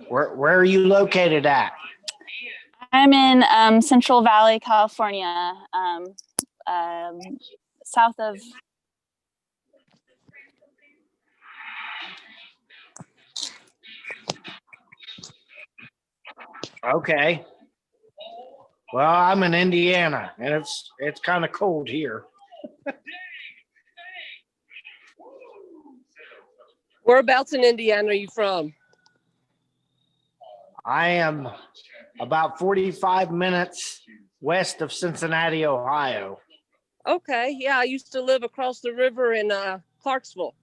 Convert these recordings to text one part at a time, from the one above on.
Where are you located at? I'm in Central Valley, California, south of. Okay. Well, I'm in Indiana, and it's kind of cold here. Whereabouts in Indiana are you from? I am about 45 minutes west of Cincinnati, Ohio. Okay, yeah, I used to live across the river in Clarksville,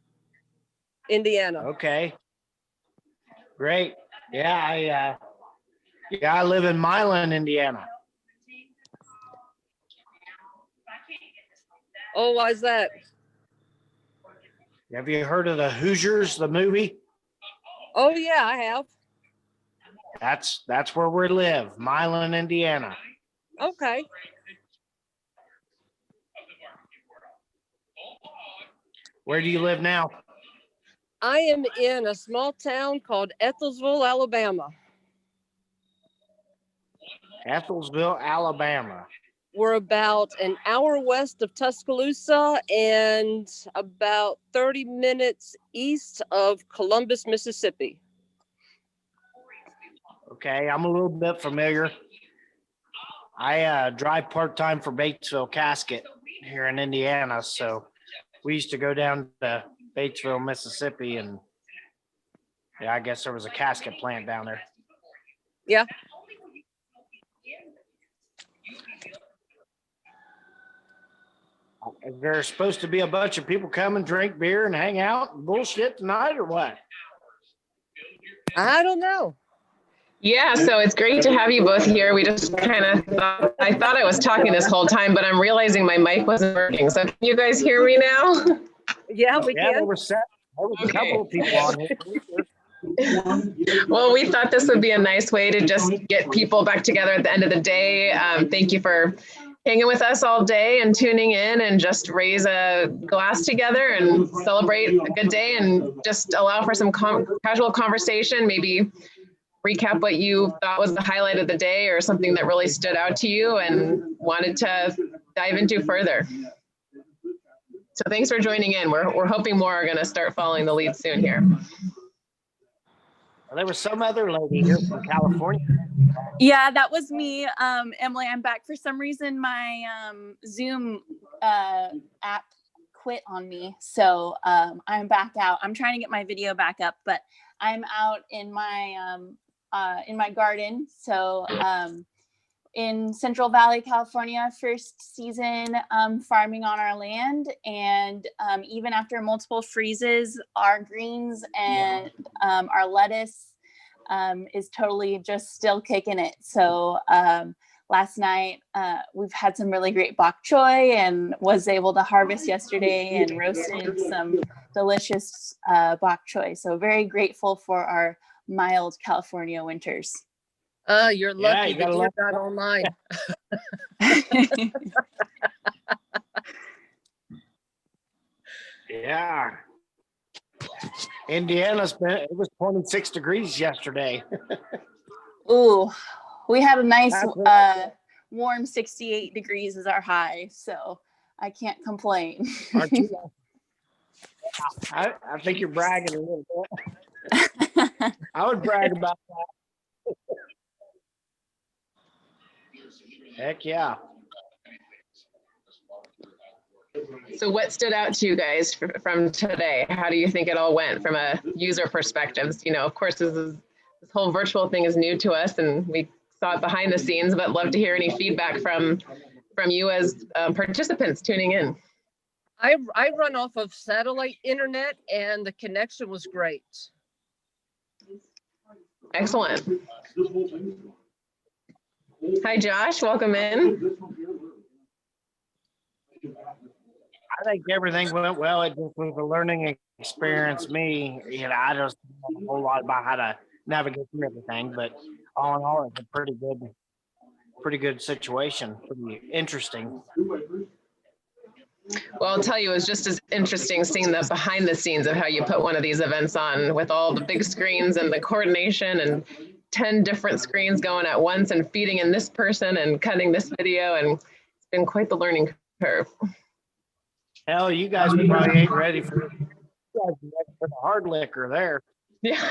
Indiana. Okay, great. Yeah, I live in Milan, Indiana. Oh, why is that? Have you heard of the Hoosiers, the movie? Oh yeah, I have. That's where we live, Milan, Indiana. Okay. Where do you live now? I am in a small town called Ethelsville, Alabama. Ethelsville, Alabama. We're about an hour west of Tuscaloosa and about 30 minutes east of Columbus, Mississippi. Okay, I'm a little bit familiar. I drive part-time for Batesville Casket here in Indiana, so we used to go down to Batesville, Mississippi, and yeah, I guess there was a casket plant down there. Yeah. Is there supposed to be a bunch of people come and drink beer and hang out and bullshit tonight, or what? I don't know. Yeah, so it's great to have you both here. We just kind of thought, I thought I was talking this whole time, but I'm realizing my mic wasn't working. So can you guys hear me now? Yeah, we can. There was a couple of people on here. Well, we thought this would be a nice way to just get people back together at the end of the day. Thank you for hanging with us all day and tuning in, and just raise a glass together and celebrate a good day and just allow for some casual conversation, maybe recap what you thought was the highlight of the day or something that really stood out to you and wanted to dive into further. So thanks for joining in. We're hoping more are going to start following the lead soon here. Well, there was some other lady here from California. Yeah, that was me, Emily. I'm back. For some reason, my Zoom app quit on me, so I'm back out. I'm trying to get my video back up, but I'm out in my garden. So in Central Valley, California, first season farming on our land, and even after multiple freezes, our greens and our lettuce is totally just still kicking it. So last night we've had some really great bok choy and was able to harvest yesterday and roasted some delicious bok choy. So very grateful for our mild California winters. You're lucky that you're not online. Yeah. Indiana's it was 26 degrees yesterday. Ooh, we had a nice warm 68 degrees is our high, so I can't complain. I think you're bragging a little bit. I would brag about that. Heck yeah. So what stood out to you guys from today? How do you think it all went from a user perspective? You know, of course, this whole virtual thing is new to us, and we saw it behind the scenes, but love to hear any feedback from you as participants tuning in. I run off of satellite internet, and the connection was great. Excellent. Hi, Josh. Welcome in. I think everything went well. It just was a learning experience. I just know a whole lot about how to navigate through everything, but all in all, it's a pretty good situation. Pretty interesting. Well, I'll tell you, it was just as interesting seeing the behind the scenes of how you put one of these events on with all the big screens and the coordination and 10 different screens going at once and feeding in this person and cutting this video. And it's been quite the learning curve. Hell, you guys probably ain't ready for, you guys are ready for the hard liquor there. Yeah,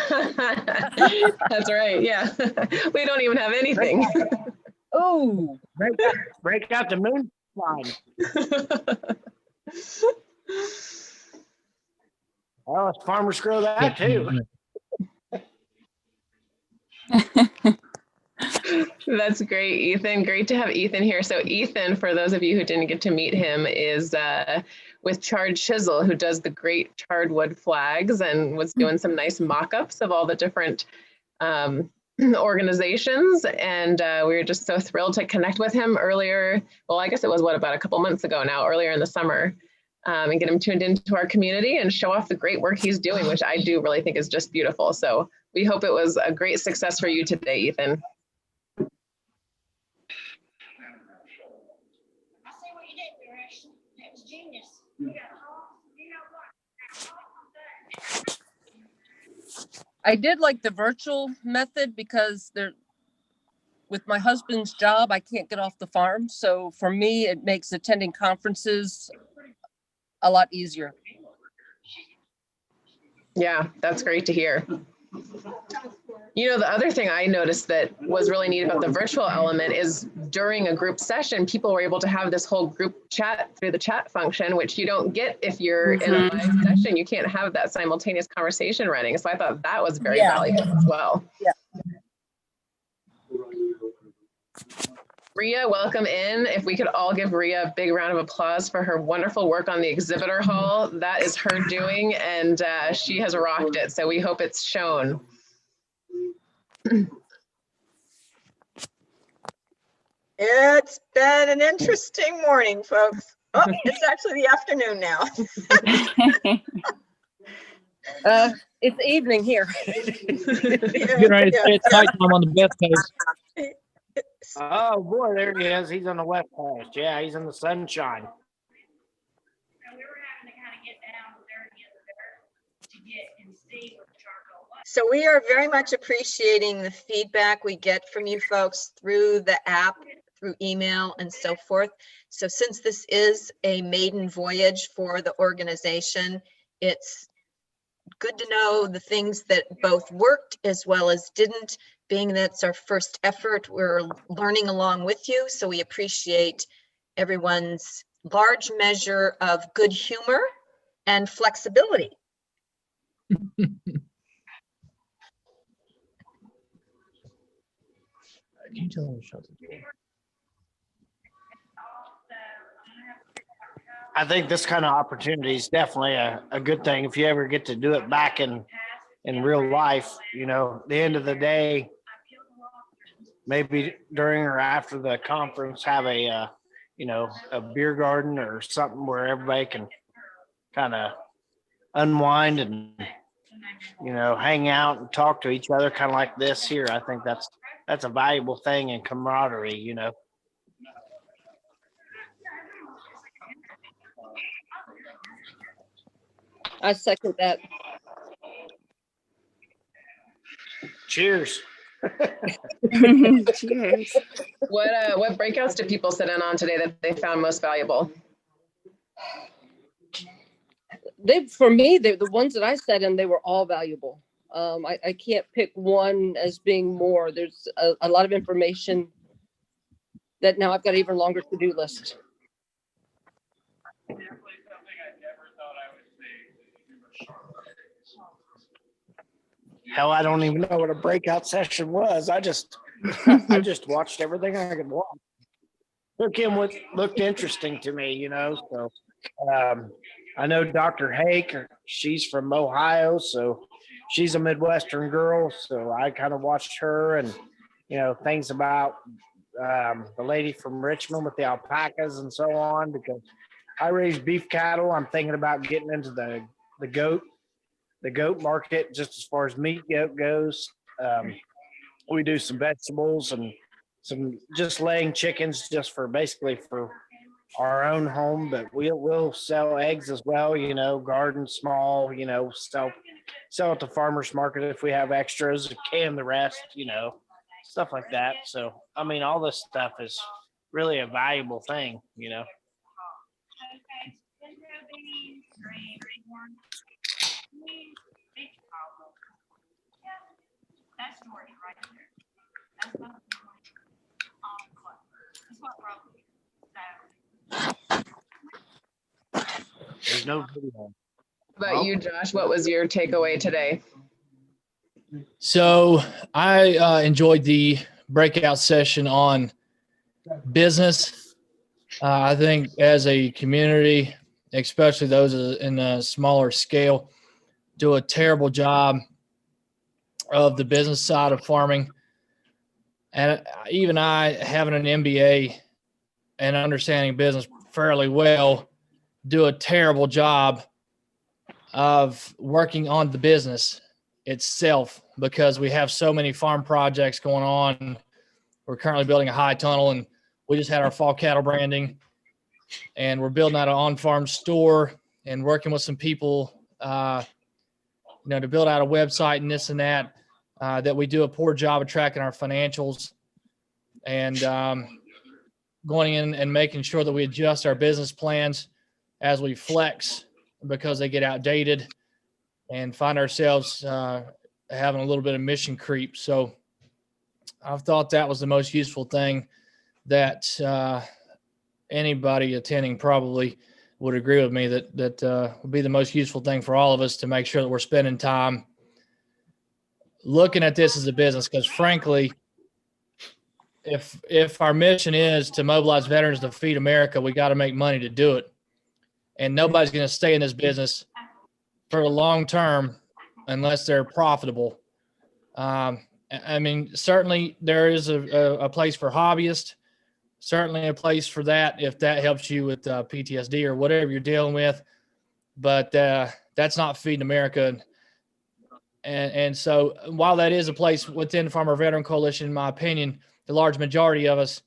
that's right. Yeah, we don't even have anything. Oh, Break out the moonshine. Well, it's farmers grow that too. That's great, Ethan. Great to have Ethan here. So Ethan, for those of you who didn't get to meet him, is with Charred Chisel, who does the great charred wood flags and was doing some nice mock-ups of all the different organizations. And we were just so thrilled to connect with him earlier. Well, I guess it was about a couple months ago now, earlier in the summer, and get him tuned into our community and show off the great work he's doing, which I do really think is just beautiful. So we hope it was a great success for you today, Ethan. I did like the virtual method because with my husband's job, I can't get off the farm. So for me, it makes attending conferences a lot easier. Yeah, that's great to hear. You know, the other thing I noticed that was really neat about the virtual element is during a group session, people were able to have this whole group chat through the chat function, which you don't get if you're in a live session. You can't have that simultaneous conversation running. So I thought that was very valuable as well. Yeah. Ria, welcome in. If we could all give Ria a big round of applause for her wonderful work on the exhibitor hall. That is her doing, and she has rocked it. So we hope it's shown. It's been an interesting morning, folks. Oh, it's actually the afternoon now. It's evening here. Get ready to say it's nighttime on the West Coast. Oh boy, there he is. He's on the west coast. Yeah, he's in the sunshine. So we are very much appreciating the feedback we get from you folks through the app, through email and so forth. So since this is a maiden voyage for the organization, it's good to know the things that both worked as well as didn't. Being that it's our first effort, we're learning along with you. So we appreciate everyone's large measure of good humor and flexibility. Can you tell them to shut the door? I think this kind of opportunity is definitely a good thing if you ever get to do it back in real life. You know, at the end of the day, maybe during or after the conference, have a beer garden or something where everybody can kind of unwind and, hang out and talk to each other, kind of like this here. I think that's a valuable thing in camaraderie, I second that. Cheers. Cheers. What breakouts did people sit in on today that they found most valuable? For me, the ones that I sat in, they were all valuable. I can't pick one as being more. There's a lot of information that now I've got an even longer to-do list. Hell, I don't even know what a breakout session was. I just watched everything I could watch. Took in what looked interesting to me, So I know Dr. Hake, she's from Ohio, so she's a Midwestern girl. So I kind of watched her and, things about the lady from Richmond with the alpacas and so on, because I raise beef cattle. I'm thinking about getting into the goat market, just as far as meat goes. We do some vegetables and some just laying chickens just for basically for our own home, but we'll sell eggs as well, garden small, sell at the farmer's market if we have extras, can the rest, stuff like that. So, I mean, all this stuff is really a valuable thing. There's no video. How about you, Josh? What was your takeaway today? So I enjoyed the breakout session on business. I think as a community, especially those in a smaller scale, do a terrible job of the business side of farming. And even I, having an MBA and understanding business fairly well, do a terrible job of working on the business itself because we have so many farm projects going on. We're currently building a high tunnel, and we just had our fall cattle branding, and we're building out an on-farm store and working with some people, to build out a website and this and that, that we do a poor job of tracking our financials and going in and making sure that we adjust our business plans as we flex because they get outdated and find ourselves having a little bit of mission creep. So I've thought that was the most useful thing that anybody attending probably would agree with me that would be the most useful thing for all of us to make sure that we're spending time looking at this as a business. Because frankly, if our mission is to mobilize veterans to feed America, we got to make money to do it. And nobody's going to stay in this business for the long term unless they're profitable. I mean, certainly there is a place for hobbyists, certainly a place for that if that helps you with PTSD or whatever you're dealing with. But that's not feeding America. And so while that is a place within the Farmer Veteran Coalition, in my opinion, the large majority of us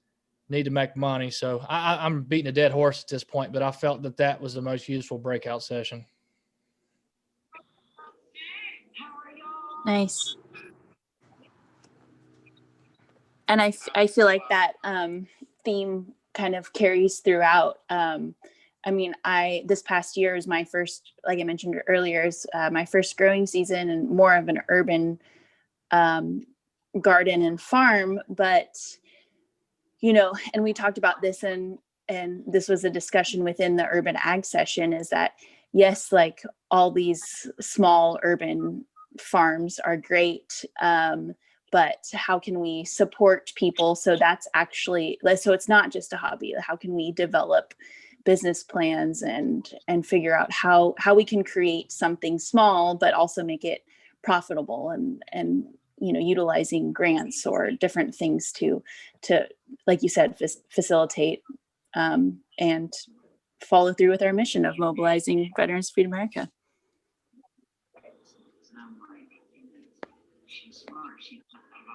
need to make money. So I'm beating a dead horse at this point, but I felt that was the most useful breakout session. Nice. And I feel like that theme kind of carries throughout. I mean, this past year is my first, like I mentioned earlier, is my first growing season and more of an urban garden and farm. But, and we talked about this and this was a discussion within the urban ag session, is that, yes, like all these small urban farms are great. But how can we support people? So that's actually, so it's not just a hobby. How can we develop business plans and figure out how we can create something small, but also make it profitable and utilizing grants or different things to like you said, facilitate and follow through with our mission of mobilizing veterans to feed America.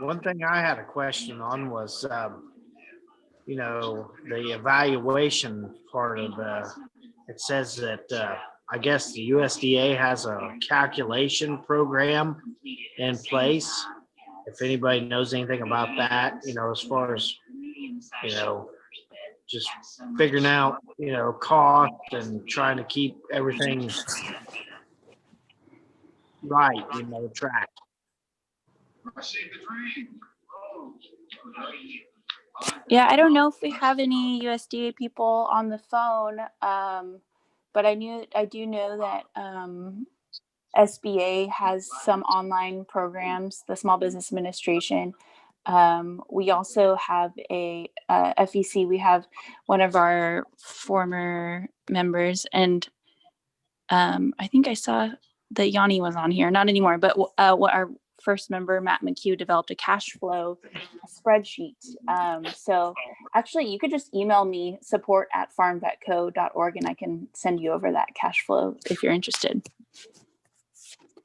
One thing I had a question on was, the evaluation part of it says that I guess the USDA has a calculation program in place. If anybody knows anything about that, as far as, just figuring out, cost and trying to keep everything right, track. Yeah, I don't know if we have any USDA people on the phone, but I do know that SBA has some online programs, the Small Business Administration. We also have a FEC. We have one of our former members, and I think I saw that Yanni was on here, not anymore, but what our first member, Matt McHugh, developed a cash flow spreadsheet. So actually you could just email me support@farmvetco.org and I can send you over that cash flow if you're interested.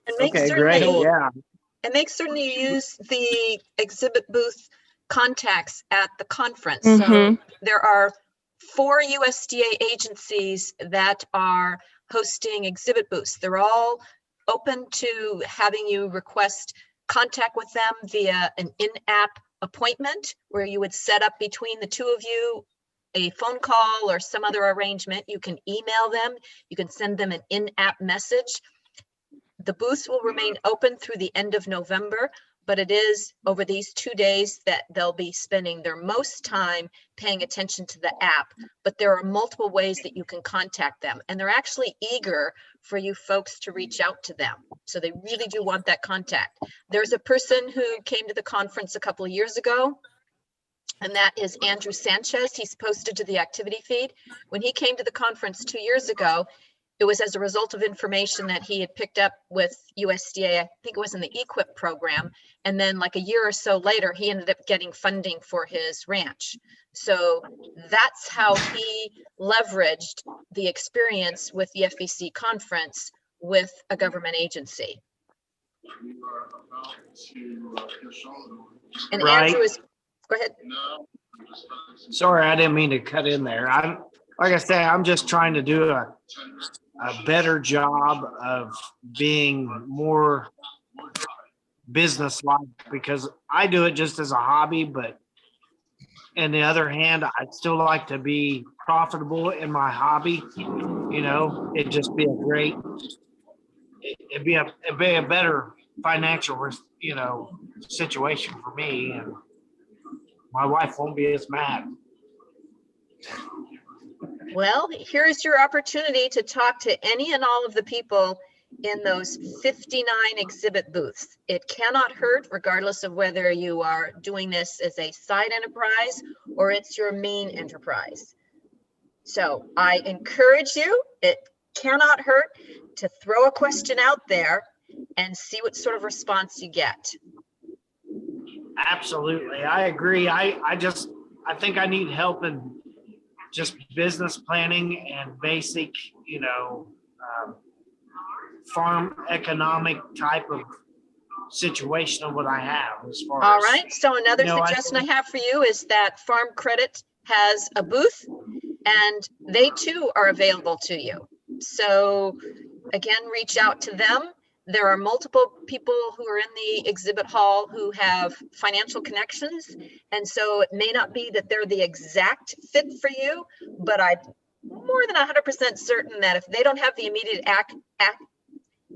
And make Okay, certain great. that you- Yeah. And make certain you use the exhibit booth contacts at the conference. Mhm. So there are 4 USDA agencies that are hosting exhibit booths. They're all open to having you request contact with them via an in-app appointment where you would set up between the two of you a phone call or some other arrangement. You can email them. You can send them an in-app message. The booths will remain open through the end of November, but it is over these 2 days that they'll be spending their most time paying attention to the app. But there are multiple ways that you can contact them, and they're actually eager for you folks to reach out to them. So they really do want that contact. There's a person who came to the conference a couple of years ago, and that is Andrew Sanchez. He's posted to the activity feed. When he came to the conference 2 years ago, it was as a result of information that he had picked up with USDA, I think it was in the EQIP program. And then like a year or so later, he ended up getting funding for his ranch. So that's how he leveraged the experience with the FEC conference with a government agency. And Right. Andrew is, go ahead. Sorry, I didn't mean to cut in there. Like I say, I'm just trying to do a better job of being more business-like, because I do it just as a hobby, but on the other hand, I'd still like to be profitable in my hobby. You know, it'd just be it'd be a better financial, situation for me, and my wife won't be as mad. Well, here's your opportunity to talk to any and all of the people in those 59 exhibit booths. It cannot hurt, regardless of whether you are doing this as a side enterprise or it's your main enterprise. So I encourage you, it cannot hurt to throw a question out there and see what sort of response you get. Absolutely. I agree. I think I need help in just business planning and basic, farm economic type of situation of what I have as far All as. right, so another suggestion I have for you is that Farm Credit has a booth and they too are available to you. So again, reach out to them. There are multiple people who are in the exhibit hall who have financial connections. And so it may not be that they're the exact fit for you, but I'm more than 100% certain that if they don't have the immediate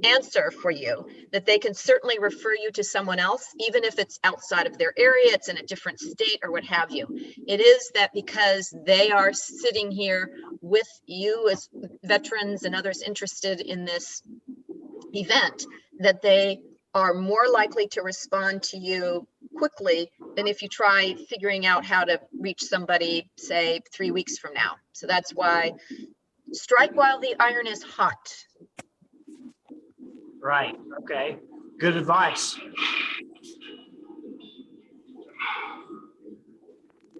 answer for you, that they can certainly refer you to someone else, even if it's outside of their area, it's in a different state or what have you. It is that because they are sitting here with you as veterans and others interested in this event, that they are more likely to respond to you quickly than if you try figuring out how to reach somebody, say 3 weeks from now. So that's why strike while the iron is hot. Right. Okay. Good advice.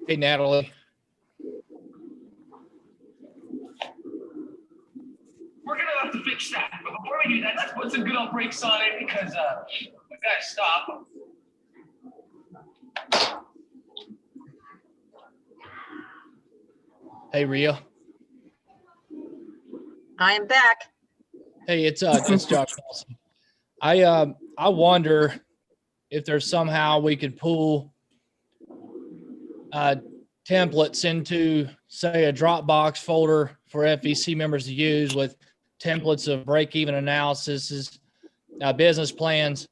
Hey, Natalie. We're gonna have to fix that, but before we do that, let's put some good old brakes on it because we gotta stop. Hey, Rhea. I am back. Hey, it's Josh Wilson. I wonder if there's somehow we could pull templates into, say, a Dropbox folder for FEC members to use with templates of break-even analysis, business plans,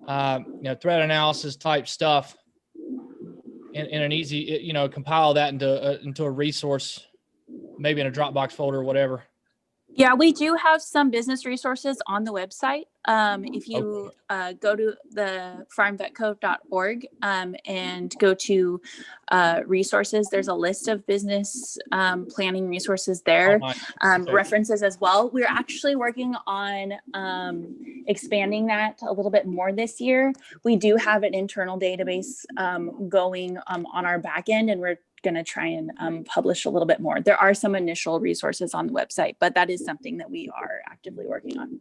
threat analysis type stuff, in an easy, compile that into a resource, maybe in a Dropbox folder or whatever. Yeah, we do have some business resources on the website. If you go to the farmvetco.org and go to resources, there's a list of business planning resources there, references as well. We're actually working on expanding that a little bit more this year. We do have an internal database going on our back end, and we're going to try and publish a little bit more. There are some initial resources on the website, but that is something that we are actively working on.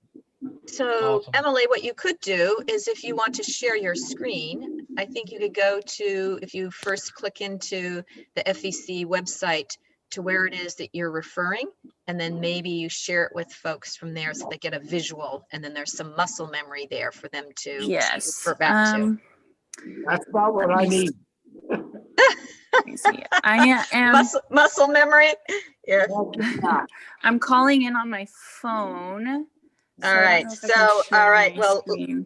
So Awesome. Emily, what you could do is if you want to share your screen, I think you could go to, if you first click into the FEC website to where it is that you're referring. And then maybe you share it with folks from there so they get a visual, and then there's some muscle memory there for them to Yes. refer back to. That's about what Let I me need. Let me see. I am. Muscle memory. Yeah. I'm calling in on my phone. All I don't right, know if I can so, share all right, my well, screen.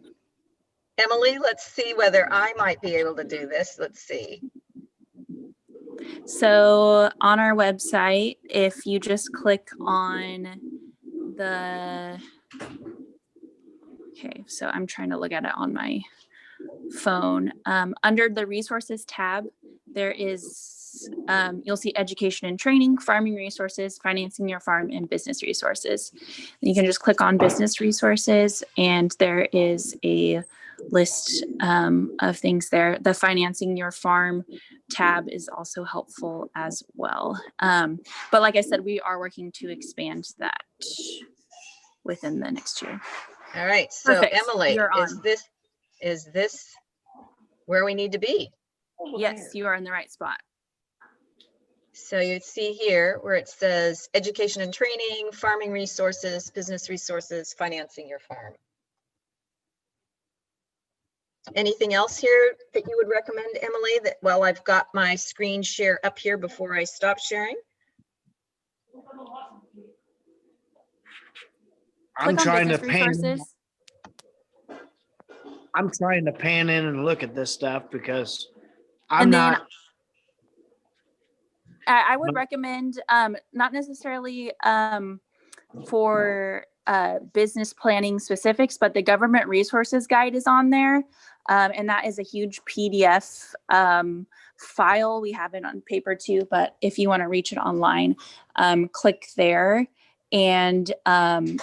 Emily, let's see whether I might be able to do this. Let's see. So on our website, if you just click on the, okay, so I'm trying to look at it on my phone. Under the resources tab, there is, you'll see education and training, farming resources, financing your farm, and business resources. You can just click on business resources, and there is a list of things there. The financing your farm tab is also helpful as well. But like I said, we are working to expand that within the next year. All right, so Perfect. Emily, You're is on. this where we need to be? Yes, you are in the right spot. So you see here where it says education and training, farming resources, business resources, financing your farm. Anything else here that you would recommend, Emily, that while I've got my screen share up here before I stop sharing? I'm Click on trying to business pan. resources. I'm trying to pan in and look at this stuff because I'm And then not. I would recommend not necessarily for business planning specifics, but the government resources guide is on there. And that is a huge PDF file. We have it on paper too, but if you want to reach it online, click there. And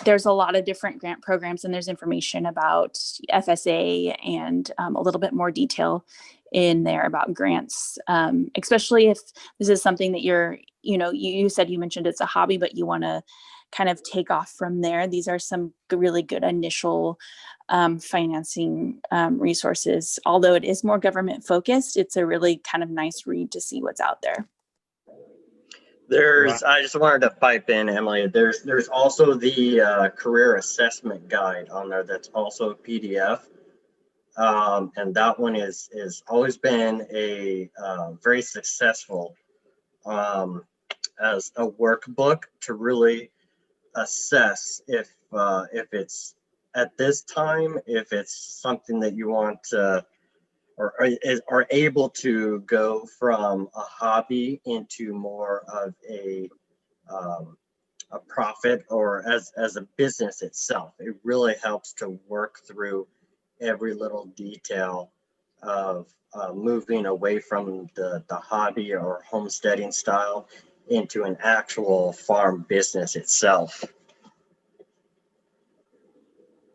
there's a lot of different grant programs, and there's information about FSA and a little bit more detail in there about grants, especially if this is something that you said you mentioned it's a hobby, but you want to kind of take off from there. These are some really good initial financing resources. Although it is more government focused, it's a really kind of nice read to see what's out there. I just wanted to pipe in, Emily, there's also the career assessment guide on there that's also a PDF. And that one is always been a very successful as a workbook to really assess if it's at this time, if it's something that you want to or are able to go from a hobby into more of a profit or as a business itself. It really helps to work through every little detail of moving away from the hobby or homesteading style into an actual farm business itself.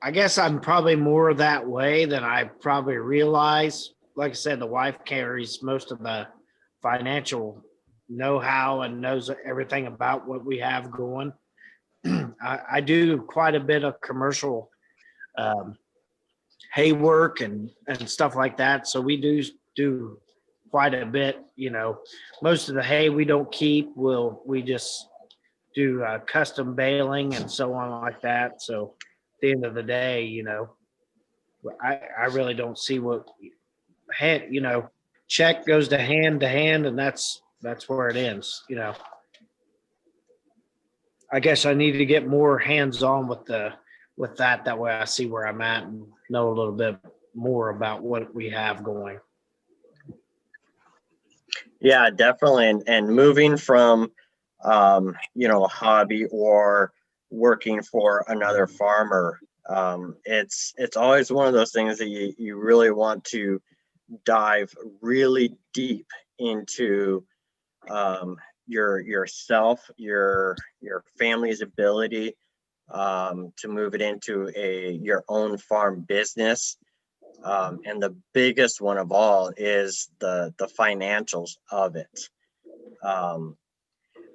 I guess I'm probably more that way than I probably realize. Like I said, the wife carries most of the financial know-how and knows everything about what we have going. I do quite a bit of commercial hay work and stuff like that. So we do quite a bit. Most of the hay we don't keep. We just do custom baling and so on like that. So at the end of the day, I really don't see what check goes to hand, and that's where it ends. I guess I need to get more hands-on with that. That way I see where I'm at and know a little bit more about what we have going. Yeah, definitely. And moving from, a hobby or working for another farmer, it's always one of those things that you really want to dive really deep into yourself, your family's ability to move it into your own farm business. And the biggest one of all is the financials of it.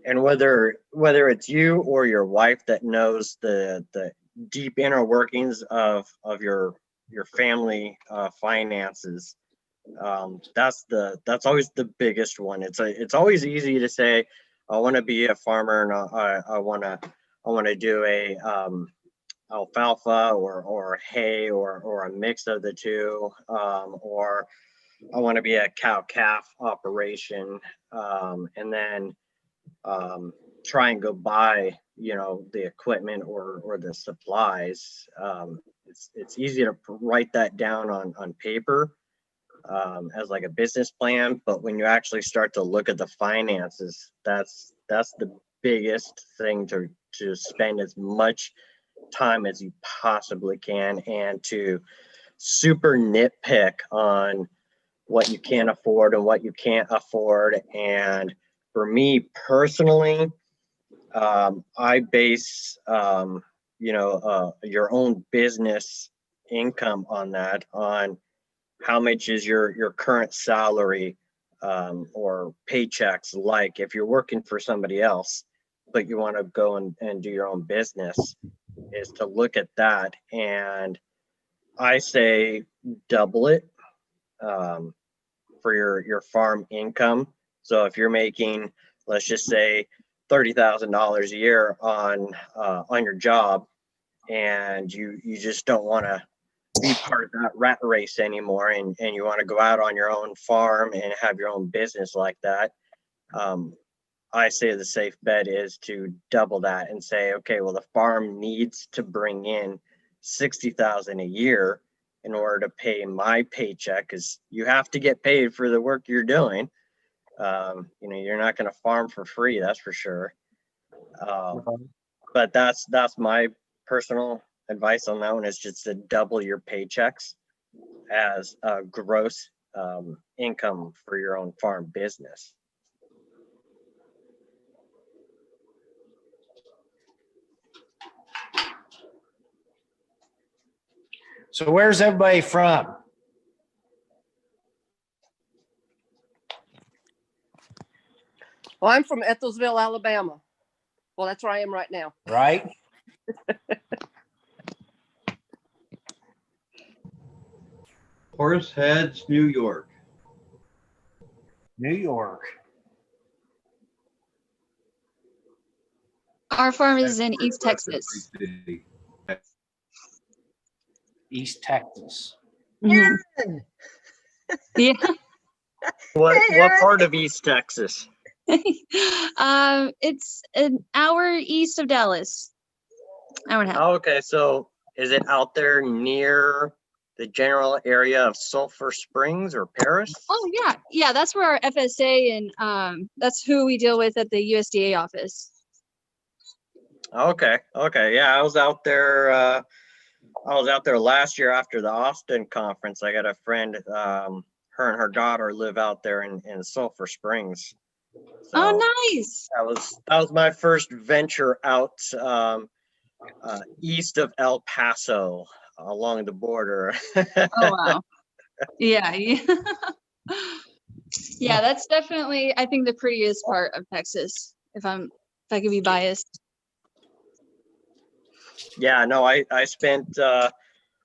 And whether it's you or your wife that knows the deep inner workings of your family finances, that's always the biggest one. It's always easy to say, I want to be a farmer, and I want to do a alfalfa or hay or a mix of the two, or I want to be a cow calf operation, and then try and go buy, the equipment or the supplies. It's easy to write that down on paper as like a business plan, but when you actually start to look at the finances, that's the biggest thing to spend as much time as you possibly can, and to super nitpick on what you can afford and what you can't afford. And for me personally, I base your own business income on that, on how much is your current salary or paychecks like. If you're working for somebody else but you want to go and do your own business, is to look at that, and I say double it for your farm income. So if you're making, let's just say, $30,000 a year on your job, and you just don't want to be part of that rat race anymore, and you want to go out on your own farm and have your own business like that, I say the safe bet is to double that and say, okay, well, the farm needs to bring in 60,000 a year in order to pay my paycheck, because you have to get paid for the work you're doing. You're not going to farm for free, that's for sure. But that's my personal advice on that one, is just to double your paychecks as a gross income for your own farm business. So where's everybody from? Well, I'm from Ethelsville, Alabama. Well, that's where I am right now. Right? Horseheads, New York. New York. Our farm is in East Texas. East Texas. Mhm. Aaron, Yeah. What part of East Texas? It's an hour east of Dallas. Hour and a half. Oh, okay, so is it out there near the general area of Sulphur Springs or Paris? Oh yeah, yeah. That's where our FSA and that's who we deal with at the USDA office. Okay, yeah, I was out there last year after the Austin conference. I got a friend, her and her daughter live out there in Sulphur Springs. So Oh, nice. that was my first venture out east of El Paso along the border. Oh wow. Yeah, yeah. Yeah, that's definitely, I think, the prettiest part of Texas, if I could be biased. Yeah, no, I spent I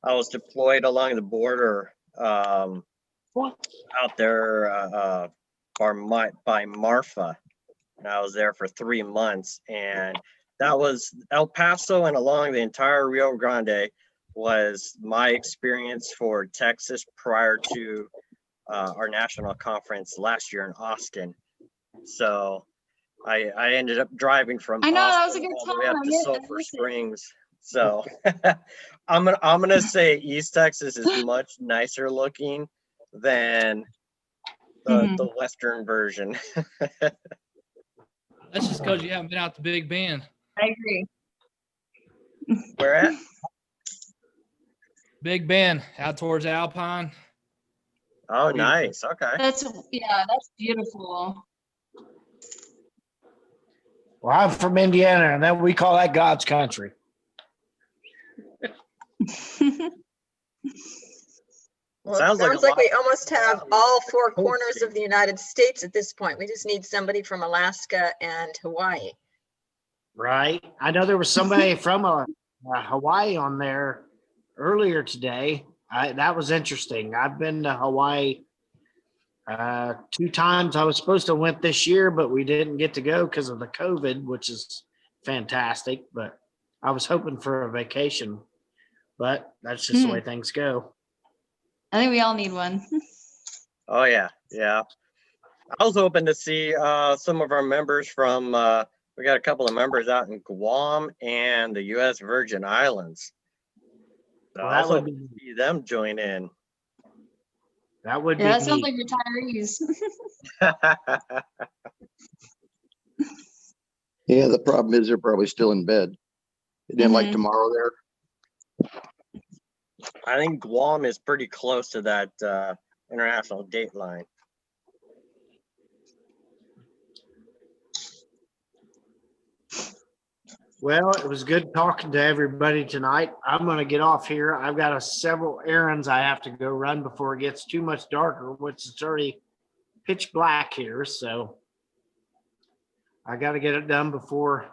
was deployed along the border out there by Marfa, and I was there for 3 months, and that was El Paso, and along the entire Rio Grande was my experience for Texas prior to our national conference last year in Austin. So I ended up driving from I know, that was Austin a good all the way time. up I to miss Sulphur it. Springs. So I'm gonna say East Texas is much nicer looking than the western version. That's just because you haven't been out to Big Bend. I agree. Where at? Big Bend, out towards Alpine. Oh, nice. Okay. That's beautiful. Well, I'm from Indiana, and then we call that God's country. well, it Sounds like a sounds like lot. we almost have all four corners of the United States at this point. We just need somebody from Alaska and Hawaii. Right? I know there was somebody from Hawaii on there earlier today. That was interesting. I've been to Hawaii 2 times I was supposed to went this year, but we didn't get to go because of the COVID, which is fantastic. But I was hoping for a vacation, but that's just the way things go. I think we all need one. Oh, yeah, yeah. I was hoping to see some of our members from, we got a couple of members out in Guam and the U.S. Virgin Islands. So Well, I was that would hoping to see them join in. That would Yeah, that be sounds neat. like retirees. Yeah, the problem is they're probably still in bed. It didn't like Mhm. tomorrow there. I think Guam is pretty close to that international date line. Well, it was good talking to everybody tonight. I'm going to get off here. I've got several errands I have to go run before it gets too much darker, which it's already pitch black here. So I got to get it done before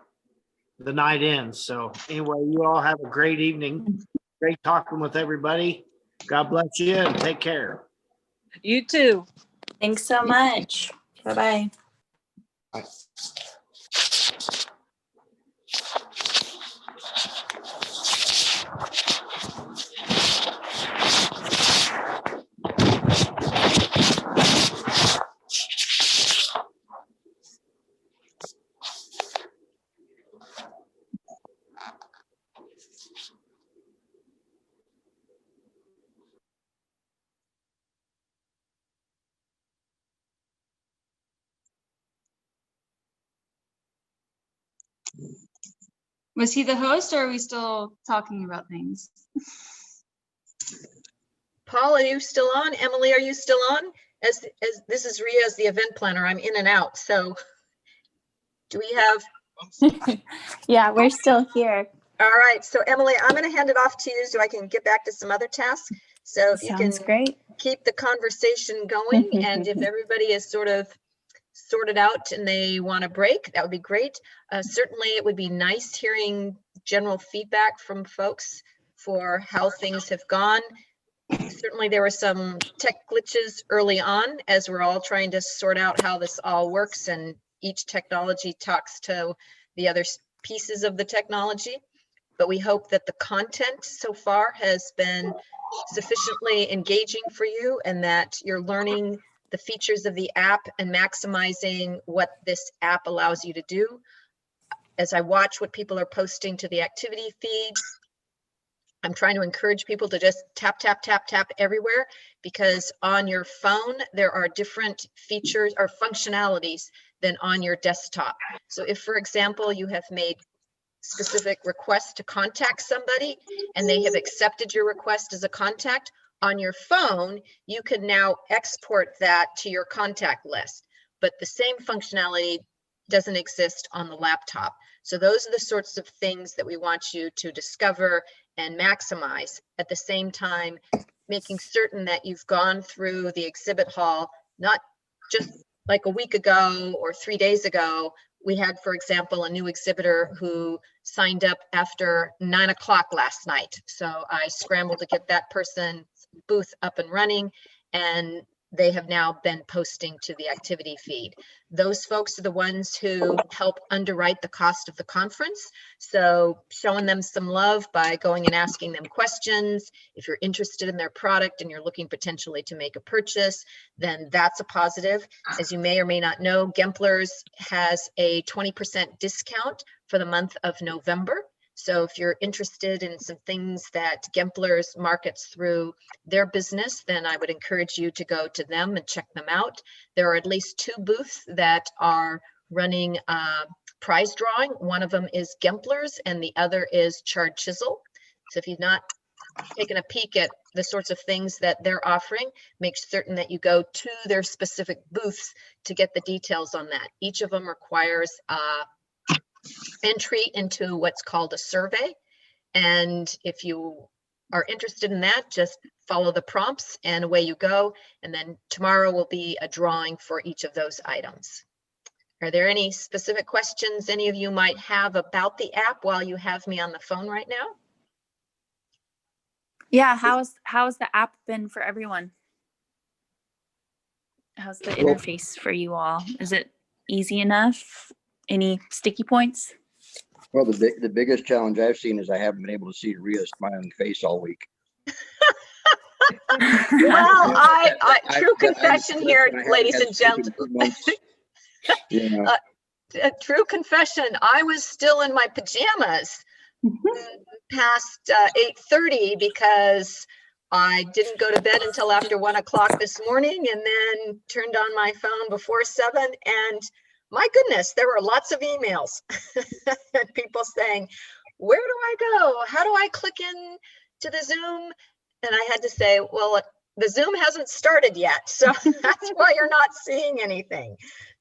the night ends. So anyway, you all have a great evening. Great talking with everybody. God bless you and take care. You too. Thanks so much. Bye-bye. Bye. Was he the host or are we still talking about things? Paul, are you still on? Emily, are you still on? As this is Rhea as the event planner. I'm in and out. So do we have? Yeah, we're still here. All right. So Emily, I'm going to hand it off to you so I can get back to some other tasks. So if you can Sounds great. keep the conversation going, and if everybody is sort of sorted out and they want a break, that would be great. Certainly it would be nice hearing general feedback from folks for how things have gone. Certainly there were some tech glitches early on as we're all trying to sort out how this all works, and each technology talks to the other pieces of the technology. But we hope that the content so far has been sufficiently engaging for you and that you're learning the features of the app and maximizing what this app allows you to do. As I watch what people are posting to the activity feed, I'm trying to encourage people to just tap, tap, tap, tap everywhere, because on your phone, there are different features or functionalities than on your desktop. So if, for example, you have made specific requests to contact somebody and they have accepted your request as a contact, on your phone, you can now export that to your contact list, but the same functionality doesn't exist on the laptop. So those are the sorts of things that we want you to discover and maximize, at the same time making certain that you've gone through the exhibit hall, not just like a week ago or 3 days ago. We had, for example, a new exhibitor who signed up after 9 o'clock last night. So I scrambled to get that person's booth up and running, and they have now been posting to the activity feed. Those folks are the ones who help underwrite the cost of the conference. So showing them some love by going and asking them questions. If you're interested in their product and you're looking potentially to make a purchase, then that's a positive. As you may or may not know, Gemplers has a 20% discount for the month of November. So if you're interested in some things that Gemplers markets through their business, then I would encourage you to go to them and check them out. There are at least 2 booths that are running prize drawing. One of them is Gemplers and the other is Charred Chisel. So if you've not taken a peek at the sorts of things that they're offering, make certain that you go to their specific booths to get the details on that. Each of them requires entry into what's called a survey. And if you are interested in that, just follow the prompts and away you go. And then tomorrow will be a drawing for each of those items. Are there any specific questions any of you might have about the app while you have me on the phone right now? Yeah, how's the app been for everyone? how's the interface for you all? Is it easy enough? Any sticky points? Well, the biggest challenge I've seen is I haven't been able to see Rhea's smiling face all week. Well, I true confession here, I haven't ladies had and sleep in gentlemen. 2 months. You know, A true confession, I was still in my pajamas past 8:30 because I didn't go to bed until after 1 o'clock this morning and then turned on my phone before 7. And my goodness, there were lots of emails and people saying, where do I go? How do I click in to the Zoom? And I had to say, well, the Zoom hasn't started yet. So that's why you're not seeing anything.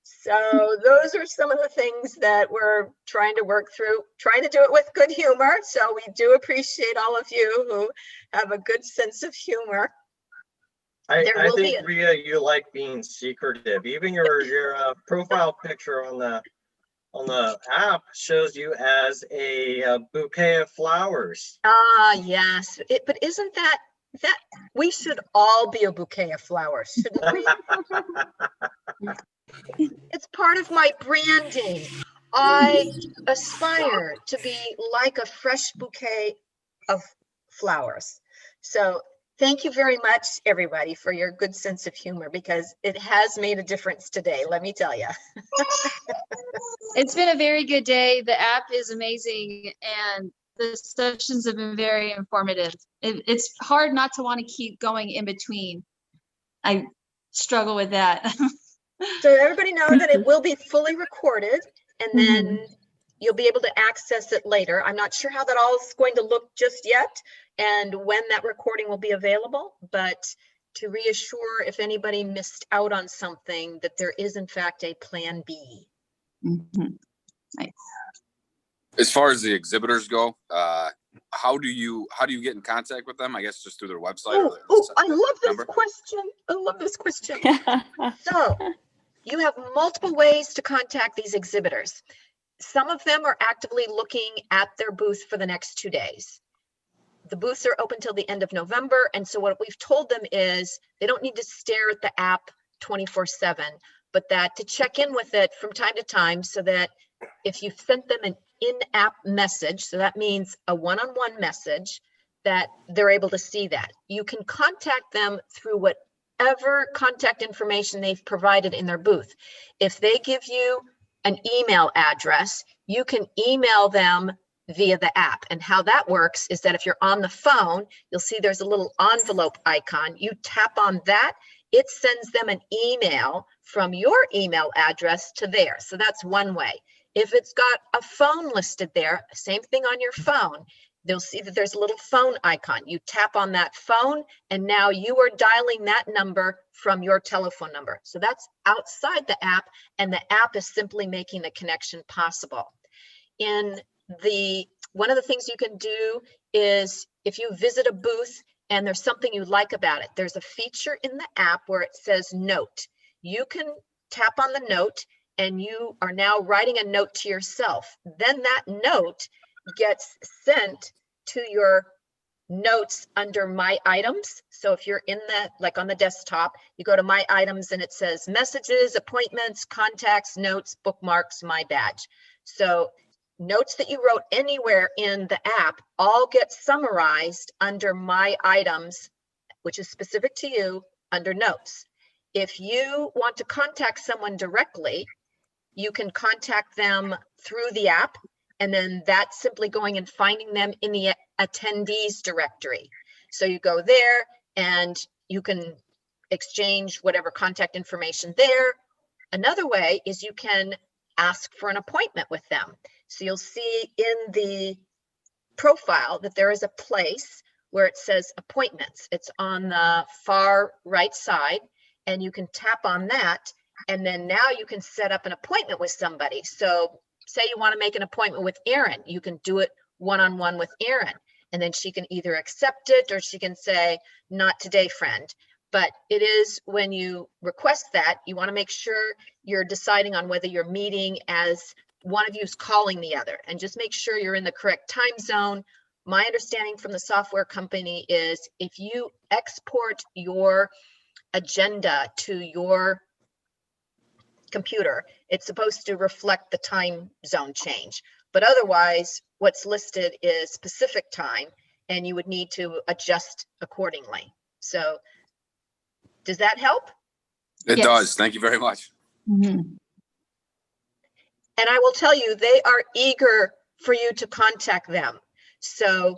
So those are some of the things that we're trying to work through, trying to do it with good humor. So we do appreciate all of you who have a good sense of humor. I will be think, Rhea, you like being secretive. Even your profile picture on the app shows you as a bouquet of flowers. Yes, but isn't that we should all be a bouquet of flowers, shouldn't we? It's part of my branding. I aspire to be like a fresh bouquet of flowers. So thank you very much, everybody, for your good sense of humor, because it has made a difference today, let me tell you. It's been a very good day. The app is amazing and the sessions have been very informative. It's hard not to want to keep going in between. I struggle with that. So everybody know that it will be fully recorded and then you'll be able to access it later. I'm not sure how that all is going to look just yet and when that recording will be available, but to reassure if anybody missed out on something that there is in fact a plan B. Nice. As far as the exhibitors go, how do you get in contact with them? I guess just through their website. I love this question. I love this question. So you have multiple ways to contact these exhibitors. Some of them are actively looking at their booth for the next 2 days. The booths are open till the end of November. And so what we've told them is they don't need to stare at the app 24/7, but that to check in with it from time to time so that if you've sent them an in-app message, so that means a one-on-one message, that they're able to see that. You can contact them through whatever contact information they've provided in their booth. If they give you an email address, you can email them via the app. And how that works is that if you're on the phone, you'll see there's a little envelope icon. You tap on that, it sends them an email from your email address to theirs. So that's one way. If it's got a phone listed there, same thing on your phone, they'll see that there's a little phone icon. You tap on that phone and now you are dialing that number from your telephone number. So that's outside the app and the app is simply making the connection possible. One of the things you can do is if you visit a booth and there's something you like about it, there's a feature in the app where it says note. You can tap on the note and you are now writing a note to yourself. Then that note gets sent to your notes under My Items. So if you're in like on the desktop, you go to My Items and it says messages, appointments, contacts, notes, bookmarks, My Badge. So notes that you wrote anywhere in the app all get summarized under My Items, which is specific to you, under Notes. If you want to contact someone directly, you can contact them through the app, and then that's simply going and finding them in the attendees directory. So you go there and you can exchange whatever contact information there. Another way is you can ask for an appointment with them. So you'll see in the profile that there is a place where it says appointments. It's on the far right side and you can tap on that. And then now you can set up an appointment with somebody. So say you want to make an appointment with Erin, you can do it one-on-one with Erin. And then she can either accept it or she can say, not today, friend. But it is when you request that, you want to make sure you're deciding on whether you're meeting as one of you is calling the other, and just make sure you're in the correct time zone. My understanding from the software company is if you export your agenda to your computer, it's supposed to reflect the time zone change. But otherwise, what's listed is Pacific time, and you would need to adjust accordingly. So does that help? It Yes. does. Thank you very much. Mhm. And I will tell you, they are eager for you to contact them. So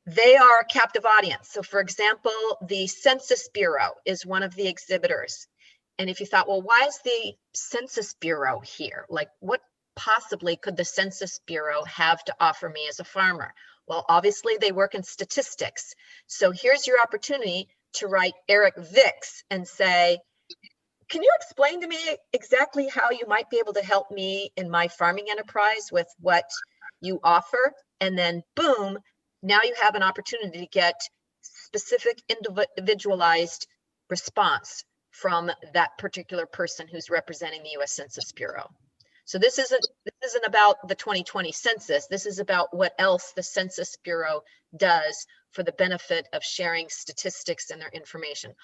they are a captive audience. So for example, the Census Bureau is one of the exhibitors. And if you thought, well, why is the Census Bureau here? Like, what possibly could the Census Bureau have to offer me as a farmer? Well, obviously they work in statistics. So here's your opportunity to write Eric Vicks and say, can you explain to me exactly how you might be able to help me in my farming enterprise with what you offer? And then boom, now you have an opportunity to get specific individualized response from that particular person who's representing the US Census Bureau. So this isn't about the 2020 census. This is about what else the Census Bureau does for the benefit of sharing statistics and their information.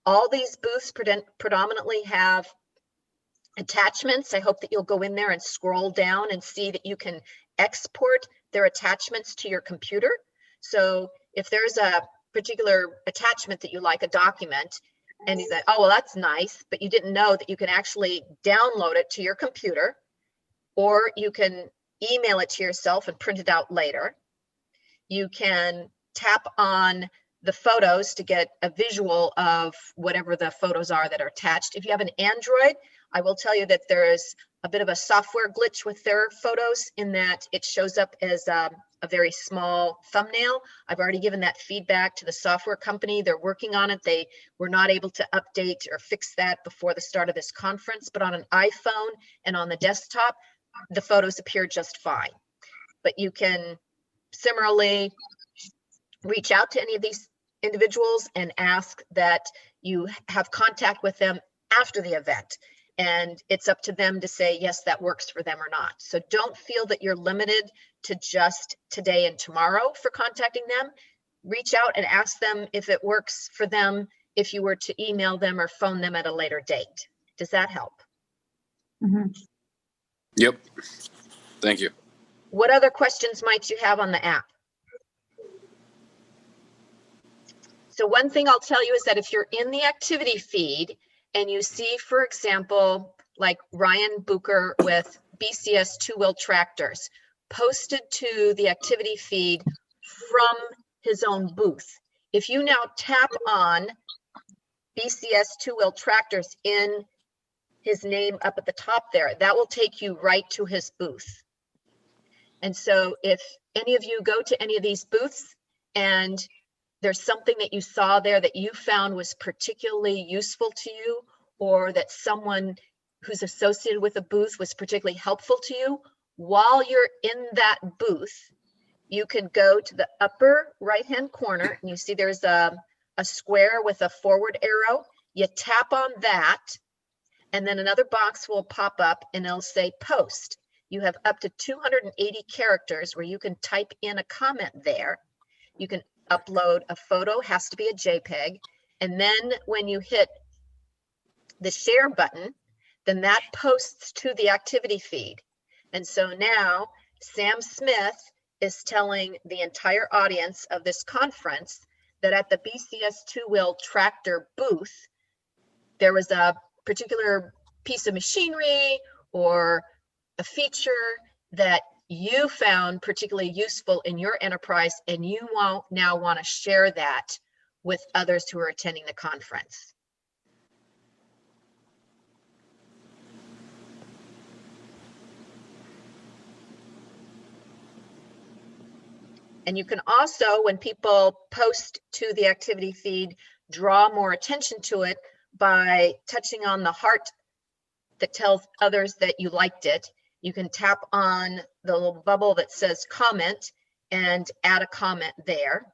All these booths predominantly have attachments. I hope that you'll go in there and scroll down and see that you can export their attachments to your computer. So if there's a particular attachment that you like, a document, and you say, oh, well, that's nice, but you didn't know that you can actually download it to your computer, or you can email it to yourself and print it out later. You can tap on the photos to get a visual of whatever the photos are that are attached. If you have an Android, I will tell you that there is a bit of a software glitch with their photos in that it shows up as a very small thumbnail. I've already given that feedback to the software company. They're working on it. They were not able to update or fix that before the start of this conference, but on an iPhone and on the desktop, the photos appear just fine. But you can similarly reach out to any of these individuals and ask that you have contact with them after the event. And it's up to them to say, yes, that works for them or not. So don't feel that you're limited to just today and tomorrow for contacting them. Reach out and ask them if it works for them, if you were to email them or phone them at a later date. Does that help? Mhm. Yep. Thank you. What other questions might you have on the app? So one thing I'll tell you is that if you're in the activity feed and you see, for example, like Ryan Bucher with BCS two-wheel tractors posted to the activity feed from his own booth. If you now tap on BCS two-wheel tractors in his name up at the top there, that will take you right to his booth. And so if any of you go to any of these booths and there's something that you saw there that you found was particularly useful to you, or that someone who's associated with a booth was particularly helpful to you, while you're in that booth, you can go to the upper right-hand corner and you see there's a square with a forward arrow. You tap on that and then another box will pop up and it'll say post. You have up to 280 characters where you can type in a comment there. You can upload a photo, has to be a JPEG. And then when you hit the share button, then that posts to the activity feed. And so now Sam Smith is telling the entire audience of this conference that at the BCS two-wheel tractor booth, there was a particular piece of machinery or a feature that you found particularly useful in your enterprise, and you now want to share that with others who are attending the conference. And you can also, when people post to the activity feed, draw more attention to it by touching on the heart that tells others that you liked it. You can tap on the little bubble that says comment and add a comment there.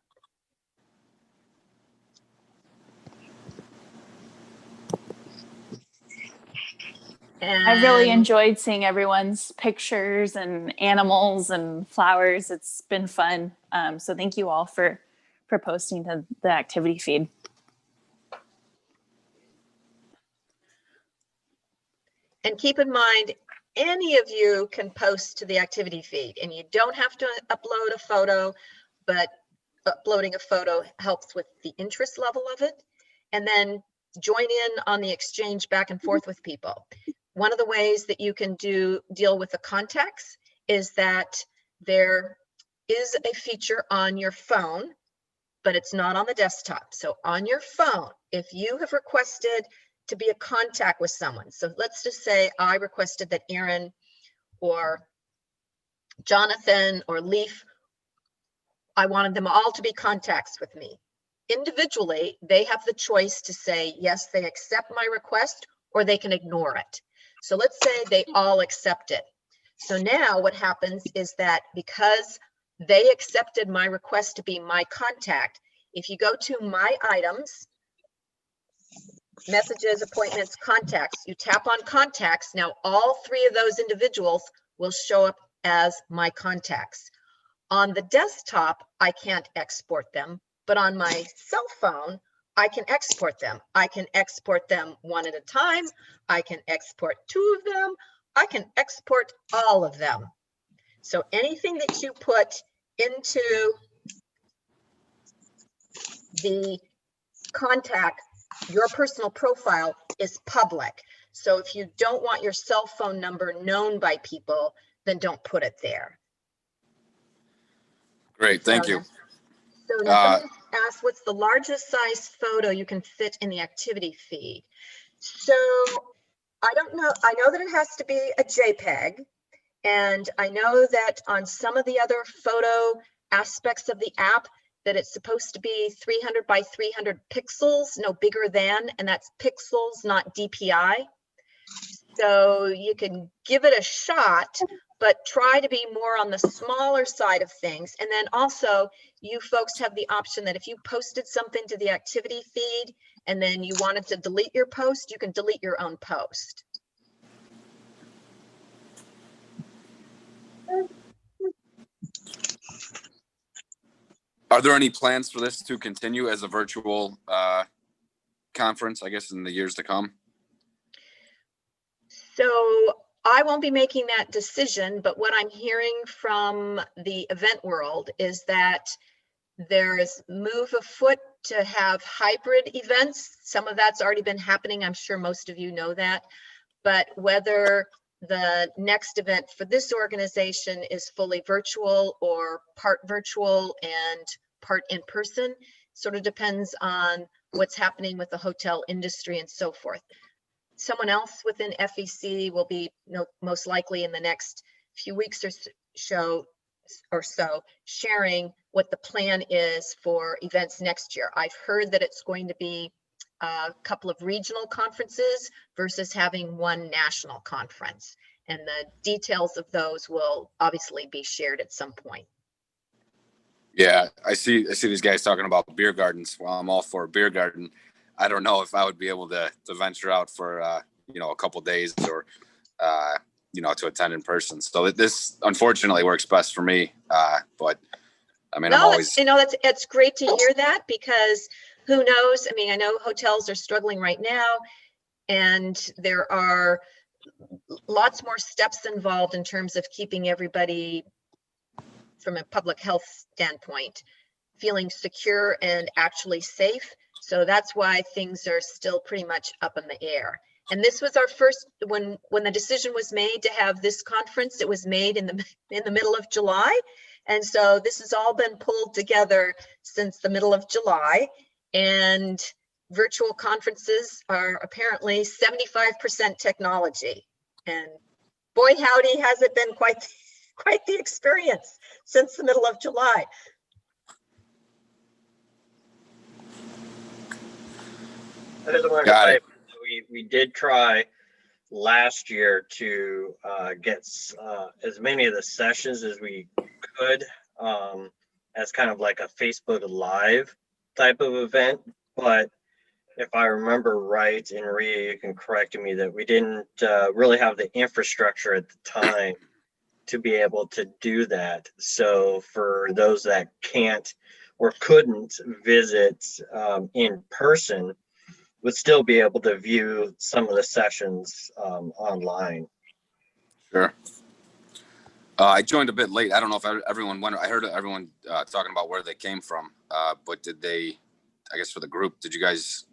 And I really enjoyed seeing everyone's pictures and animals and flowers. It's been fun. So thank you all for posting to the activity feed. And keep in mind, any of you can post to the activity feed, and you don't have to upload a photo, but uploading a photo helps with the interest level of it. And then join in on the exchange back and forth with people. One of the ways that you can deal with the contacts is that there is a feature on your phone, but it's not on the desktop. So on your phone, if you have requested to be a contact with someone, so let's just say I requested that Aaron or Jonathan or Leaf, I wanted them all to be contacts with me. Individually, they have the choice to say, yes, they accept my request, or they can ignore it. So let's say they all accept it. So now what happens is that because they accepted my request to be my contact, if you go to my items, messages, appointments, contacts, you tap on contacts. Now all three of those individuals will show up as my contacts. On the desktop, I can't export them, but on my cell phone, I can export them. I can export them one at a time. I can export two of them. I can export all of them. So anything that you put into the contact, your personal profile is public. So if you don't want your cell phone number known by people, then don't put it there. Great, thank you. So now someone asked, what's the largest size photo you can fit in the activity feed? So I don't know. I know that it has to be a JPEG. And I know that on some of the other photo aspects of the app, that it's supposed to be 300 by 300 pixels, no bigger than, and that's pixels, not DPI. So you can give it a shot, but try to be more on the smaller side of things. And then also you folks have the option that if you posted something to the activity feed and then you wanted to delete your post, you can delete your own post. Are there any plans for this to continue as a virtual conference, I guess, in the years to come? So I won't be making that decision, but what I'm hearing from the event world is that there is move afoot to have hybrid events. Some of that's already been happening. I'm sure most of you know that, but whether the next event for this organization is fully virtual or part virtual and part in person sort of depends on what's happening with the hotel industry and so forth. Someone else within FEC will be most likely in the next few weeks or so sharing what the plan is for events next year. I've heard that it's going to be a couple of regional conferences versus having one national conference. And the details of those will obviously be shared at some point. Yeah, I see these guys talking about beer gardens. Well, I'm all for a beer garden. I don't know if I would be able to venture out for, a couple of days or, to attend in person. So this unfortunately works best for me. But I mean, I'm always, it's great to hear that, because who knows? I mean, I know hotels are struggling right now, and there are lots more steps involved in terms of keeping everybody from a public health standpoint feeling secure and actually safe. So that's why things are still pretty much up in the air. And this was our first, when the decision was made to have this conference, it was made in the middle of July. And so this has all been pulled together since the middle of July. And virtual conferences are apparently 75% technology. And boy, howdy, has it been quite the experience since the middle of July. I just wanted to say, we did try last year to get as many of the sessions as we could as kind of like a Facebook Live type of event. But if I remember right, and Ria, you can correct me, that we didn't really have the infrastructure at the time to be able to do that. So for those that can't or couldn't visit in person, would still be able to view some of the sessions online. Sure. I joined a bit late. I don't know if everyone went. I heard everyone talking about where they came from, but did they? I guess for the group, did you guys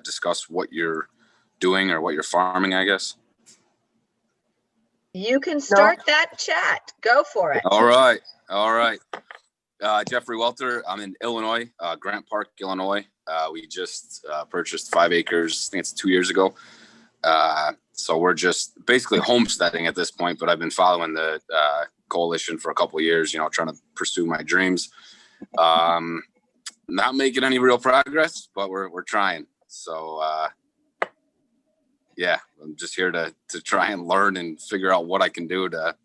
discuss what you're doing or what you're farming? I guess. You can start that chat. Go for it. All right. All right. Jeffrey Welter. I'm in Illinois, Grant Park, Illinois. We just purchased 5 acres. I think it's 2 years ago. So we're just basically homesteading at this point, but I've been following the coalition for a couple of years, you know, trying to pursue my dreams. Not making any real progress, but we're trying. So yeah, I'm just here to try and learn and figure out what I can do to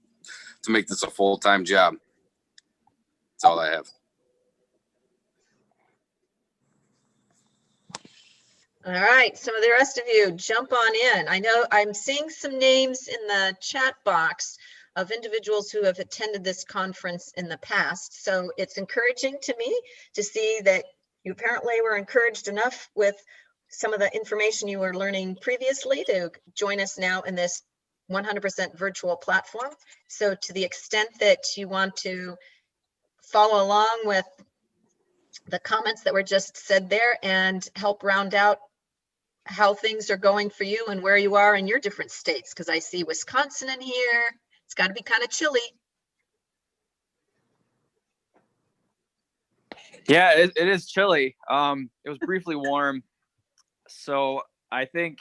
make this a full-time job. That's all I have. All right, some of the rest of you jump on in. I know I'm seeing some names in the chat box of individuals who have attended this conference in the past. So it's encouraging to me to see that you apparently were encouraged enough with some of the information you were learning previously to join us now in this 100% virtual platform. So to the extent that you want to follow along with the comments that were just said there and help round out how things are going for you and where you are in your different states, because I see Wisconsin in here. It's got to be kind of chilly. Yeah, it is chilly. It was briefly warm. So I think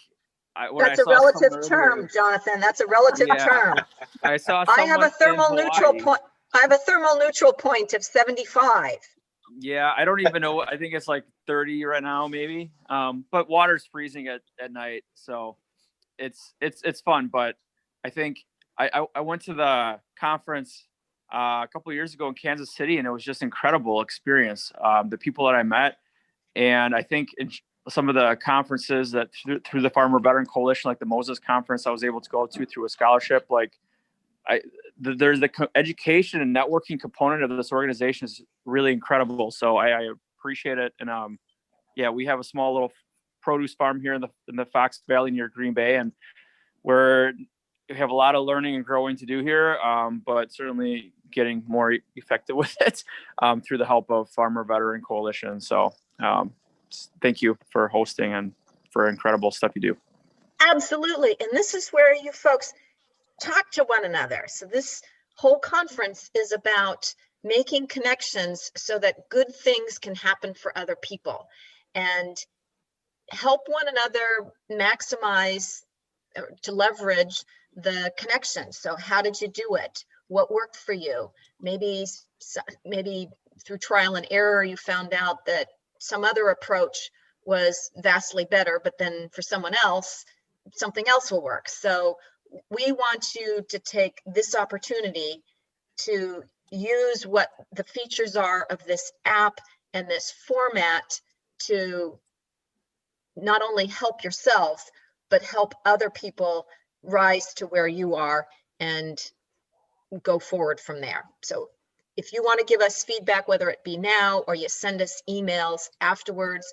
that's a relative term, Jonathan. That's a relative term. I saw. I have a thermal neutral point. I have a thermal neutral point of 75. Yeah, I don't even know. I think it's like 30 right now, maybe. But water's freezing at night, so it's fun. But I think I went to the conference a couple of years ago in Kansas City, and it was just incredible experience. The people that I met, and I think in some of the conferences that through the Farmer Veteran Coalition, like the Moses Conference, I was able to go to through a scholarship. Like there's the education and networking component of this organization is really incredible. So I appreciate it. And yeah, we have a small little produce farm here in the Fox Valley near Green Bay, and we have a lot of learning and growing to do here, but certainly getting more effective with it through the help of Farmer Veteran Coalition. So thank you for hosting and for incredible stuff you do. Absolutely. And this is where you folks talk to one another. So this whole conference is about making connections so that good things can happen for other people and help one another maximize to leverage the connection. So how did you do it? What worked for you? Maybe through trial and error, you found out that some other approach was vastly better, but then for someone else, something else will work. So we want you to take this opportunity to use what the features are of this app and this format to not only help yourself, but help other people rise to where you are and go forward from there. So if you want to give us feedback, whether it be now or you send us emails afterwards,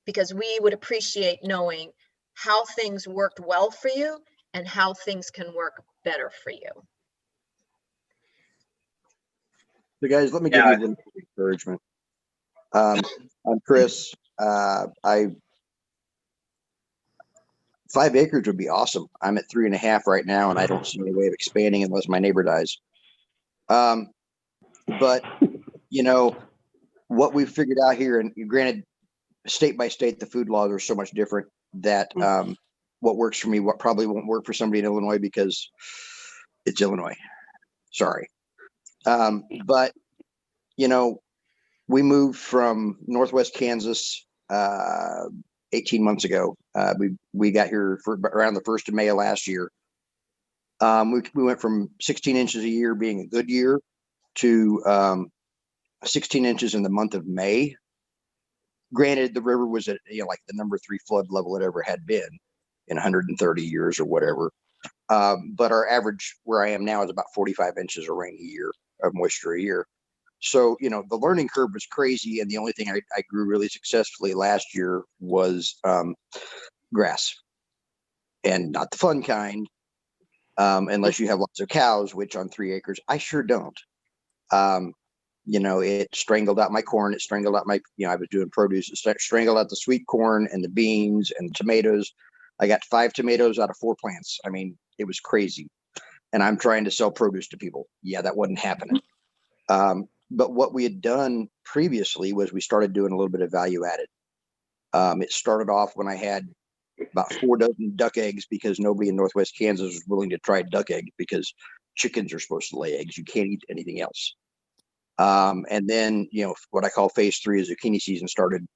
because we would appreciate knowing how things worked well for you and how things can work better for you. So guys, let me give you a little encouragement. I'm Chris. 5 acres would be awesome. I'm at 3.5 right now, and I don't see any way of expanding unless my neighbor dies. But you know what we've figured out here, and granted, state by state, the food laws are so much different that what works for me, what probably won't work for somebody in Illinois because it's Illinois. Sorry. But you know, we moved from Northwest Kansas 18 months ago. We got here for around the 1st of May of last year. We went from 16 inches a year being a good year to 16 inches in the month of May. Granted, the river was at like the number 3 flood level it ever had been in 130 years or whatever. But our average where I am now is about 45 inches of rain a year, of moisture a year. So, you know, the learning curve was crazy. And the only thing I grew really successfully last year was grass, and not the fun kind, unless you have lots of cows, which on 3 acres, I sure don't. You know, it strangled out my corn. It strangled out my, you know, I was doing produce. It strangled out the sweet corn and the beans and the tomatoes. I got 5 tomatoes out of 4 plants. I mean, it was crazy. And I'm trying to sell produce to people. Yeah, that wasn't happening. But what we had done previously was we started doing a little bit of value added. It started off when I had about 4 dozen duck eggs, because nobody in Northwest Kansas was willing to try duck eggs, because chickens are supposed to lay eggs. You can't eat anything else. And then, you know, what I call phase 3 is zucchini season started,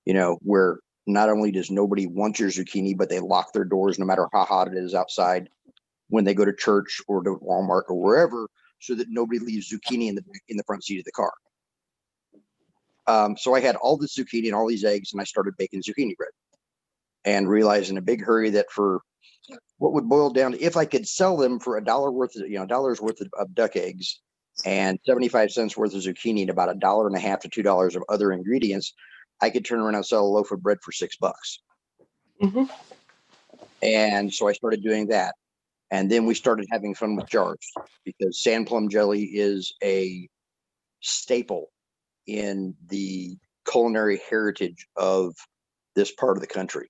you know, where not only does nobody want your zucchini, but they lock their doors no matter how hot it is outside when they go to church or to Walmart or wherever, so that nobody leaves zucchini in the front seat of the car. So I had all this zucchini and all these eggs, and I started baking zucchini bread, and realized in a big hurry that for what would boil down to, if I could sell them for $1 worth of, $1 worth of duck eggs and 75 cents worth of zucchini and about $1.50 to $2 of other ingredients, I could turn around and sell a loaf of bread for $6. Mm-hmm. And so I started doing that. And then we started having fun with jars, because sand plum jelly is a staple in the culinary heritage of this part of the country.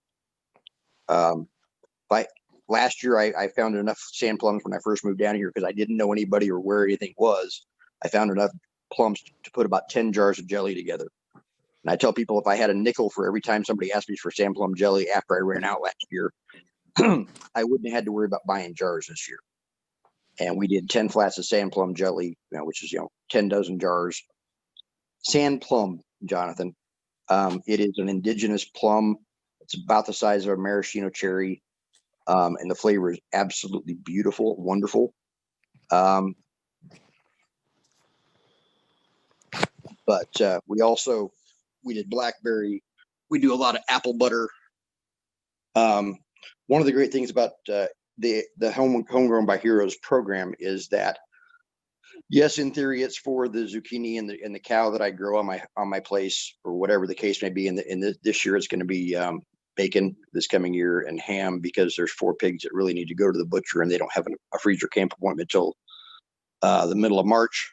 Last year, I found enough sand plums when I first moved down here, because I didn't know anybody or where anything was. I found enough plums to put about 10 jars of jelly together. And I tell people, if I had a nickel for every time somebody asked me for sand plum jelly after I ran out last year, I wouldn't have had to worry about buying jars this year. And we did 10 flats of sand plum jelly, which is, 10 dozen jars. Sand plum, Jonathan, it is an indigenous plum. It's about the size of a maraschino cherry. And the flavor is absolutely beautiful, wonderful. But we did blackberry. We do a lot of apple butter. One of the great things about the Homegrown by Heroes program is that, yes, in theory, it's for the zucchini and the cow that I grow on my place, or whatever the case may be. This year, it's going to be bacon this coming year, and ham, because there's 4 pigs that really need to go to the butcher, and they don't have a freezer camp appointment till the middle of March.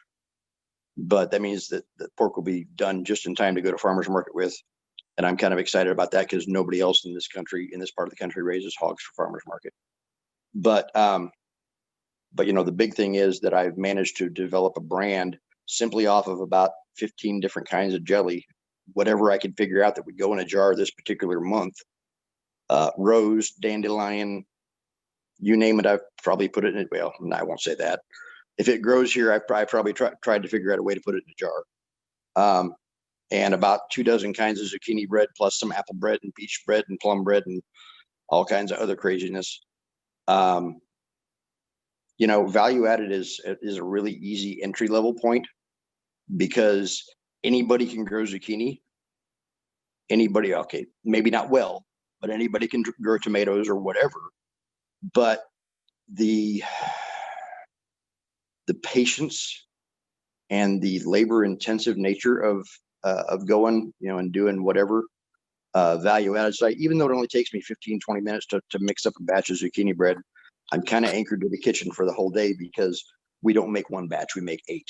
But that means that the pork will be done just in time to go to farmer's market with. And I'm kind of excited about that, because nobody else in this part of the country raises hogs for farmer's market. But the big thing is that I've managed to develop a brand simply off of about 15 different kinds of jelly, whatever I could figure out that would go in a jar this particular month. Rose, dandelion, you name it, I've probably put it in it. Well, no, I won't say that. If it grows here, I probably tried to figure out a way to put it in a jar. And about 2 dozen kinds of zucchini bread, plus some apple bread and peach bread and plum bread and all kinds of other craziness. Value added is a really easy entry level point, because anybody can grow zucchini. Anybody, okay, maybe not well, but anybody can grow tomatoes or whatever. But the patience and the labor intensive nature of going, and doing whatever value added site, even though it only takes me 15-20 minutes to mix up a batch of zucchini bread, I'm kind of anchored to the kitchen for the whole day, because we don't make 1 batch, we make 8.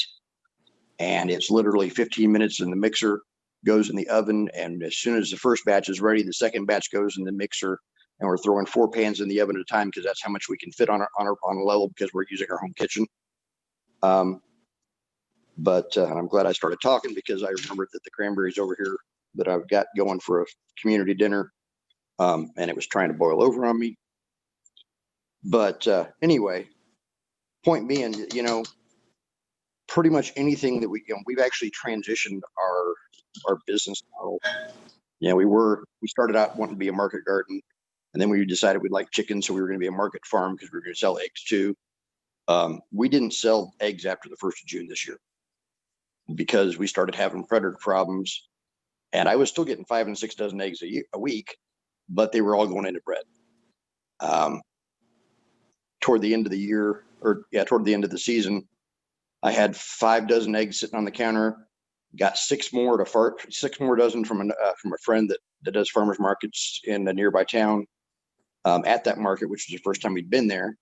And it's literally 15 minutes in the mixer, goes in the oven, and as soon as the first batch is ready, the second batch goes in the mixer, and we're throwing 4 pans in the oven at a time, because that's how much we can fit on a level, because we're using our home kitchen. But I'm glad I started talking, because I remembered that the cranberries over here that I've got going for a community dinner, and it was trying to boil over on me. But anyway, point being, pretty much anything that we've actually transitioned our business model. We started out wanting to be a market garden, and then we decided we'd like chickens, so we were going to be a market farm, because we were going to sell eggs too. We didn't sell eggs after the 1st of June this year, because we started having predator problems, and I was still getting 5 and 6 dozen eggs a week, but they were all going into bread. Toward the end of the year, toward the end of the season, I had 5 dozen eggs sitting on the counter, got 6 more dozen from a friend that does farmers markets in a nearby town at that market, which was the first time we'd been there.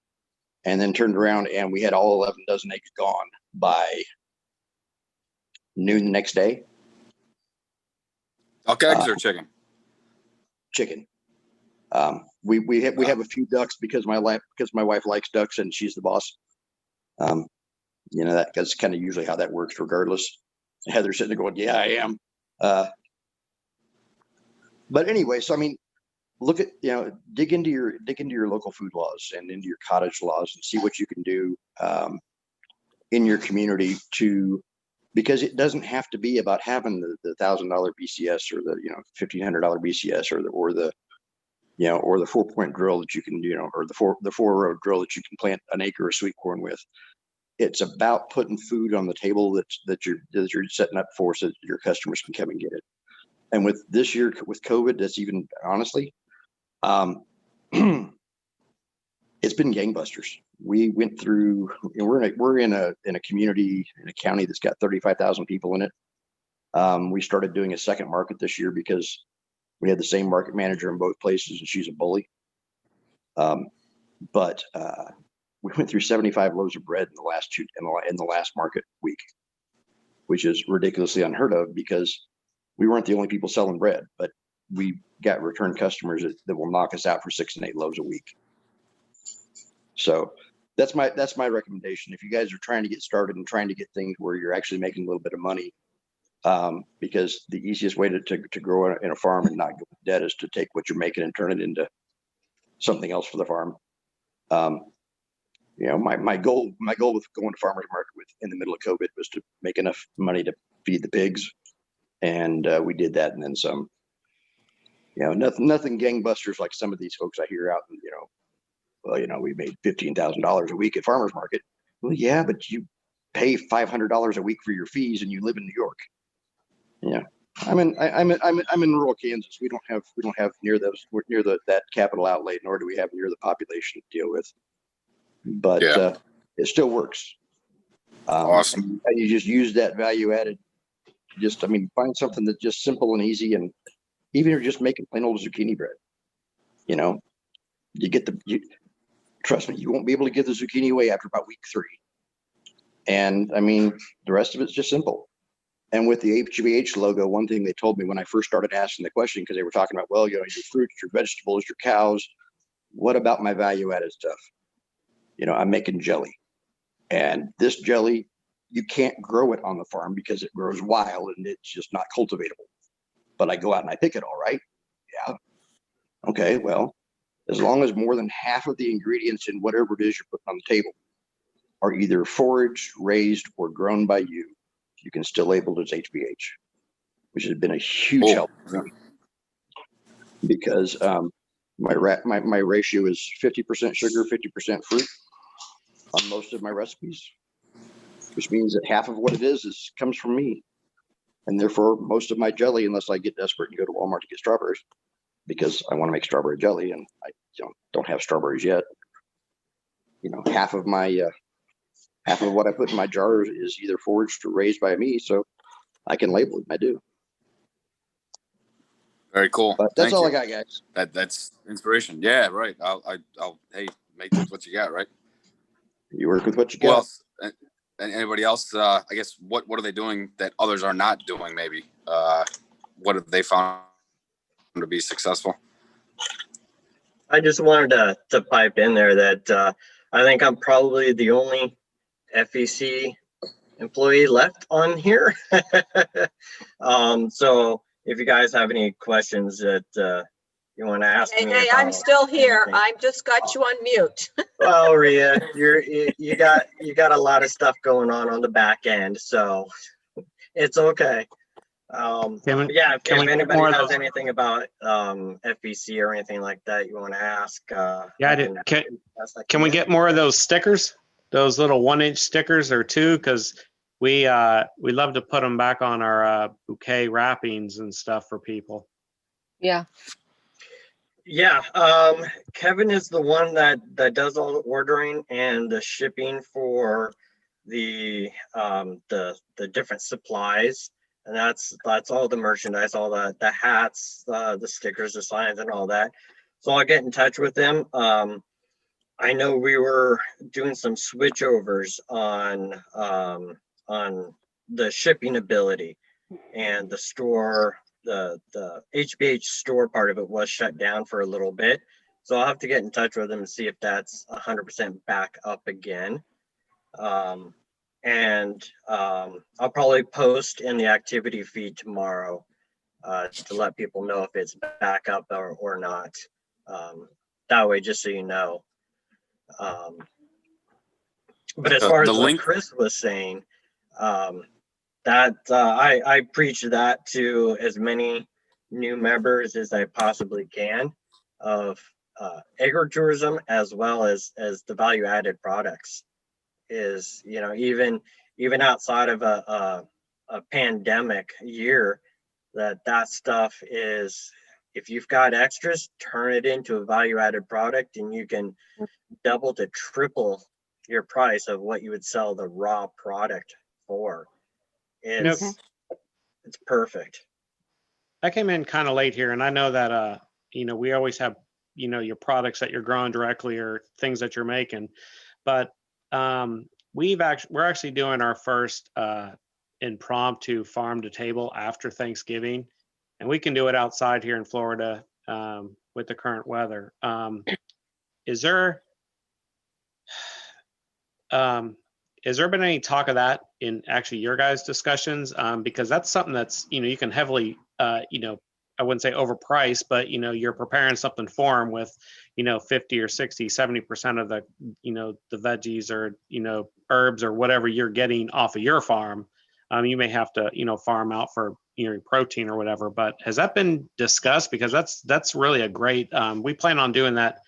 And then turned around and we had all 11 dozen eggs gone by noon the next day. Duck eggs or chicken? Chicken. We have a few ducks because my wife likes ducks and she's the boss. That's kind of usually how that works regardless. Heather's sitting there going, yeah, I am. But anyway, so I mean, look at, dig into your local food laws and into your cottage laws and see what you can do in your community because it doesn't have to be about having the $1,000 BCS or the $1,500 BCS or the 4-point drill that you can or the 4-row drill that you can plant an acre of sweet corn with. It's about putting food on the table that you're setting up for so that your customers can come and get it. And with this year with COVID, that's even honestly, it's been gangbusters. We went through. We're in a community in a county that's got 35,000 people in it. We started doing a second market this year because we had the same market manager in both places, and she's a bully. But we went through 75 loaves of bread in the last market week, which is ridiculously unheard of because we weren't the only people selling bread, but we got return customers that will knock us out for 6 and 8 loaves a week. So that's my recommendation. If you guys are trying to get started and trying to get things where you're actually making a little bit of money, because the easiest way to grow in a farm and not go into debt is to take what you're making and turn it into something else for the farm. My goal with going to farmers market in the middle of COVID was to make enough money to feed the pigs, and we did that and then some. Nothing gangbusters like some of these folks I hear out, and we made $15,000 a week at farmers market. Well, yeah, but you pay $500 a week for your fees, and you live in New York. Yeah, I'm in rural Kansas. We don't have near that capital outlay, nor do we have near the population to deal with. But it still works. Awesome. And you just use that value added. Find something that's just simple and easy, and even if you're just making plain old zucchini bread, trust me, you won't be able to give the zucchini away after about week 3. And the rest of it's just simple. And with the HVH logo, one thing they told me when I first started asking the question, because they were talking about, your fruits, your vegetables, your cows, what about my value added stuff? I'm making jelly, and this jelly, you can't grow it on the farm because it grows wild and it's just not cultivatable. But I go out and I pick it all right. Yeah. Okay. Well, as long as more than half of the ingredients in whatever it is you're putting on the table are either foraged, raised, or grown by you, you can still label it as HBH, which has been a huge help for me because my ratio is 50% sugar, 50% fruit on most of my recipes, which means that half of what it is comes from me. And therefore, most of my jelly, unless I get desperate and go to Walmart to get strawberries, because I want to make strawberry jelly and I don't have strawberries yet. Half of what I put in my jar is either foraged or raised by me, so I can label it. I do. Very cool. But that's all I got, guys. That's inspiration. Yeah, right. I'll hey, make with what you got, right? You work with what you got. Who else? And anybody else? I guess what are they doing that others are not doing? Maybe what have they found to be successful? I just wanted to pipe in there that I think I'm probably the only FEC employee left on here. So if you guys have any questions that you want to ask me. Hey, I'm still here. I just got you on mute. Well, Rhea, you got a lot of stuff going on the back end, so it's okay. If anybody has anything about FEC or anything like that you want to ask, can we get more of those stickers, those little 1-inch stickers or 2? Because we love to put them back on our bouquet wrappings and stuff for people. Yeah. Yeah, Kevin is the one that does all the ordering and the shipping for the different supplies. And that's all the merchandise, all the hats, the stickers, the signs, and all that. So I'll get in touch with them. I know we were doing some switchovers on the shipping ability, and the store, the HBH store part of it was shut down for a little bit. So I'll have to get in touch with them and see if that's 100% back up again. I'll probably post in the activity feed tomorrow to let people know if it's back up or not. That way, just so you know. But as far as The what link- Chris was saying, I preach that to as many new members as I possibly can of agritourism, as well as the value added products. Is, you know, even outside of a pandemic year, that stuff is, if you've got extras, turn it into a value added product, and you can double to triple your price of what you would sell the raw product for. It's perfect. I came in kind of late here, and I know that we always have your products that you're growing directly or things that you're making, but we're actually doing our first impromptu farm to table after Thanksgiving, and we can do it outside here in Florida with the current weather. Is there been any talk of that in actually your guys' discussions? Because that's something that's, you can heavily, I wouldn't say overpriced, but, you're preparing something for them with, 50 or 60, 70% of the, the veggies or, herbs or whatever you're getting off of your farm. You may have to, farm out for your protein or whatever, but has that been discussed? Because that's really a great, we plan on doing that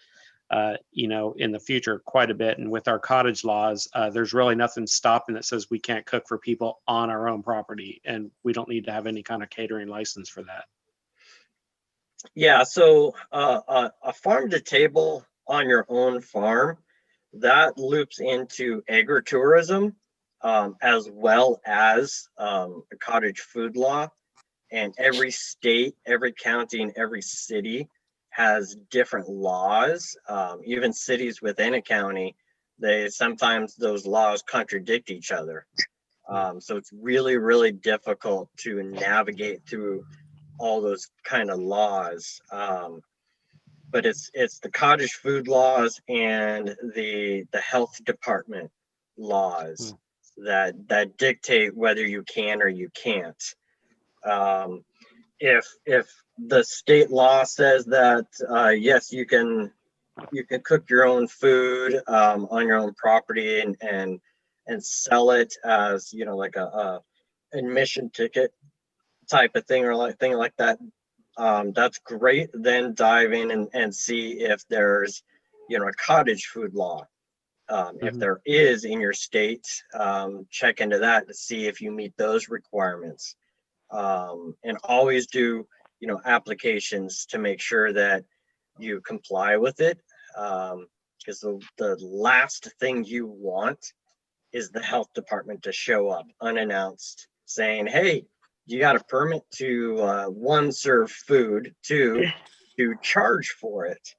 in the future quite a bit. And with our cottage laws, there's really nothing stopping that says we can't cook for people on our own property, and we don't need to have any kind of catering license for that. Yeah, so a farm to table on your own farm, that loops into agritourism, as well as the cottage food law. And every state, every county, and every city has different laws. Even cities within a county, sometimes those laws contradict each other. So it's really, really difficult to navigate through all those kind of laws. But it's the cottage food laws and the health department laws that dictate whether you can or you can't. If the state law says that yes, you can cook your own food on your own property and sell it as, like a admission ticket type of thing, or like that, that's great. Then dive in and see if there's a cottage food law. If there is in your state, check into that to see if you meet those requirements. And always do applications to make sure that you comply with it, because the last thing you want is the health department to show up unannounced saying, hey, you got a permit to one, serve food, two, to charge for it.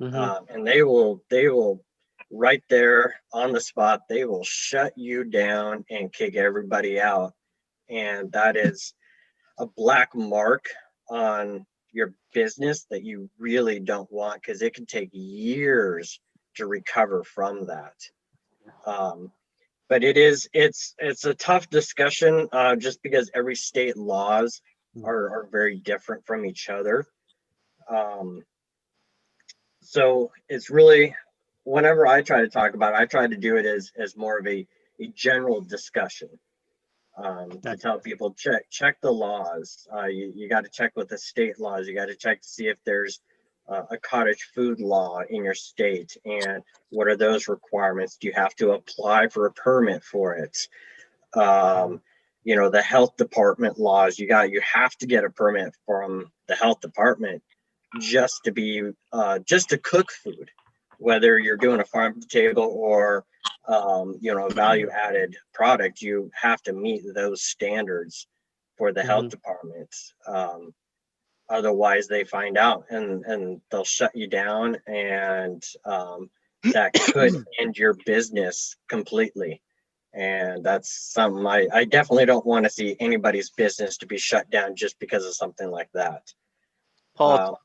And they will right there on the spot, they will shut you down and kick everybody out. And that is a black mark on your business that you really don't want, because it can take years to recover from that. But it's a tough discussion, just because every state laws are very different from each other. So it's really, whenever I try to talk about it, I try to do it as more of a general discussion. To tell people, check the laws. You got to check with the state laws. You got to check to see if there's a cottage food law in your state, and what are those requirements? Do you have to apply for a permit for it? The health department laws, you have to get a permit from the health department just to cook food, whether you're doing a farm to table or a value added product. You have to meet those standards for the health department. Otherwise they find out and they'll shut you down, and that could end your business completely. And that's something I definitely don't want to see anybody's business to be shut down just because of something like that. Paul,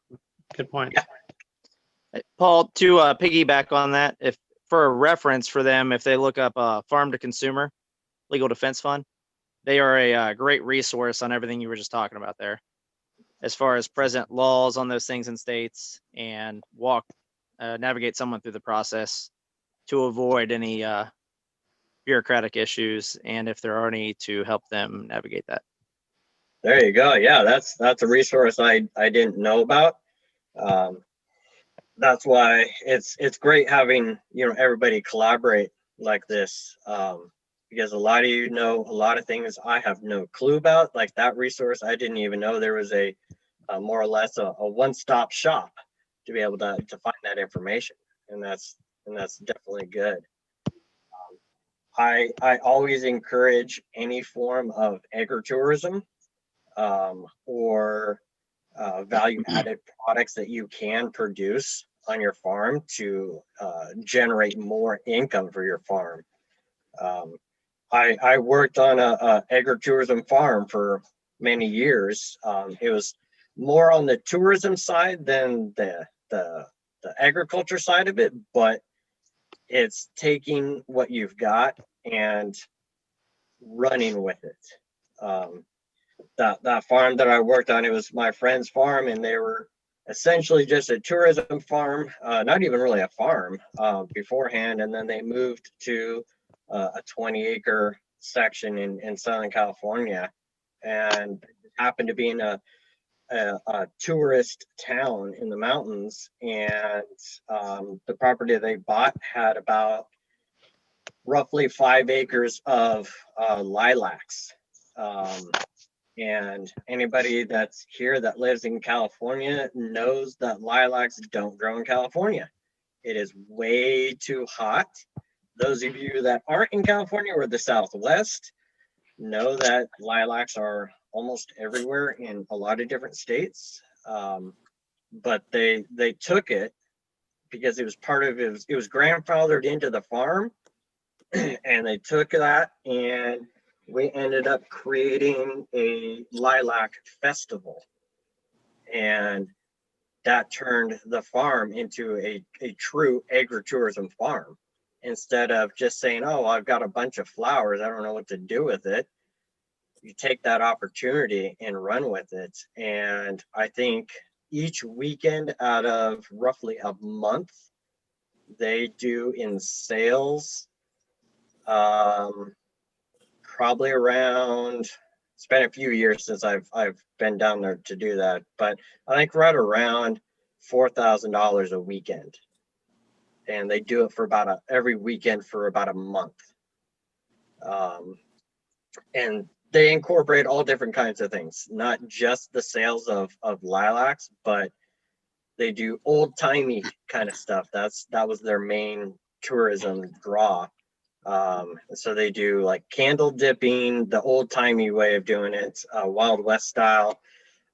good point. Yeah. Paul, to piggyback on that, if for a reference for them, if they look up Farm to Consumer Legal Defense Fund, they are a great resource on everything you were just talking about there, as far as present laws on those things in states, and navigate someone through the process to avoid any bureaucratic issues, and if there are any, to help them navigate that. There you go. Yeah, that's a resource I didn't know about. That's why it's great having, you know, everybody collaborate like this, because a lot of you know a lot of things I have no clue about. Like that resource, I didn't even know there was a more or less a one-stop shop to be able to find that information, and that's definitely good. I always encourage any form of agritourism or value-added products that you can produce on your farm to generate more income for your farm. I worked on a agritourism farm for many years. It was more on the tourism side than the agriculture side of it, but it's taking what you've got and running with it. That farm that I worked on, it was my friend's farm, and they were essentially just a tourism farm, not even really a farm beforehand. And then they moved to a 20-acre section in Southern California, and happened to be in a tourist town in the mountains. And the property they bought had about roughly 5 acres of lilacs. And anybody that's here that lives in California knows that lilacs don't grow in California. It is way too hot. Those of you that aren't in California or the Southwest know that lilacs are almost everywhere in a lot of different states. But they took it because it was part of it was grandfathered into the farm, and they took that, and we ended up creating a lilac festival, and that turned the farm into a true agritourism farm. Instead of just saying, oh, I've got a bunch of flowers, I don't know what to do with it. You take that opportunity and run with it. And I think each weekend out of roughly a month, they do in sales, probably around, it's been a few years since I've been down there to do that, but I think right around $4,000 a weekend. And they do it for every weekend for about a month. And they incorporate all different kinds of things, not just the sales of lilacs, but they do old-timey kind of stuff. That was their main tourism draw. So they do like candle dipping, the old-timey way of doing it, Wild West style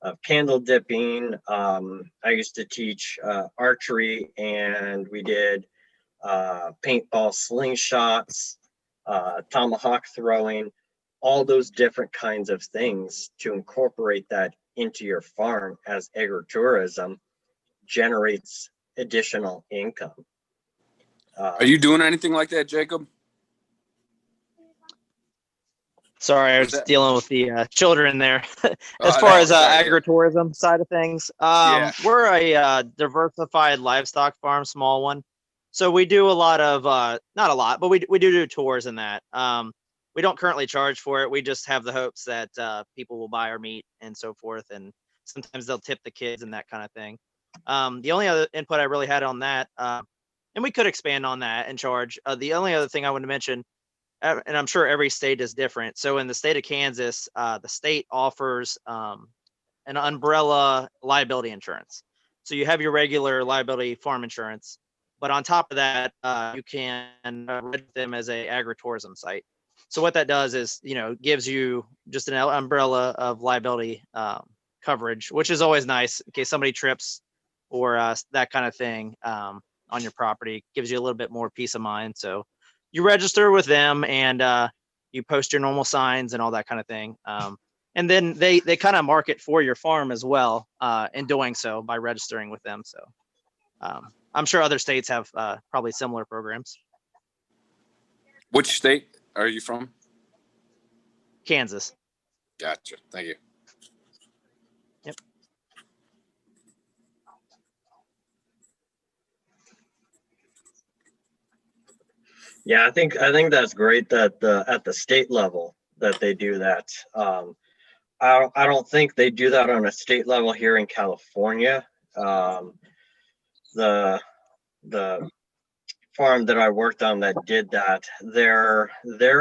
of candle dipping. I used to teach archery, and we did paintball slingshots, tomahawk throwing, all those different kinds of things to incorporate that into your farm as agritourism generates additional income. Are you doing anything like that, Jacob? Sorry, I was that- dealing with the children there. As Oh, far no, as sorry. agritourism side of things, Yeah. we're a diversified livestock farm, small one. So we do a lot of, not a lot, but we do tours in that. We don't currently charge for it. We just have the hopes that people will buy our meat and so forth. And sometimes they'll tip the kids and that kind of thing. The only other input I really had on that, and we could expand on that and charge. The only other thing I want to mention, and I'm sure every state is different. So in the state of Kansas, the state offers an umbrella liability insurance. So you have your regular liability farm insurance, but on top of that, you can register them as a agritourism site. So what that does is, gives you just an umbrella of liability coverage, which is always nice in case somebody trips or that kind of thing on your property. Gives you a little bit more peace of mind. So you register with them and you post your normal signs and all that kind of thing. And then they kind of market for your farm as well in doing so by registering with them. So I'm sure other states have probably similar programs. Which state are you from? Kansas. Gotcha. Thank you. Yep. Yeah, I think that's great that at the state level that they do that. I don't think they do that on a state level here in California. The farm that I worked on that did that, their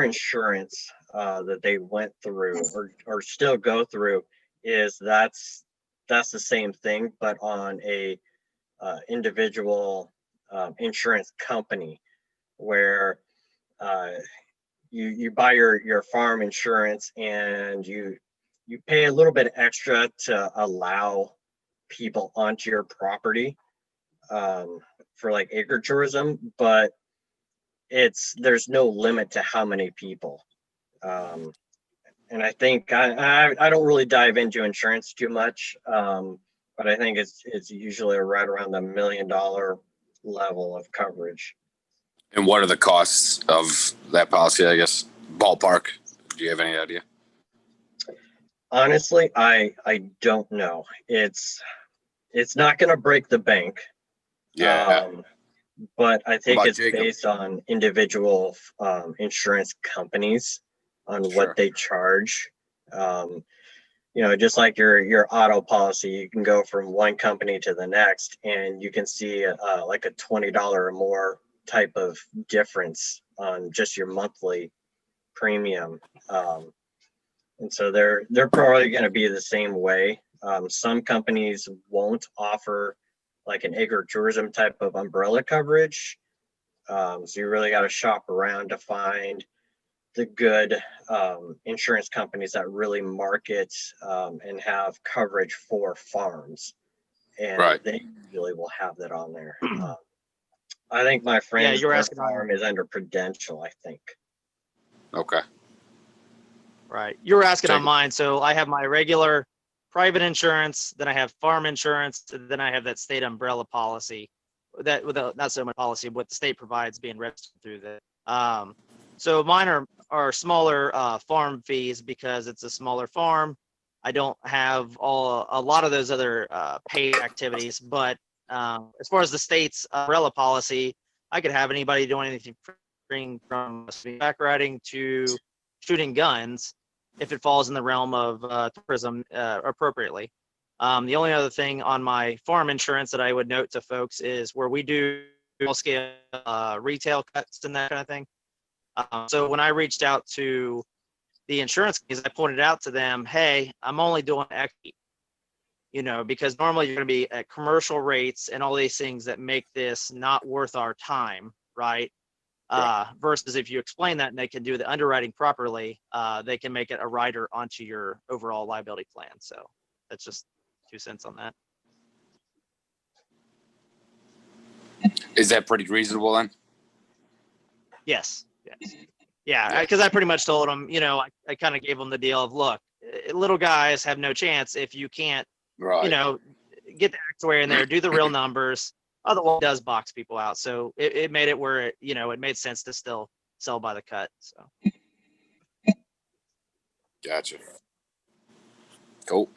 insurance that they went through or still go through is that's the same thing, but on a individual insurance company where you buy your farm insurance and you pay a little bit extra to allow people onto your property for like acre tourism, but there's no limit to how many people. And I think I don't really dive into insurance too much, but I think it's usually right around the $1 million level of coverage. And what are the costs of that policy, I guess? Ballpark. Do you have any idea? Honestly, I don't know. It's not going to break the bank. Yeah. But I think it's Jacob? based on individual insurance companies on what they charge. Just like your auto policy, you can go from one company to the next and you can see like a $20 or more type of difference on just your monthly premium. And so they're probably going to be the same way. Some companies won't offer like an acre tourism type of umbrella coverage. So you really got to shop around to find the good insurance companies that really market and have coverage for farms. And they usually will have that on there. I think my friend's farm is under Prudential, I think. Okay. Right. You were asking on mine. So I have my regular private insurance, then I have farm insurance, and then I have that state umbrella policy. That not so much policy, what the state provides being registered through that. So mine are smaller farm fees because it's a smaller farm. I don't have a lot of those other paid activities, but as far as the state's umbrella policy, I could have anybody doing anything from back riding to shooting guns if it falls in the realm of tourism appropriately. The only other thing on my farm insurance that I would note to folks is where we do small scale retail cuts and that kind of thing. So when I reached out to the insurance companies, I pointed out to them, hey, I'm only doing X, because normally you're going to be at commercial rates and all these things that make this not worth our time, right? Versus if you explain that and they can do the underwriting properly, they can make it a rider onto your overall liability plan. So that's just 2 cents on that. Is that pretty reasonable then? Yes. Yeah, because I pretty much told them, I kind of gave them the deal of, look, little guys have no chance if you can't, get the actuary in there, do the real numbers. Otherwise, it does box people out. So it made it where it made sense to still sell by the cut. So. Gotcha. Cool.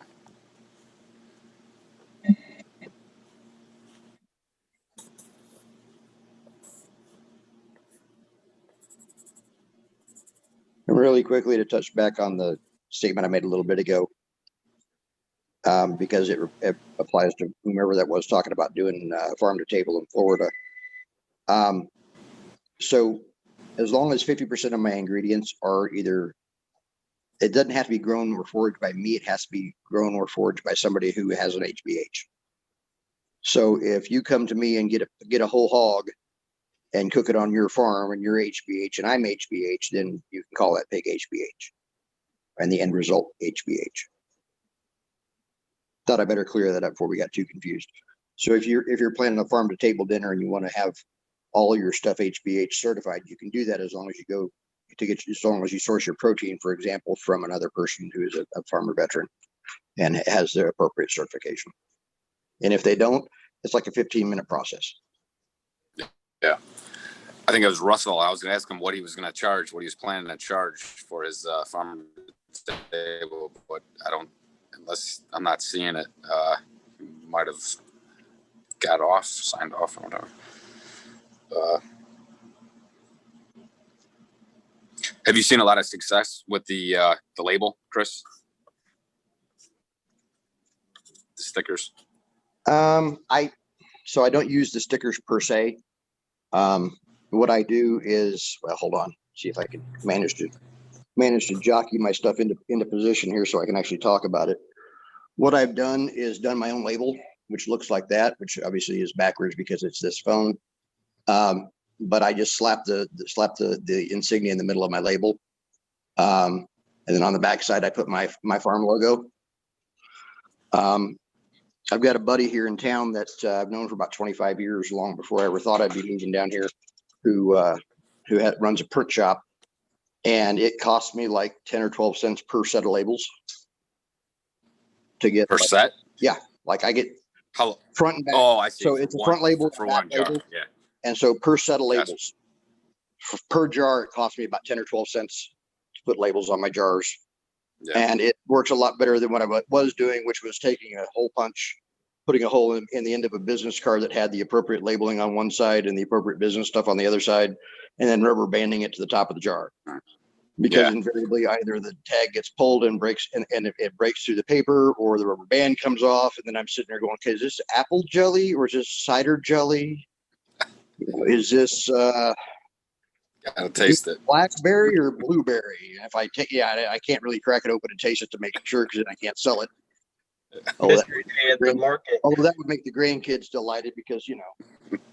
Really quickly to touch back on the statement I made a little bit ago, because it applies to whomever that was talking about doing farm to table in Florida. So as long as 50% of my ingredients are either, it doesn't have to be grown or foraged by me, it has to be grown or foraged by somebody who has an HBH. So if you come to me and get a whole hog and cook it on your farm and you're HBH and I'm HBH, then you can call that pig HBH and the end result HBH. Thought I better clear that up before we got too confused. So if you're planning a farm to table dinner and you want to have all your stuff HBH certified, you can do that as long as as long as you source your protein, for example, from another person who is a farmer veteran and has the appropriate certification. And if they don't, it's like a 15-minute process. Yeah. I think it was Russell. I was going to ask him what he was going to charge, what he was planning to charge for his farm table, but I don't, unless I'm not seeing it, might have signed off or whatever. Have you seen a lot of success with the label, Chris? The stickers? I don't use the stickers per se. What I do is, well, hold on, see if I can manage to jockey my stuff into position here so I can actually talk about it. What I've done is done my own label, which looks like that, which obviously is backwards because it's this phone. But I just slap the insignia in the middle of my label. And then on the back side, I put my farm logo. I've got a buddy here in town that I've known for about 25 years, long before I ever thought I'd be moving down here, who runs a print shop, and it costs me like 10 or 12 cents per set of labels to get per set. Yeah, like I get front and back. Oh, I see. So it's a front label for one jar. Yeah. And so per set of labels, per jar, it costs me about 10 or 12 cents to put labels on my jars. Yeah. And it works a lot better than what I was doing, which was taking a hole punch, putting a hole in the end of a business card that had the appropriate labeling on one side and the appropriate business stuff on the other side, and then rubber banding it to the top of the jar. Because invariably either the tag gets pulled and breaks and it breaks through the paper, or the rubber band comes off. And then I'm sitting there going, okay, is this apple jelly or is this cider jelly? Is this gotta taste it, blackberry or blueberry? If I take, I can't really crack it open and taste it to make sure, because then I can't sell it. Although that would make the grandkids delighted, because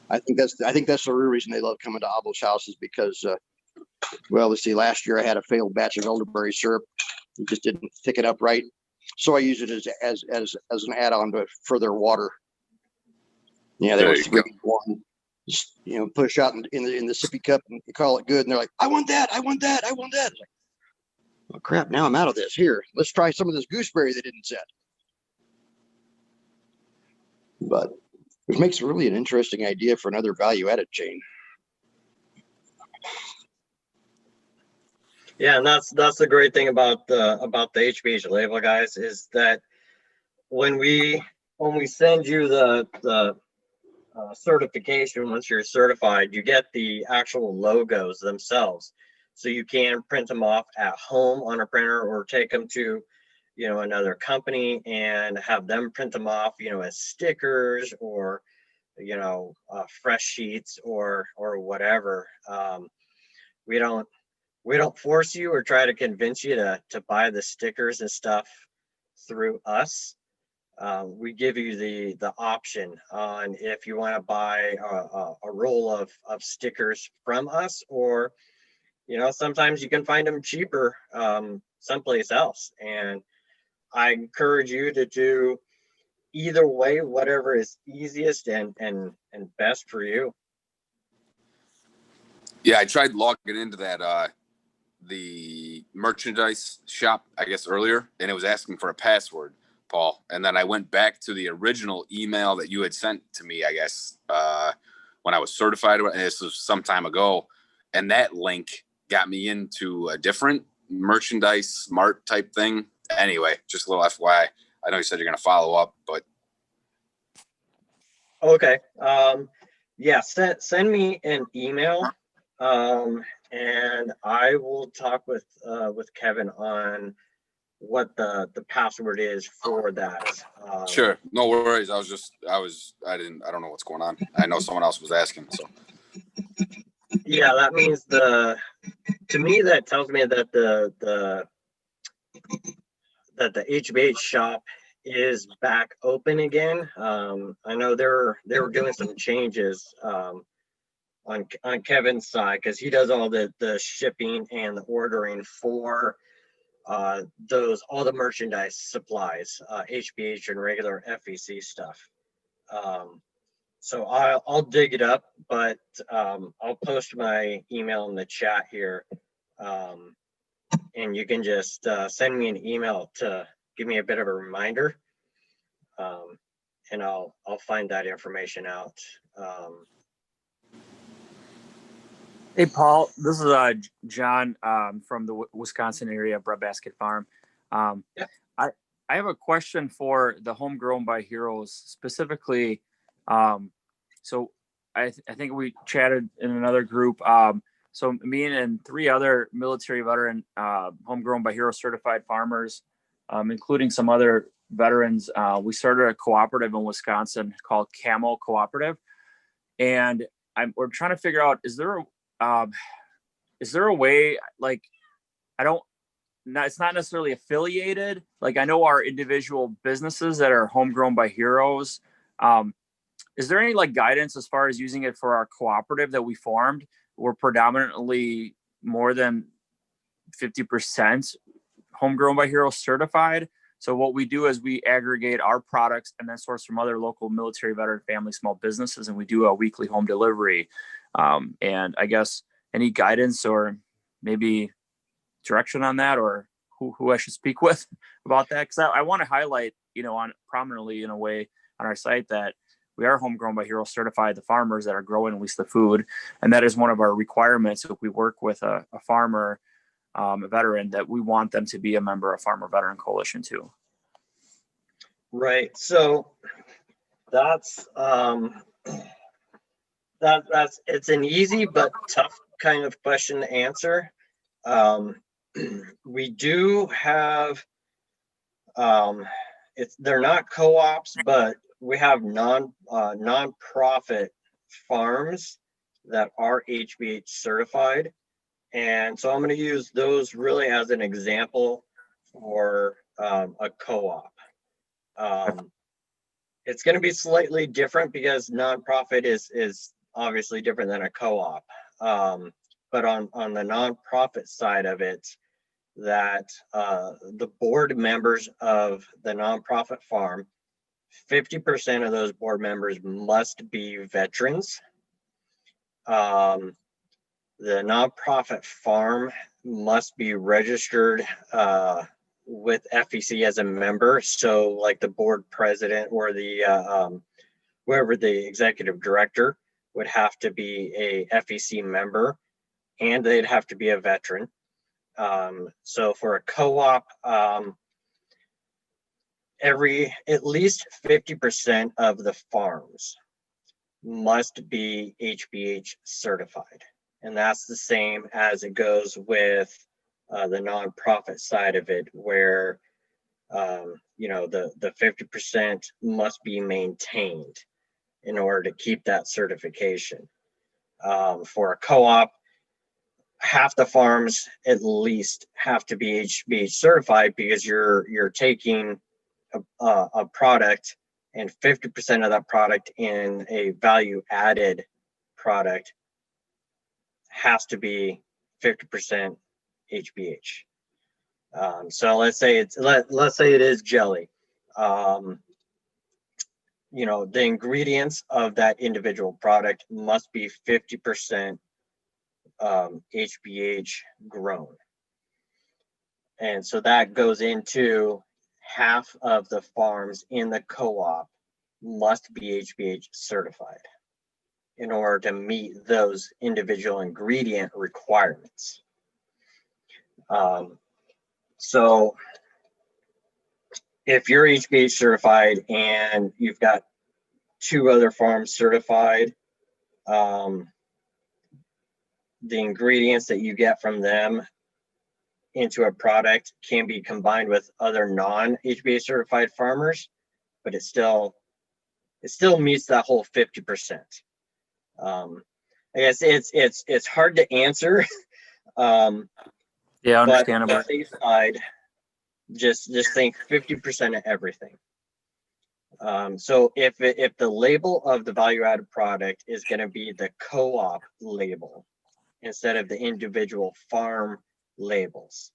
I think that's the real reason they love coming to Abel's house, is because well, let's see, last year I had a failed batch of elderberry syrup. It just didn't thicken up right, so I use it as an add-on for their water. Yeah, there was 3-1. Just, push out in the sippy cup and you call it good, and they're like, I want that. It's like, oh crap, now I'm out of this. Here, let's try some of this gooseberry they didn't set. But it makes really an interesting idea for another value-added chain. Yeah, and that's the great thing about the HBH label, guys, is that when we send you the certification, once you're certified, you get the actual logos themselves, so you can print them off at home on a printer, or take them to another company and have them print them off as stickers, or fresh sheets, or whatever. We don't force you or try to convince you to buy the stickers and stuff through us. We give you the option on if you want to buy a roll of stickers from us, or sometimes you can find them cheaper someplace else. And I encourage you to do either way, whatever is easiest and best for you. Yeah, I tried logging into that the merchandise shop, I guess, earlier, and it was asking for a password, Paul. And then I went back to the original email that you had sent to me, I guess, when I was certified. And this was some time ago. And that link got me into a different merchandise smart type thing. Anyway, just a little FYI. I know you said you're going to follow up, but. Okay. Yeah, send me an email. And I will talk with Kevin on what the password is for that. Sure, no worries. I don't know what's going on. I know someone else was asking, so. Yeah, that means to me that tells me that the HBH shop is back open again. I know they were doing some changes on Kevin's side, because he does all the shipping and the ordering for all the merchandise supplies, HBH and regular FEC stuff. So I'll dig it up, but I'll post my email in the chat here. And you can just send me an email to give me a bit of a reminder. And I'll find that information out. Hey, Paul, this is John from the Wisconsin area, Breadbasket Farm. Yeah. I have a question for the Homegrown by Heroes specifically. So I think we chatted in another group. So me and 3 other military veteran Homegrown by Heroes certified farmers, including some other veterans, we started a cooperative in Wisconsin called Camo Cooperative. And we're trying to figure out, is there a way, like, it's not necessarily affiliated. Like, I know our individual businesses that are Homegrown by Heroes. Is there any like guidance as far as using it for our cooperative that we formed? We're predominantly more than 50% Homegrown by Heroes certified. So what we do is we aggregate our products and then source from other local military veteran family small businesses, and we do a weekly home delivery. And I guess any guidance or maybe direction on that, or who I should speak with about that? Because I want to highlight, on prominently in a way on our site that we are Homegrown by Heroes certified, the farmers that are growing at least the food. And that is one of our requirements. If we work with a farmer, a veteran, that we want them to be a member of Farmer Veteran Coalition too. Right. So that's it's an easy but tough kind of question to answer. We do have they're not co-ops, but we have nonprofit farms that are HBH certified. And so I'm going to use those really as an example for a co-op. It's going to be slightly different because nonprofit is obviously different than a co-op. But on the nonprofit side of it, that the board members of the nonprofit farm, 50% of those board members must be veterans. The nonprofit farm must be registered with FEC as a member. So like the board president or the whoever the executive director would have to be a FEC member, and they'd have to be a veteran. So for a co-op, at least 50% of the farms must be HBH certified. And that's the same as it goes with the nonprofit side of it, where the 50% must be maintained in order to keep that certification. For a co-op, half the farms at least have to be HBH certified, because you're taking a product, and 50% of that product in a value added product has to be 50% HBH. So let's say it is jelly. The ingredients of that individual product must be 50% HBH grown. And so that goes into half of the farms in the co-op must be HBH certified in order to meet those individual ingredient requirements. So if you're HBH certified and you've got 2 other farms certified, the ingredients that you get from them into a product can be combined with other non-HBH certified farmers, but it still meets that whole 50%. I guess it's hard to answer. Yeah, understandable. But on the safe side, just think 50% of everything. So if the label of the value added product is going to be the co-op label instead of the individual farm labels,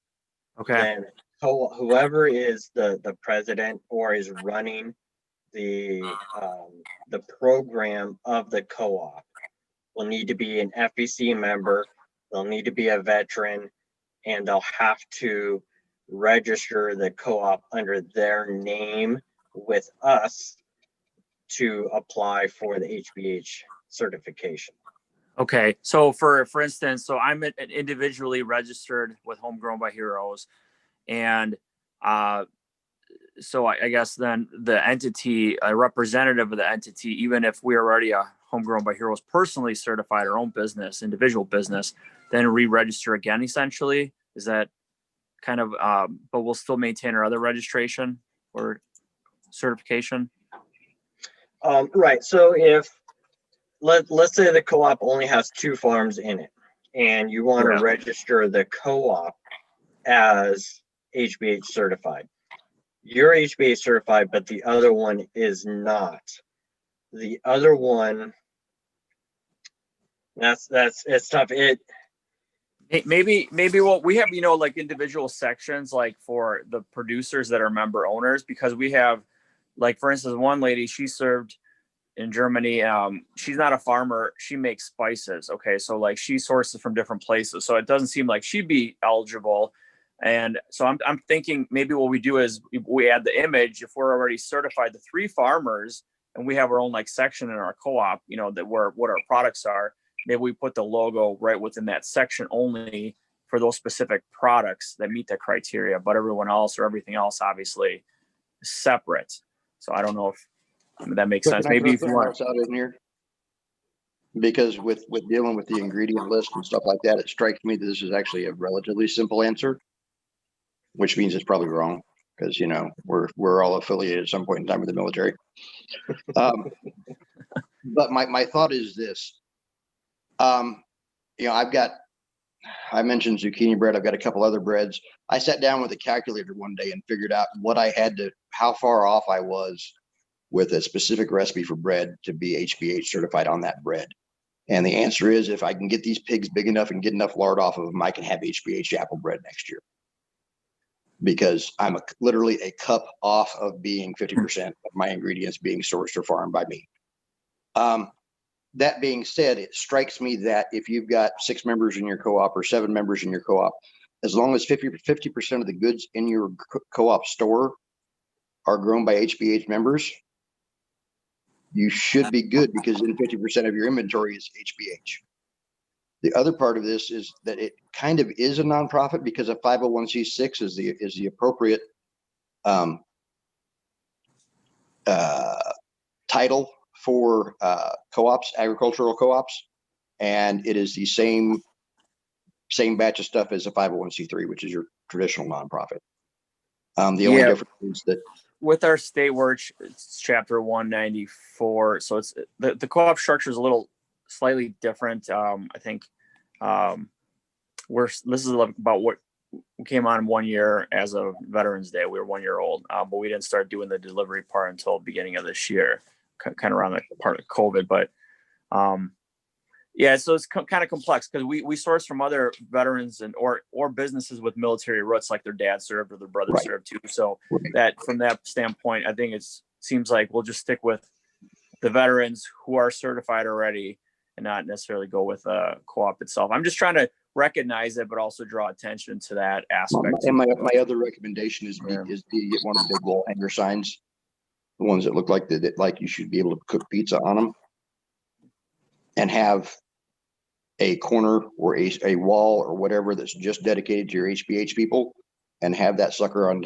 Okay. then whoever is the president or is running the program of the co-op will need to be an FEC member. They'll need to be a veteran, and they'll have to register the co-op under their name with us to apply for the HBH certification. Okay. So for instance, so I'm individually registered with Homegrown by Heroes, and so I guess then the entity, a representative of the entity, even if we're already a Homegrown by Heroes personally certified our own business, individual business, then re-register again, essentially. Is that kind of, but we'll still maintain our other registration or certification? Right. So if let's say the co-op only has 2 farms in it, and you want to register the co-op as HBH certified. You're HBH certified, but the other one is not. The other one, it's tough. Maybe what we have, like individual sections, like for the producers that are member owners, because we have, like, for instance, one lady, she served in Germany. She's not a farmer. She makes spices. Okay. So like she sources from different places. So it doesn't seem like she'd be eligible. And so I'm thinking maybe what we do is we add the image. If we're already certified, the 3 farmers, and we have our own like section in our co-op, that what our products are, maybe we put the logo right within that section only for those specific products that meet the criteria, but everyone else or everything else obviously is separate. So I don't know if that makes sense. Maybe if you want out in here, because with dealing with the ingredient list and stuff like that, it strikes me that this is actually a relatively simple answer, which means it's probably wrong, because we're all affiliated at some point in time with the military. But my thought is this. I mentioned zucchini bread. I've got a couple other breads. I sat down with a calculator one day and figured out how far off I was with a specific recipe for bread to be HBH certified on that bread. And the answer is, if I can get these pigs big enough and get enough lard off of them, I can have HBH apple bread next year. Because I'm literally a cup off of being 50% of my ingredients being sourced or farmed by me. That being said, it strikes me that if you've got 6 members in your co-op or 7 members in your co-op, as long as 50% of the goods in your co-op store are grown by HBH members, you should be good, because then 50% of your inventory is HBH. The other part of this is that it kind of is a nonprofit, because a 501c6 is the appropriate title for co-ops, agricultural co-ops, and it is the same batch of stuff as a 501c3, which is your traditional nonprofit. The only difference is that with our state work, it's chapter 194. So it's the co-op structure is a little slightly different. I think this is about what we came on 1 year as of Veterans Day. We were 1 year old, but we didn't start doing the delivery part until beginning of this year, kind of around the part of COVID. But so it's kind of complex, because we source from other veterans or businesses with military roots, like their dad served or their brother served too. So that from that standpoint, I think seems like we'll just stick with the veterans who are certified already and not necessarily go with a co-op itself. I'm just trying to recognize it, but also draw attention to that aspect. And my other recommendation is to get one of the big wall hanger signs, the ones that look like like you should be able to cook pizza on them, and have a corner or a wall or whatever that's just dedicated to your HBH people, and have that sucker on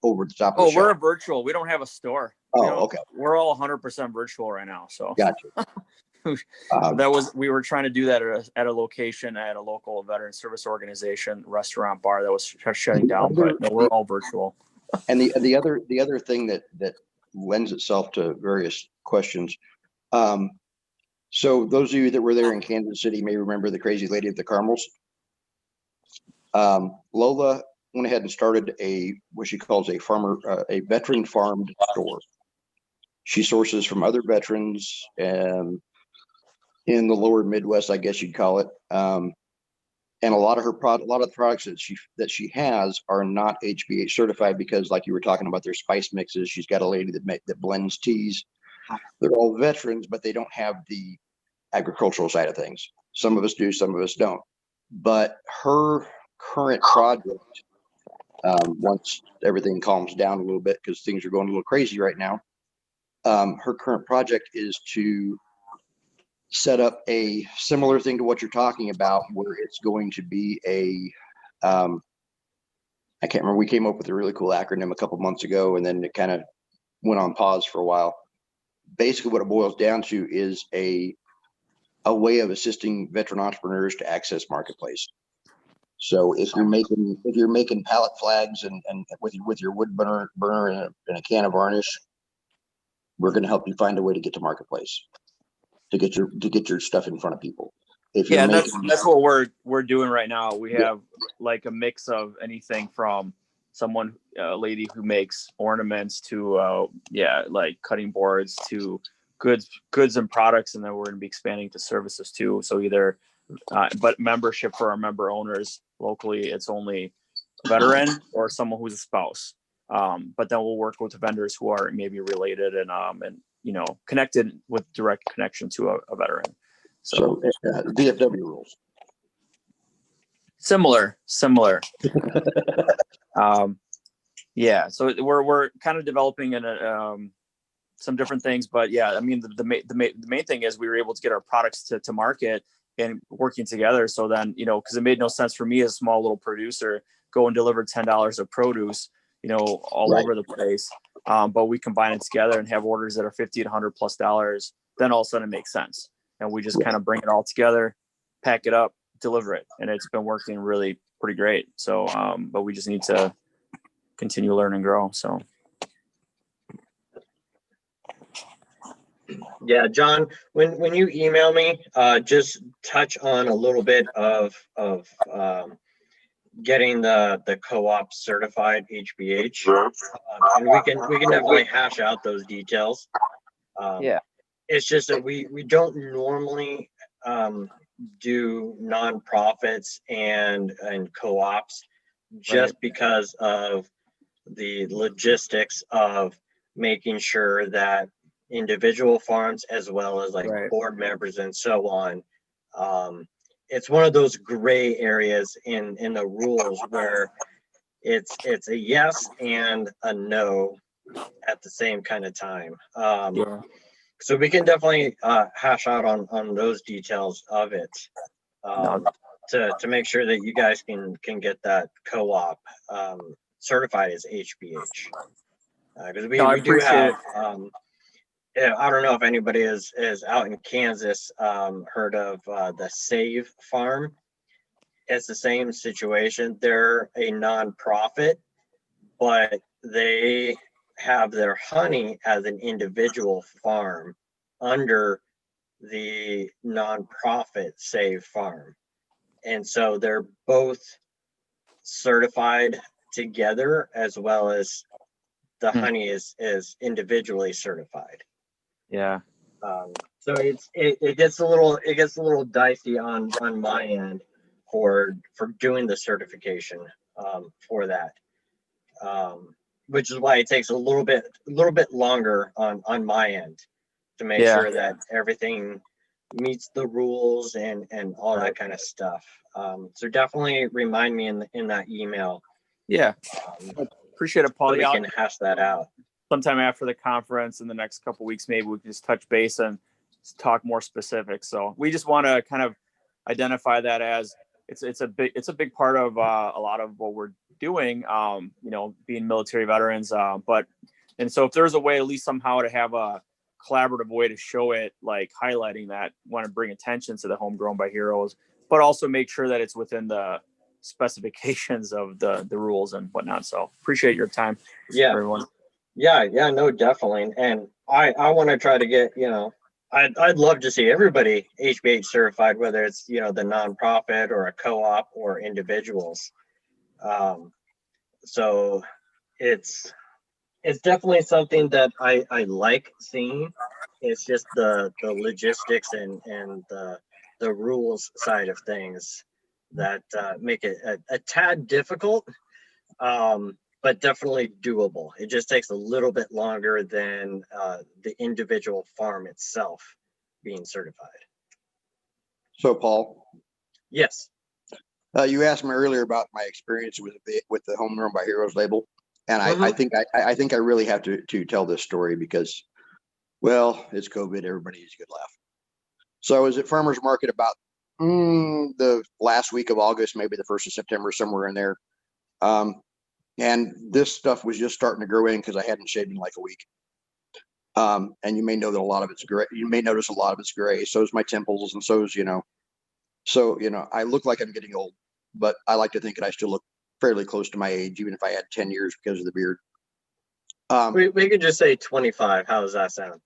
over the top of the shelf. We're a virtual. We don't have a store. Okay. We're all 100% virtual right now. So gotcha. We were trying to do that at a location at a local veteran service organization, restaurant, bar that was shutting down, but no, we're all virtual. And the other thing that lends itself to various questions. So those of you that were there in Kansas City may remember the crazy lady at the Carmels. Lola went ahead and started what she calls a veteran farmed store. She sources from other veterans in the lower Midwest, I guess you'd call it. And a lot of a lot of the products that she has are not HBH certified because, like you were talking about, their spice mixes. She's got a lady that blends teas. They're all veterans, but they don't have the agricultural side of things. Some of us do, some of us don't. But her current project, once everything calms down a little bit, because things are going a little crazy right now, her current project is to set up a similar thing to what you're talking about, where it's going to be I can't remember, we came up with a really cool acronym a couple months ago, and then it kind of went on pause for a while. Basically what it boils down to is a way of assisting veteran entrepreneurs to access marketplace. So if you're making pallet flags and with your wood burner and a can of varnish, we're going to help you find a way to get to marketplace, to get your stuff in front of people. If you're that's what we're doing right now. We have like a mix of anything from a lady who makes ornaments to like cutting boards to goods and products, and then we're going to be expanding to services too. So either but membership for our member owners locally, it's only a veteran or someone who's a spouse. But then we'll work with vendors who are maybe related and connected with direct connection to a veteran. So VFW rules. Similar. So we're kind of developing some different things, but I mean, the main thing is we were able to get our products to market and working together. So then, because it made no sense for me as a small little producer, go and deliver $10 of produce, all over the place. But we combine it together and have orders that are $50 to $100+. Then all of a sudden it makes sense. And we just kind of bring it all together, pack it up, deliver it. And it's been working really pretty great. So, but we just need to continue to learn and grow. So. Yeah, John, when you email me, just touch on a little bit of getting the co-op certified HBH, and we can definitely hash out those details. It's just that we don't normally do nonprofits and co-ops just because of the logistics of making sure that individual farms as well as board members and so on. It's one of those gray areas in the rules where it's a yes and a no at the same kind of time. So we can definitely hash out on those details of it to make sure that you guys can get that co-op certified as HBH. Because we do have, I don't know if anybody is out in Kansas heard of the Save Farm. It's the same situation. They're a nonprofit, but they have their honey as an individual farm under the nonprofit Save Farm. And so they're both certified together, as well as the honey is individually certified. Yeah. So it gets a little dicey on my end for doing the certification for that. Which is why it takes a little bit longer on my end to make sure that everything meets the rules and all that kind of stuff. So definitely remind me in that email. Yeah, appreciate it, Paul. So we can hash that out. Sometime after the conference in the next couple of weeks, maybe we can just touch base and talk more specifics. So we just want to kind of identify that as it's a big part of a lot of what we're doing, being military veterans. And so if there's a way, at least somehow, to have a collaborative way to show it, like highlighting that, want to bring attention to the Homegrown by Heroes, but also make sure that it's within the specifications of the rules and whatnot. So appreciate your time. Everyone. Yeah, no, definitely. And I want to try to get, I'd love to see everybody HBH certified, whether it's, the nonprofit or a co-op or individuals. So it's it's definitely something that I like seeing. It's just the logistics and the rules side of things that make it a tad difficult, but definitely doable. It just takes a little bit longer than the individual farm itself being certified. So Paul, Yes. you asked me earlier about my experience with the Homegrown by Heroes label, and I think I really have to tell this story because, well, it's COVID. Everybody needs a good laugh. So I was at farmers market about the last week of August, maybe the 1st of September, somewhere in there. And this stuff was just starting to grow in because I hadn't shaved in like a week. And you may know that a lot of it's gray. You may notice a lot of it's gray. So is my temples, and so is, so, I look like I'm getting old, but I like to think that I still look fairly close to my age, even if I had 10 years because of the beard. We could just say 25. How does that sound?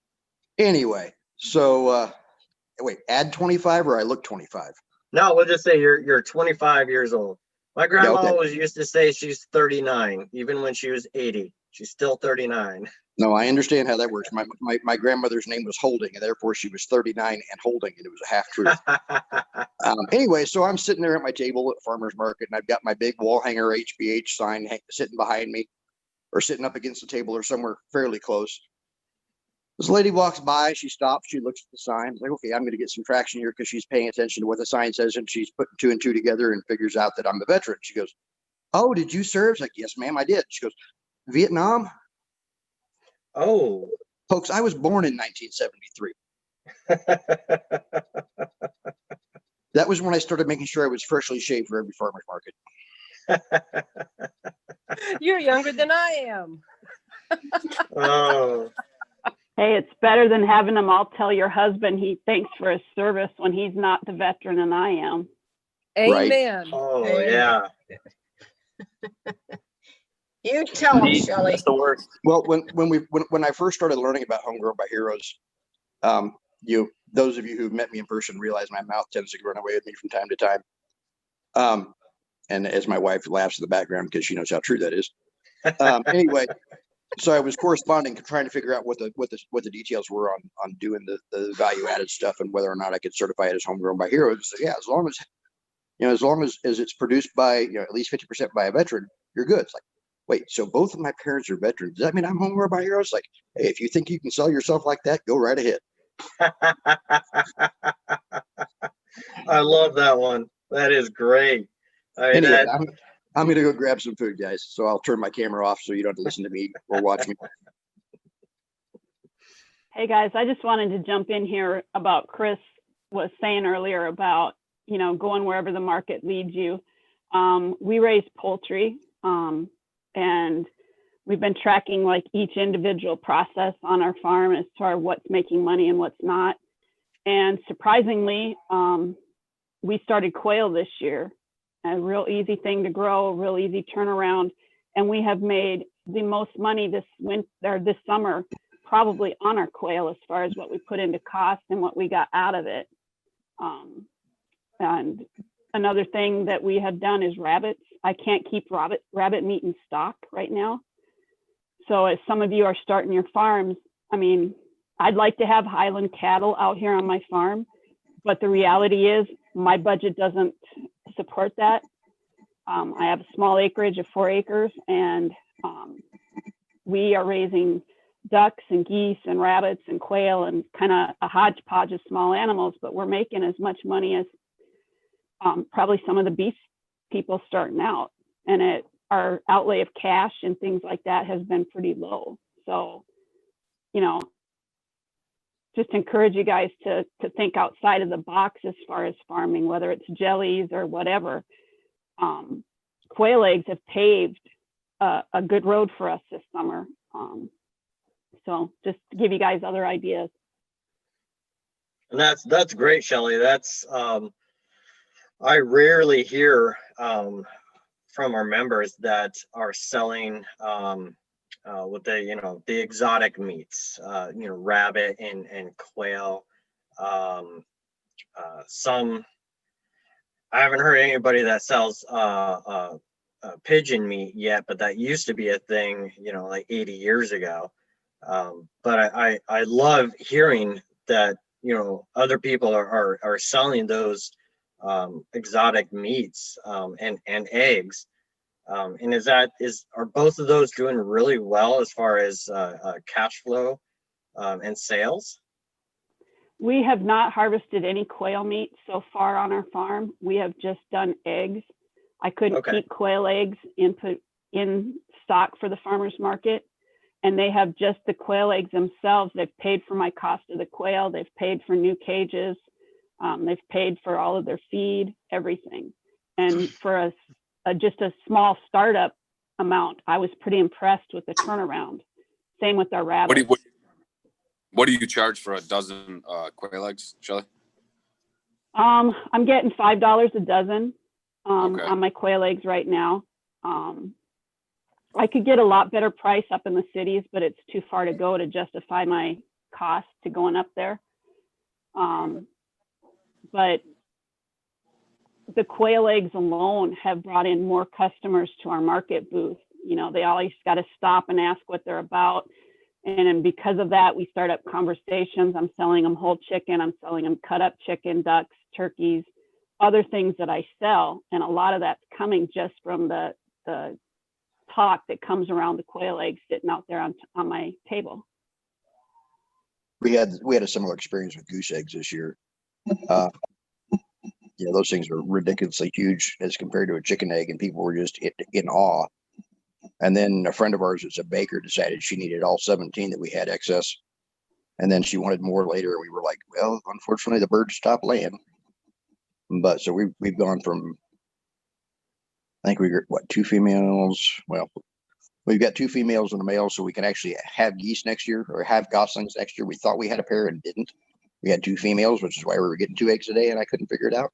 Anyway, so wait, add 25 or I look 25? No, we'll just say you're 25 years old. My grandma okay. always used to say she's 39, even when she was 80. She's still 39. No, I understand how that works. My grandmother's name was Holding, and therefore she was 39 and holding, and it was a half truth. Anyway, so I'm sitting there at my table at farmer's market, and I've got my big wall hanger HBH sign sitting behind me, or sitting up against the table, or somewhere fairly close. This lady walks by, she stops, she looks at the sign. I'm like, okay, I'm going to get some traction here because she's paying attention to what the sign says, and she's putting 2 and 2 together and figures out that I'm a veteran. She goes, "Oh, did you serve?" I was like, "Yes, ma'am, I did." She goes, "Vietnam?" Oh, folks, I was born in 1973. That was when I started making sure I was freshly shaved for every farmer's market. You're younger than I am. Oh. Hey, it's better than having them all tell your husband he thanks for his service when he's not the veteran and I am. Amen. Oh, Amen. yeah. You tell them, Shelley. That's the worst. Well, when I first started learning about Homegrown by Heroes, those of you who've met me in person realize my mouth tends to run away with me from time to time. And as my wife laughs in the background because she knows how true that is. Anyway, so I was corresponding, trying to figure out what the details were on doing the value added stuff and whether or not I could certify it as Homegrown by Heroes. So yeah, as long as it's produced by at least 50% by a veteran, you're good. It's like, wait, so both of my parents are veterans. Does that mean I'm Homegrown by Heroes? Like, hey, if you think you can sell yourself like that, go right ahead. I love that one. That is great. Anyway, I'm going to go grab some food, guys. So I'll turn my camera off so you don't have to listen to me or watch me. Hey guys, I just wanted to jump in here about Chris was saying earlier about, going wherever the market leads you. We raise poultry, and we've been tracking like each individual process on our farm as far as what's making money and what's not. And surprisingly, we started quail this year, a real easy thing to grow, a real easy turnaround. And we have made the most money this summer, probably on our quail as far as what we put into cost and what we got out of it. And another thing that we have done is rabbits. I can't keep rabbit meat in stock right now. So as some of you are starting your farms, I'd like to have Highland cattle out here on my farm, but the reality is my budget doesn't support that. I have a small acreage of 4 acres, and we are raising ducks and geese and rabbits and quail and kind of a hodgepodge of small animals, but we're making as much money as probably some of the beef people starting out. And our outlay of cash and things like that has been pretty low. So, just encourage you guys to think outside of the box as far as farming, whether it's jellies or whatever. Quail eggs have paved a good road for us this summer. So just to give you guys other ideas. And that's great, Shelley. That's I rarely hear from our members that are selling with the exotic meats, rabbit and quail. Some I haven't heard anybody that sells pigeon meat yet, but that used to be a thing, like 80 years ago. But I love hearing that, other people are selling those exotic meats and eggs. And are both of those doing really well as far as cash flow and sales? We have not harvested any quail meat so far on our farm. We have just done eggs. I couldn't keep quail eggs in stock for the farmer's market. And they have just the quail eggs themselves. They've paid for my cost of the quail. They've paid for new cages. They've paid for all of their feed, everything. And for just a small startup amount, I was pretty impressed with the turnaround. Same with our rabbits. What do you charge for a dozen quail eggs, Shelley? I'm getting $5 a dozen on my quail eggs right now. I could get a lot better price up in the cities, but it's too far to go to justify my cost to going up there. But the quail eggs alone have brought in more customers to our market booth. They always got to stop and ask what they're about. And because of that, we start up conversations. I'm selling them whole chicken. I'm selling them cut up chicken, ducks, turkeys, other things that I sell. And a lot of that's coming just from the talk that comes around the quail eggs sitting out there on my table. We had a similar experience with goose eggs this year. Those things were ridiculously huge as compared to a chicken egg, and people were just in awe. And then a friend of ours that's a baker decided she needed all 17 that we had excess. And then she wanted more later. We were like, well, unfortunately, the birds stopped laying. But so we've gone from, I think we got 2 females. Well, we've got 2 females and a male, so we can actually have geese next year or have goslings next year. We thought we had a pair and didn't. We had 2 females, which is why we were getting 2 eggs a day, and I couldn't figure it out.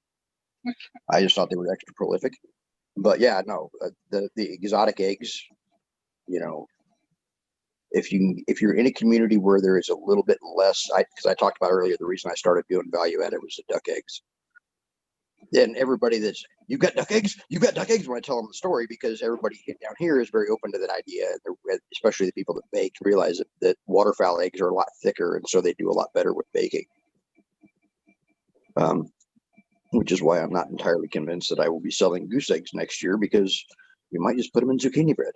I just thought they were extra prolific. But yeah, no, the exotic eggs, if you're in a community where there is a little bit less, because I talked about earlier, the reason I started doing value added was the duck eggs. Then everybody you've got duck eggs when I tell them the story, because everybody down here is very open to that idea, especially the people that bake, realize that waterfowl eggs are a lot thicker, and so they do a lot better with baking. Which is why I'm not entirely convinced that I will be selling goose eggs next year, because we might just put them in zucchini bread.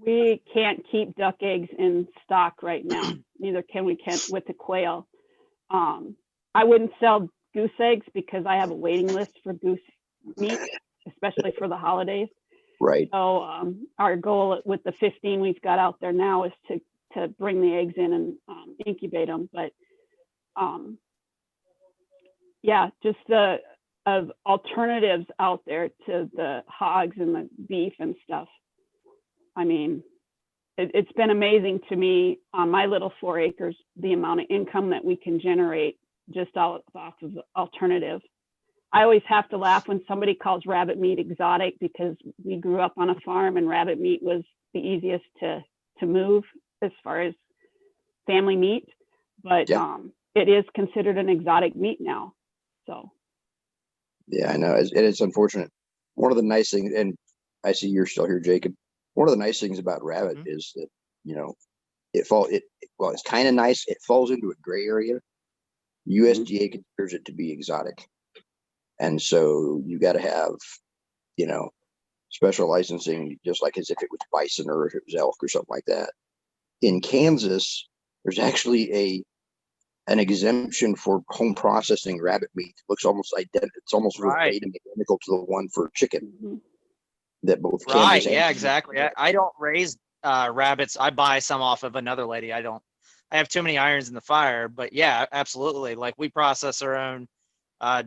We can't keep duck eggs in stock right now. Neither can we with the quail. I wouldn't sell goose eggs because I have a waiting list for goose meat, especially for the holidays. Right. So our goal with the 15 we've got out there now is to bring the eggs in and incubate them. But yeah, just of alternatives out there to the hogs and the beef and stuff. I mean, it's been amazing to me on my little 4 acres, the amount of income that we can generate just off of the alternative. I always have to laugh when somebody calls rabbit meat exotic, because we grew up on a farm and rabbit meat was the easiest to move as far as family meat, but it is considered an exotic meat now. So yeah, I know it's unfortunate. One of the nice things, and I see you're still here, Jacob. One of the nice things about rabbit is that it's kind of nice. It falls into a gray area. USDA considers it to be exotic, and so you got to have special licensing, just like as if it was bison or if it was elk or something like that. In Kansas, there's actually an exemption for home processing rabbit meat. It looks almost identical. It's almost verbatim identical to the one for chicken. That both Right. Yeah, exactly. I don't raise rabbits. I buy some off of another lady. I have too many irons in the fire, but yeah, absolutely. Like we process our own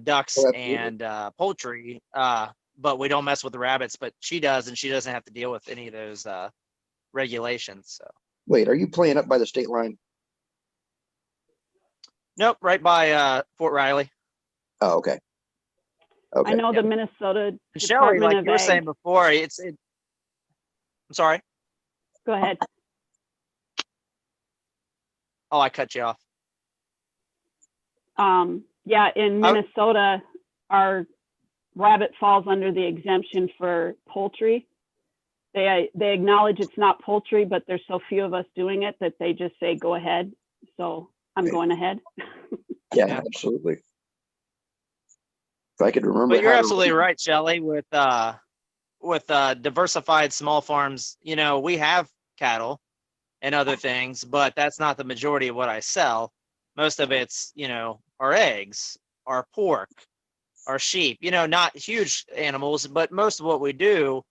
ducks and poultry, but we don't mess with the rabbits, but she does, and she doesn't have to deal with any of those regulations. So. Wait, are you playing up by the state line? Nope, right by Fort Riley. Oh, okay. I know the Minnesota Shelley, Department like of you were Ag. saying before, I'm sorry. Go ahead. Oh, I cut you off. Yeah, in Minnesota, our rabbit falls under the exemption for poultry. They acknowledge it's not poultry, but there's so few of us doing it that they just say, go ahead. So I'm going ahead. Yeah, absolutely. If I could remember. But you're how to- absolutely right, Shelley, with diversified small farms. You know, we have cattle and other things, but that's not the majority of what I sell. Most of it's, you know, our eggs, our pork, our sheep, you know, not huge animals, but most of what we do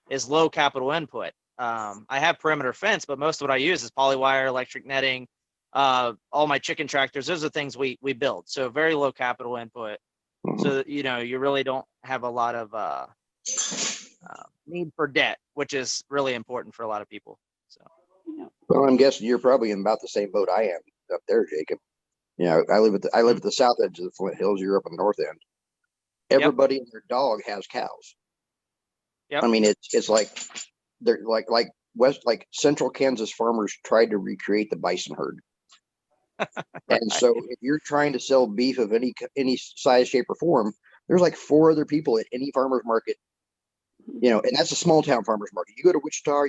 is low capital input. I have perimeter fence, but most of what I use is polywire, electric netting, all my chicken tractors. Those are things we build. So very low capital input. So, you know, you really don't have a lot of need for debt, which is really important for a lot of people. So, Well, I'm guessing you're probably in about the same boat I am up there, Jacob. You know, I live at the south edge of the Flint Hills. You're up on the north end. Everybody and their dog has cows. Yep. I mean, it's like they're like central Kansas farmers tried to recreate the bison herd. And so if you're trying to sell beef of any size, shape, or form, there's like 4 other people at any farmer's market, you know, and that's a small town farmer's market. You go to Wichita,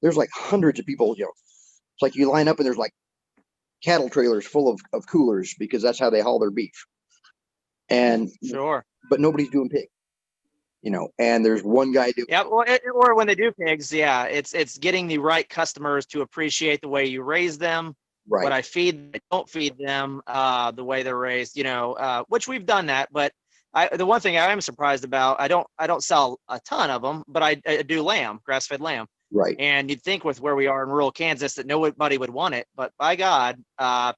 there's like hundreds of people, you know, it's like you line up and there's like cattle trailers full of coolers because that's how they haul their beef. And sure, but nobody's doing pig, you know, and there's one guy doing. Yeah, or when they do pigs, yeah, it's getting the right customers to appreciate the way you raise them, right? What I don't feed them, the way they're raised, you know, which we've done that. But the one thing I am surprised about, I don't sell a ton of them, but I do lamb, grass-fed lamb. Right. And you'd think with where we are in rural Kansas that nobody would want it, but by God,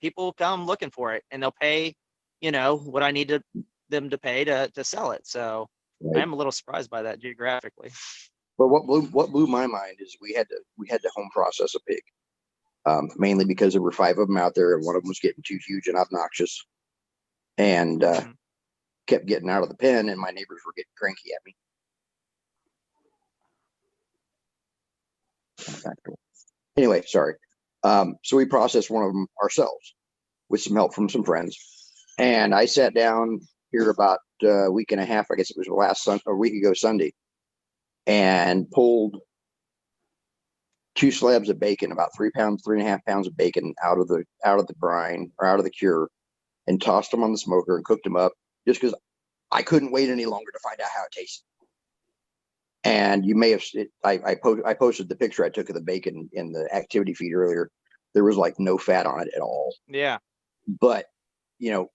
people come looking for it, and they'll pay, you know, what I need them to pay to sell it. So Right. I'm a little surprised by that geographically. But what blew my mind is we had to home process a pig, mainly because there were 5 of them out there, and one of them was getting too huge and obnoxious, and kept getting out of the pen, and my neighbors were getting cranky at me. Anyway, sorry. So we processed one of them ourselves with some help from some friends, and I sat down here about a week and a half, I guess it was a week ago Sunday, and pulled 2 slabs of bacon, about 3.5 pounds of bacon out of the brine or out of the cure, and tossed them on the smoker and cooked them up just because I couldn't wait any longer to find out how it tasted. And you may have, I posted the picture I took of the bacon in the activity feed earlier. There was like no fat on it at all. Yeah. But, you know,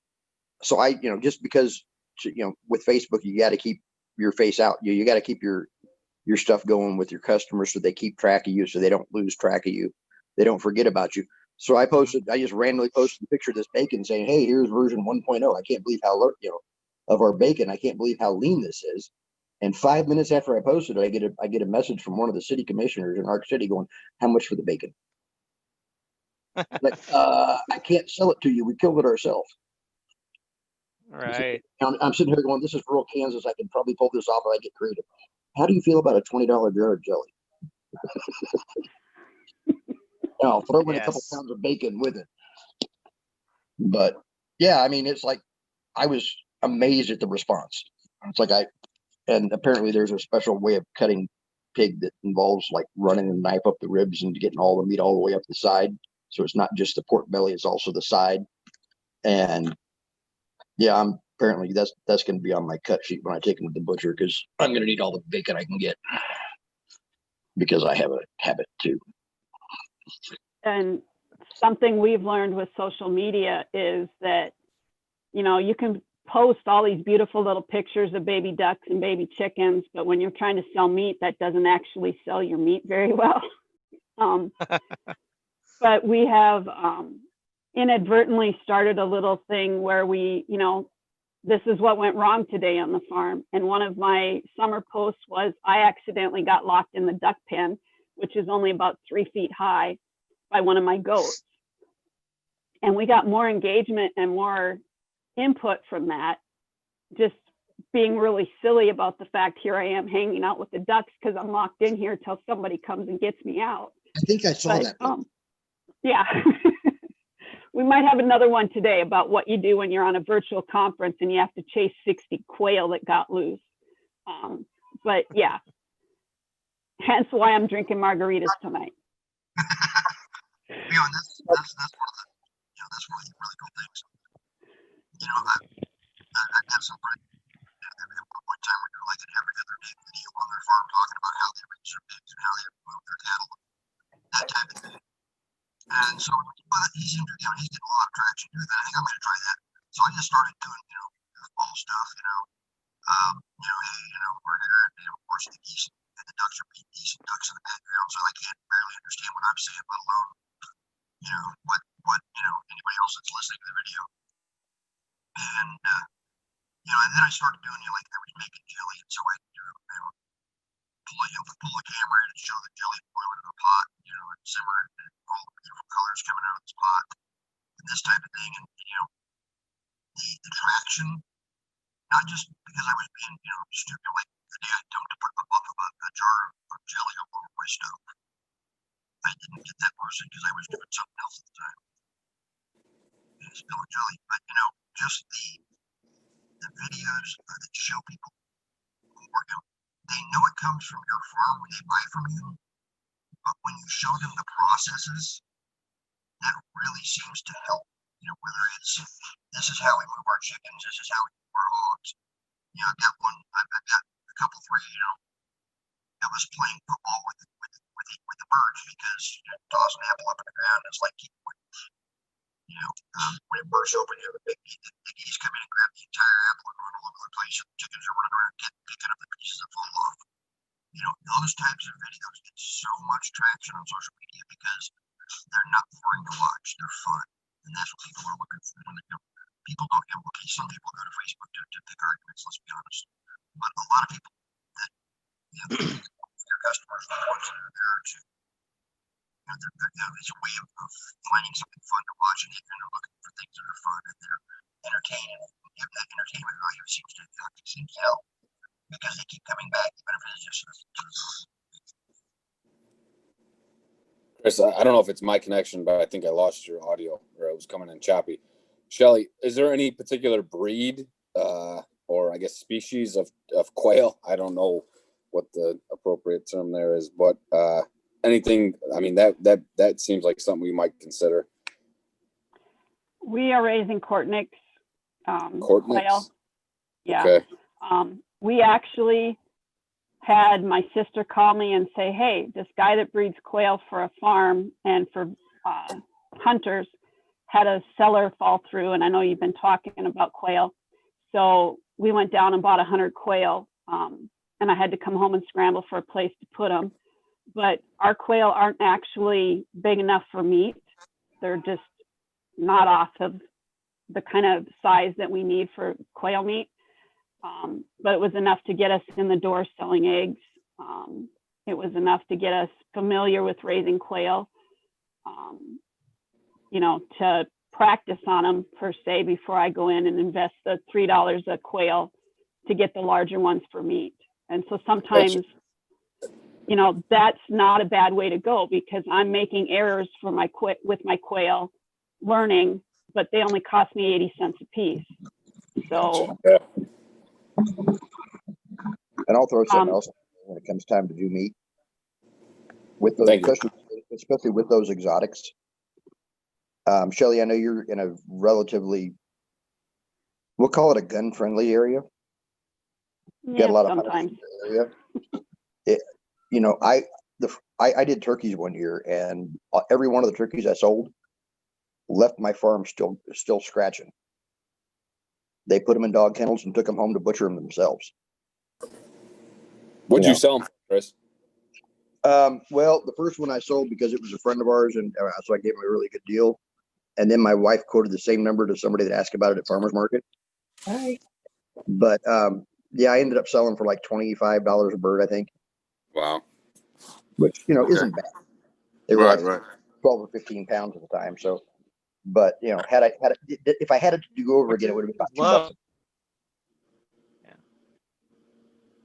so just because, you know, with Facebook, you got to keep your face out. You got to keep your stuff going with your customers so they keep track of you, so they don't lose track of you. They don't forget about you. So I just randomly posted a picture of this bacon saying, hey, here's version 1.0. I can't believe of our bacon. I can't believe how lean this is. And 5 minutes after I posted it, I get a message from one of the city commissioners in Ark City going, how much for the bacon? Like, I can't sell it to you. We killed it ourselves. Right. I'm sitting here going, this is rural Kansas. I can probably pull this off if I get creative. How do you feel about a $20 jar of jelly? I'll throw in a couple pounds of bacon with it. But yeah, I mean, it's like, I was amazed at the response. It's like and apparently there's a special way of cutting pig that involves like running a knife up the ribs and getting all the meat all the way up the side. So it's not just the pork belly, it's also the side. And yeah, apparently that's going to be on my cut sheet when I take them to the butcher, because I'm going to need all the bacon I can get, because I have a habit too. And something we've learned with social media is that, you know, you can post all these beautiful little pictures of baby ducks and baby chickens, but when you're trying to sell meat, that doesn't actually sell your meat very well. But we have inadvertently started a little thing where we, you know, this is what went wrong today on the farm. And one of my summer posts was, I accidentally got locked in the duck pen, which is only about 3 feet high, by one of my goats. And we got more engagement and more input from that, just being really silly about the fact here I am hanging out with the ducks because I'm locked in here till somebody comes and gets me out. I think I saw that. Yeah. we might have another one today about what you do when you're on a virtual conference and you have to chase 60 quail that got loose. But yeah, hence why I'm drinking margaritas tonight. You know, that's one of the, you know, that's one of the really cool things. You know, I have some friends at one time we do like an every other day video on their farm talking about how they raise their pigs and how they move their cattle, that type of thing. And so, well, he's getting a lot of traction doing that. I think I'm going to try that. So I just started doing, you know, goofball stuff, you know, hey, you know, we're here, you know, of course the geese and the ducks are being geese and ducks in the background, so I can't barely understand what I'm saying, let alone, you know, what, you know, anybody else that's listening to the video. And, you know, and then I started doing, you know, like I was making jelly, and so I do, you know, pull the camera in and show the jelly boiling in the pot, you know, and simmer and all the beautiful colors coming out of this pot, and this type of thing. And, you know, the traction, not just because I was being, you know, stupid, like the day I dumped a jar of jelly over my stove. I didn't get that person because I was doing something else at the time. It's still a jelly, but, you know, just the videos that show people who are, you know, they know it comes from your farm when they buy from you, but when you show them the processes, that really seems to help. You know, whether it's this is how we move our chickens, this is how we move our hogs. You know, I've got a couple, three, you know, that was playing football with the birds because, you know, toss an apple up in the ground. It's like, you know, when it bursts open, you have the geese come in and grab the entire apple and run all over the place. And the chickens are running around picking up the pieces that fall off. You know, those types of videos get so much traction on social media because they're not boring to watch. They're fun. And that's what people are looking for. When they, you know, people don't, you know, okay, some people go to Facebook to pick arguments, let's be honest. But a lot of people that, you know, their customers are the ones that are there to, you know, it's a way of finding something fun to watch, and they're looking for things that are fun and they're entertaining. And that entertainment value seems to help because they keep coming back, even if it's just. Chris, I don't know if it's my connection, but I think I lost your audio or it was coming in choppy. Shelly, is there any particular breed or I guess species of quail? I don't know what the appropriate term there is, but anything, I mean, that seems like something we might consider. We are raising Cortnix quail. Yeah. Okay. We actually had my sister call me and say, hey, this guy that breeds quail for a farm and for hunters had a cellar fall through. And I know you've been talking about quail. So we went down and bought 100 quail. And I had to come home and scramble for a place to put them. But our quail aren't actually big enough for meat. They're just not off of the kind of size that we need for quail meat. But it was enough to get us in the door selling eggs. It was enough to get us familiar with raising quail, you know, to practice on them per se before I go in and invest the $3 a quail to get the larger ones for meat. And so sometimes, you know, that's not a bad way to go because I'm making errors for with my quail, learning, but they only cost me 80 cents a piece. So. Yeah. And I'll throw something else when it comes time to do meat. With those, especially with those exotics. Shelly, I know you're in a relatively, we'll call it a gun-friendly area. Yeah, got a lot sometimes. of area. You know, I did turkeys one year, and every one of the turkeys I sold left my farm still scratching. They put them in dog kennels and took them home to butcher them themselves. What'd you sell them for, Chris? Well, the first one I sold because it was a friend of ours, and so I gave him a really good deal. And then my wife quoted the same number to somebody that asked about it at farmer's market. Right. But yeah, I ended up selling for like $25 a bird, I think. Wow. Which, you know, Okay. isn't bad. They were like 12 or 15 pounds at the time. So, but you know, if I had it to go over again, it would have been about $2. Yeah.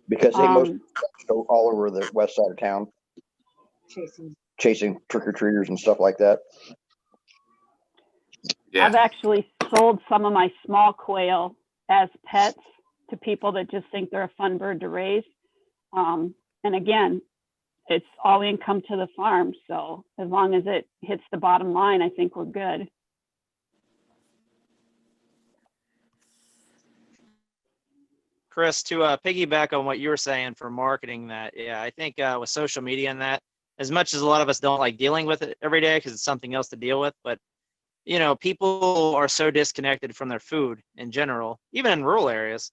Because they mostly go all over the west side of town, chasing trick-or-treaters and stuff like that. I've actually sold some of my small quail as pets to people that just think they're a fun bird to raise. And again, it's all income to the farm. So as long as it hits the bottom line, I think we're good. Chris, to piggyback on what you were saying for marketing that, yeah, I think with social media and that, as much as a lot of us don't like dealing with it every day because it's something else to deal with, but you know, people are so disconnected from their food in general, even in rural areas.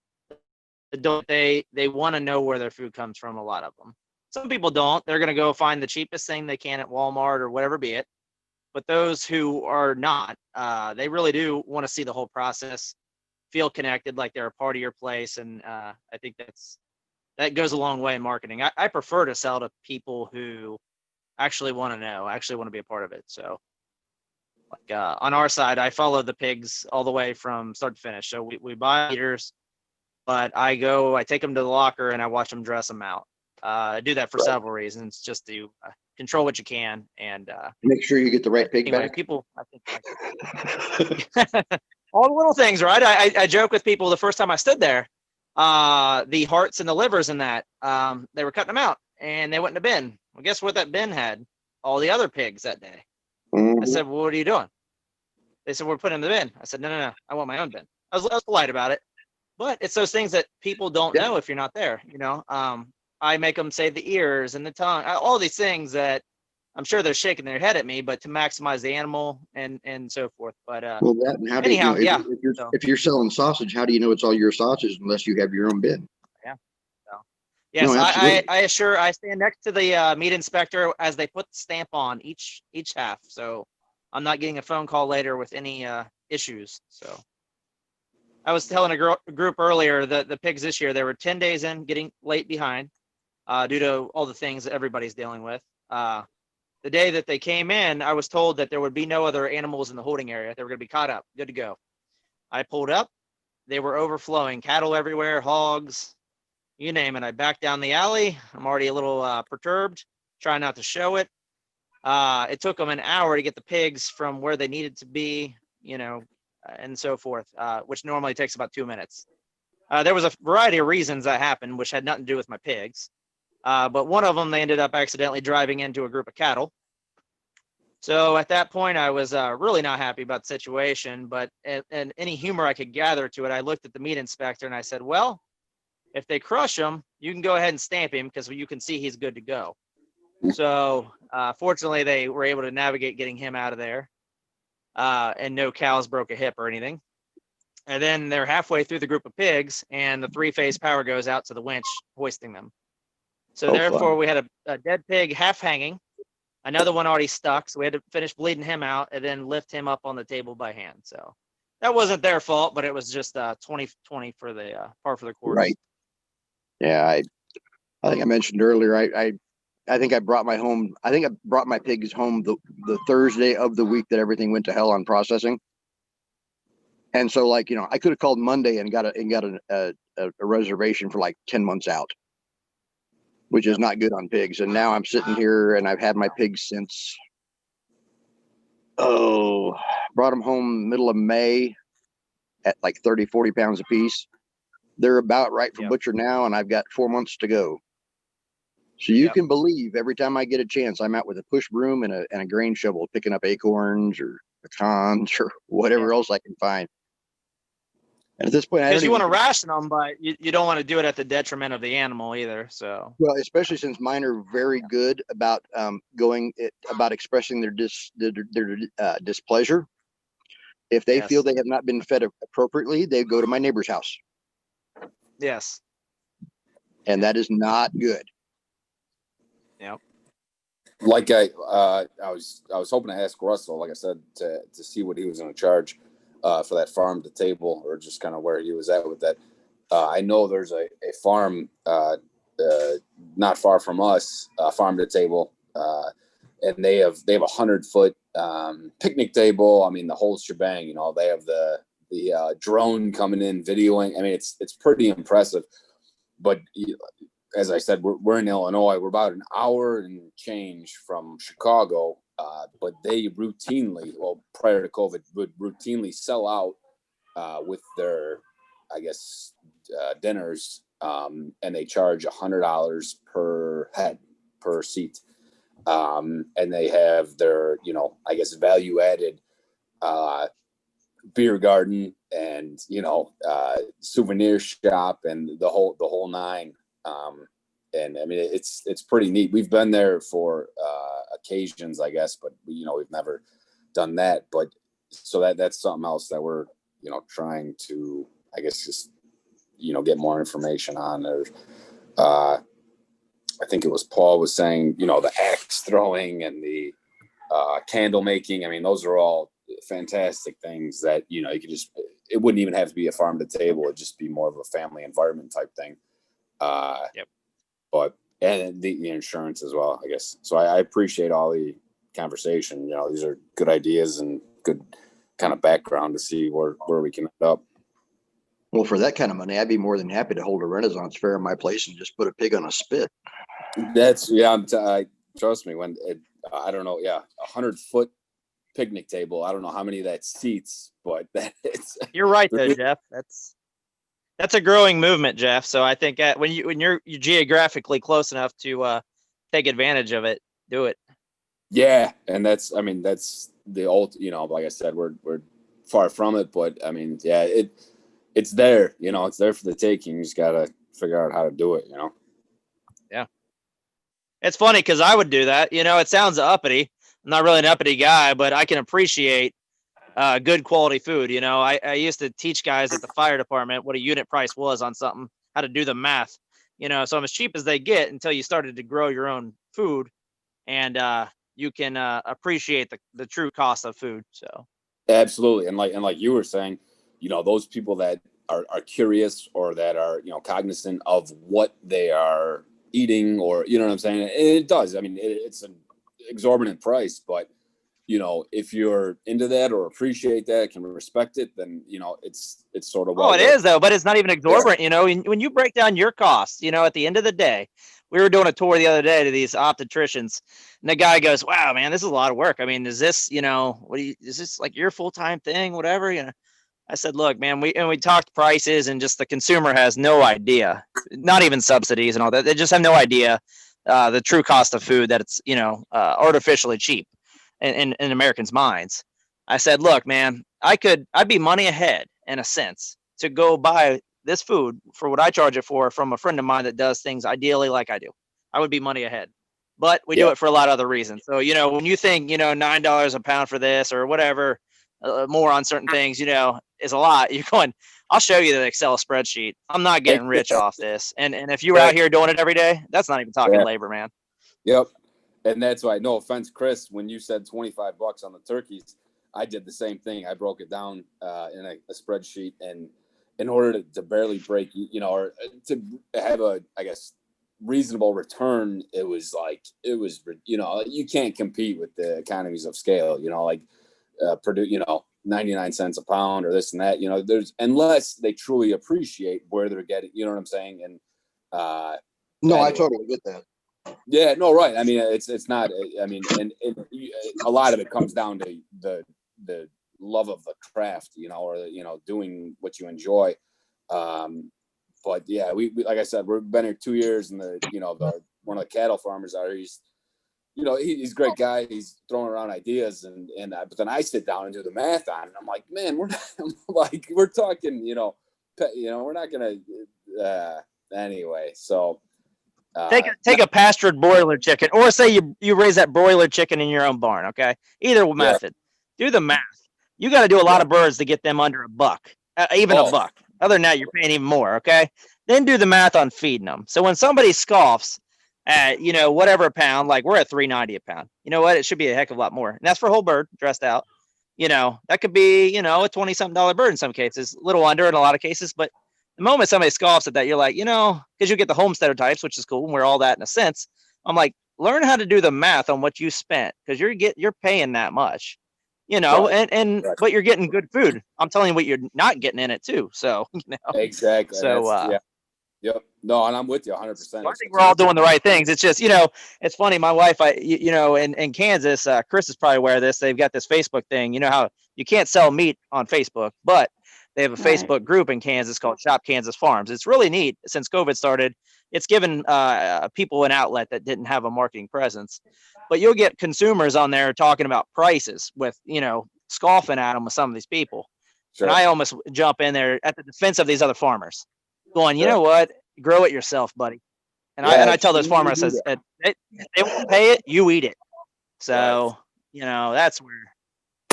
They want to know where their food comes from, a lot of them. Some people don't. They're going to go find the cheapest thing they can at Walmart or whatever be it. But those who are not, they really do want to see the whole process, feel connected like they're a part of your place. And I think that goes a long way in marketing. I prefer to sell to people who actually want to know, actually want to be a part of it. So like on our side, I follow the pigs all the way from start to finish. So we buy eaters, but I take them to the locker and I watch them dress them out. I do that for several reasons, just to control what you can and make sure you get the right pig anyway, back. people, I think all the little things, right? I joke with people the first time I stood there, the hearts and the livers and that, they were cutting them out and they went in a bin. Well, guess what that bin had? All the other pigs that day. I said, well, what are you doing? They said, we're putting in the bin. I said, no, I want my own bin. I was polite about it, but it's those things that people don't know if you're not there, you know? I make them save the ears and the tongue, all these things that I'm sure they're shaking their head at me, but to maximize the animal and so forth. But well, that and how do anyhow, you know, if you're selling sausage, how do you know it's all your sausage unless you have your own bin? Yeah. So yes, No, I stand next to the meat inspector as they put the stamp on each half. So I'm not getting a phone call later with any issues. So I was telling a group earlier that the pigs this year, they were 10 days in, getting late behind due to all the things that everybody's dealing with. The day that they came in, I was told that there would be no other animals in the holding area. They were going to be caught up, good to go. I pulled up, they were overflowing, cattle everywhere, hogs, you name it. I backed down the alley. I'm already a little perturbed, trying not to show it. It took them an hour to get the pigs from where they needed to be, you know, and so forth, which normally takes about 2 minutes. There was a variety of reasons that happened, which had nothing to do with my pigs. But one of them, they ended up accidentally driving into a group of cattle. So at that point, I was really not happy about the situation, but and any humor I could gather to it, I looked at the meat inspector and I said, well, if they crush him, you can go ahead and stamp him because you can see he's good to go. So fortunately, they were able to navigate getting him out of there and no cows broke a hip or anything. And then they're halfway through the group of pigs and the 3-phase power goes out to the winch hoisting them. So therefore, we had a dead pig half hanging, another one already stuck. So we had to finish bleeding him out and then lift him up on the table by hand. So that wasn't their fault, but it was just 20/20 for the par for the course. Right. Yeah, I think I mentioned earlier. I think I brought my pigs home the Thursday of the week that everything went to hell on processing. And so, like, you know, I could have called Monday and got a reservation for like 10 months out, which is not good on pigs. And now I'm sitting here and I've had my pigs since, brought them home middle of May at like 30, 40 pounds a piece. They're about right for butcher now, and I've got 4 months to go. So you can believe every time I get a chance, I'm out with a push broom and a grain shovel, picking up acorns or pecans or whatever else I can find. And at this point, because you want to ration them, but you don't want to do it at the detriment of the animal either. So well, especially since mine are very good about about expressing their displeasure. If they feel they have not been fed appropriately, they go to my neighbor's house. Yes. And that is not good. Yep. Like I was hoping to ask Russell, like I said, to see what he was going to charge for that farm to table, or just kind of where he was at with that. I know there's a farm not far from us, farm to table, and they have 100-foot picnic table. I mean, the whole shebang. You know, they have the drone coming in videoing. I mean, it's pretty impressive. But as I said, we're in Illinois. We're about an hour and change from Chicago, but they routinely, well, prior to COVID, would routinely sell out with their, I guess, dinners, and they charge $100 per head, per seat. And they have their, you know, I guess, value added beer garden and, you know, souvenir shop and the whole nine. And I mean, it's pretty neat. We've been there for occasions, I guess, but you know, we've never done that. But so that's something else that we're, you know, trying to, I guess, just, you know, get more information on. There's, I think it was Paul was saying, you know, the axe throwing and the candle making. I mean, those are all fantastic things that, you know, you could just, it wouldn't even have to be a farm to table. It'd just be more of a family environment type thing. Yep. But, and the insurance as well, I guess. So I appreciate all the conversation. You know, these are good ideas and good kind of background to see where we can end up. Well, for that kind of money, I'd be more than happy to hold a Renaissance fair in my place and just put a pig on a spit. That's, yeah, trust me, when I don't know, yeah, 100-foot picnic table. I don't know how many that seats, but it's. You're right though, Jeff. That's a growing movement, Jeff. So I think when you're geographically close enough to take advantage of it, do it. Yeah, and that's the old, you know, like I said, we're far from it, but I mean, yeah, it's there, you know, it's there for the taking. You just gotta figure out how to do it, you know. Yeah, it's funny because I would do that. You know, it sounds uppity. I'm not really an uppity guy, but I can appreciate good quality food. You know, I used to teach guys at the fire department what a unit price was on something, how to do the math. You know, so I'm as cheap as they get until you started to grow your own food, and you can appreciate the true cost of food. So absolutely, and like you were saying, you know, those people that are curious or that are, you know, cognizant of what they are eating, or, you know what I'm saying? It does. I mean, it's an exorbitant price, but, you know, if you're into that or appreciate that, can respect it, then, you know, it's sort of. Oh, it is though, but it's not even exorbitant. Yeah. You know, when you break down your costs, you know, at the end of the day, we were doing a tour the other day to these optometricians, and the guy goes, "Wow, man, this is a lot of work. I mean, is this, you know, is this like your full-time thing, whatever?" You know, I said, "Look, man, we talked prices, and just the consumer has no idea, not even subsidies and all that. They just have no idea the true cost of food, that it's, you know, artificially cheap in Americans' minds." I said, "Look, man, I'd be money ahead in a sense to go buy this food for what I charge it for from a friend of mine that does things ideally like I do. I would be money ahead, but we do it for a lot of other reasons." So, you know, when you think, you know, $9 a pound for this or whatever, more on certain things, you know, is a lot. You're going, I'll show you the Excel spreadsheet. I'm not getting rich off this. And if you were out here doing it every day, that's not even talking labor, man. Yep. And that's why, no offense, Chris, when you said $25 on the turkeys, I did the same thing. I broke it down in a spreadsheet, and in order to barely break, you know, or to have a, I guess, reasonable return, it was, you know, you can't compete with the economies of scale, you know, like Purdue, you know, 99 cents a pound or this and that, you know, unless they truly appreciate where they're getting, you know what I'm saying? And no, I totally get that. Yeah, no, right. I mean, it's not, I mean, and a lot of it comes down to the love of the craft, you know, or, you know, doing what you enjoy. But yeah, we like I said, we've been here 2 years, and one of the cattle farmers out here, he's a great guy. He's throwing around ideas, but then I sit down and do the math on it. And I'm like, man, we're talking, we're not gonna anyway. So take a pastured broiler chicken, or say you raise that broiler chicken in your own barn. Okay, either method, do the math. You got to do a lot of birds to get them under a buck, even a buck. Other than that, you're paying even more. Okay, then do the math on feeding them. So when somebody scoffs at, you know, whatever a pound, like we're at $3.90 a pound. You know what? It should be a heck of a lot more. And that's for a whole bird dressed out. You know, that could be, you know, a $20-something bird in some cases, a little under in a lot of cases. But the moment somebody scoffs at that, you're like, you know, because you get the homesteader types, which is cool, and we're all that in a sense. I'm like, learn how to do the math on what you spent, because you're paying that much, you know, but you're getting good food. I'm telling you what you're not getting in it too. So, you know, exactly. So, yeah. Yep. No, and I'm with you 100%. I think we're all doing the right things. It's just, it's funny. My wife, in Kansas, Chris is probably aware of this. They've got this Facebook thing. You know how you can't sell meat on Facebook, but they have a Right. Facebook group in Kansas called Shop Kansas Farms. It's really neat. Since COVID started, it's given people an outlet that didn't have a marketing presence. But you'll get consumers on there talking about prices with, scoffing at them with some of these people. Sure. And I almost jump in there at the defense of these other farmers, going, you Sure. know what? Grow it yourself, buddy. And Yeah, I tell those absolutely farmers, I do says, if they won't pay it, you eat it. So, that's where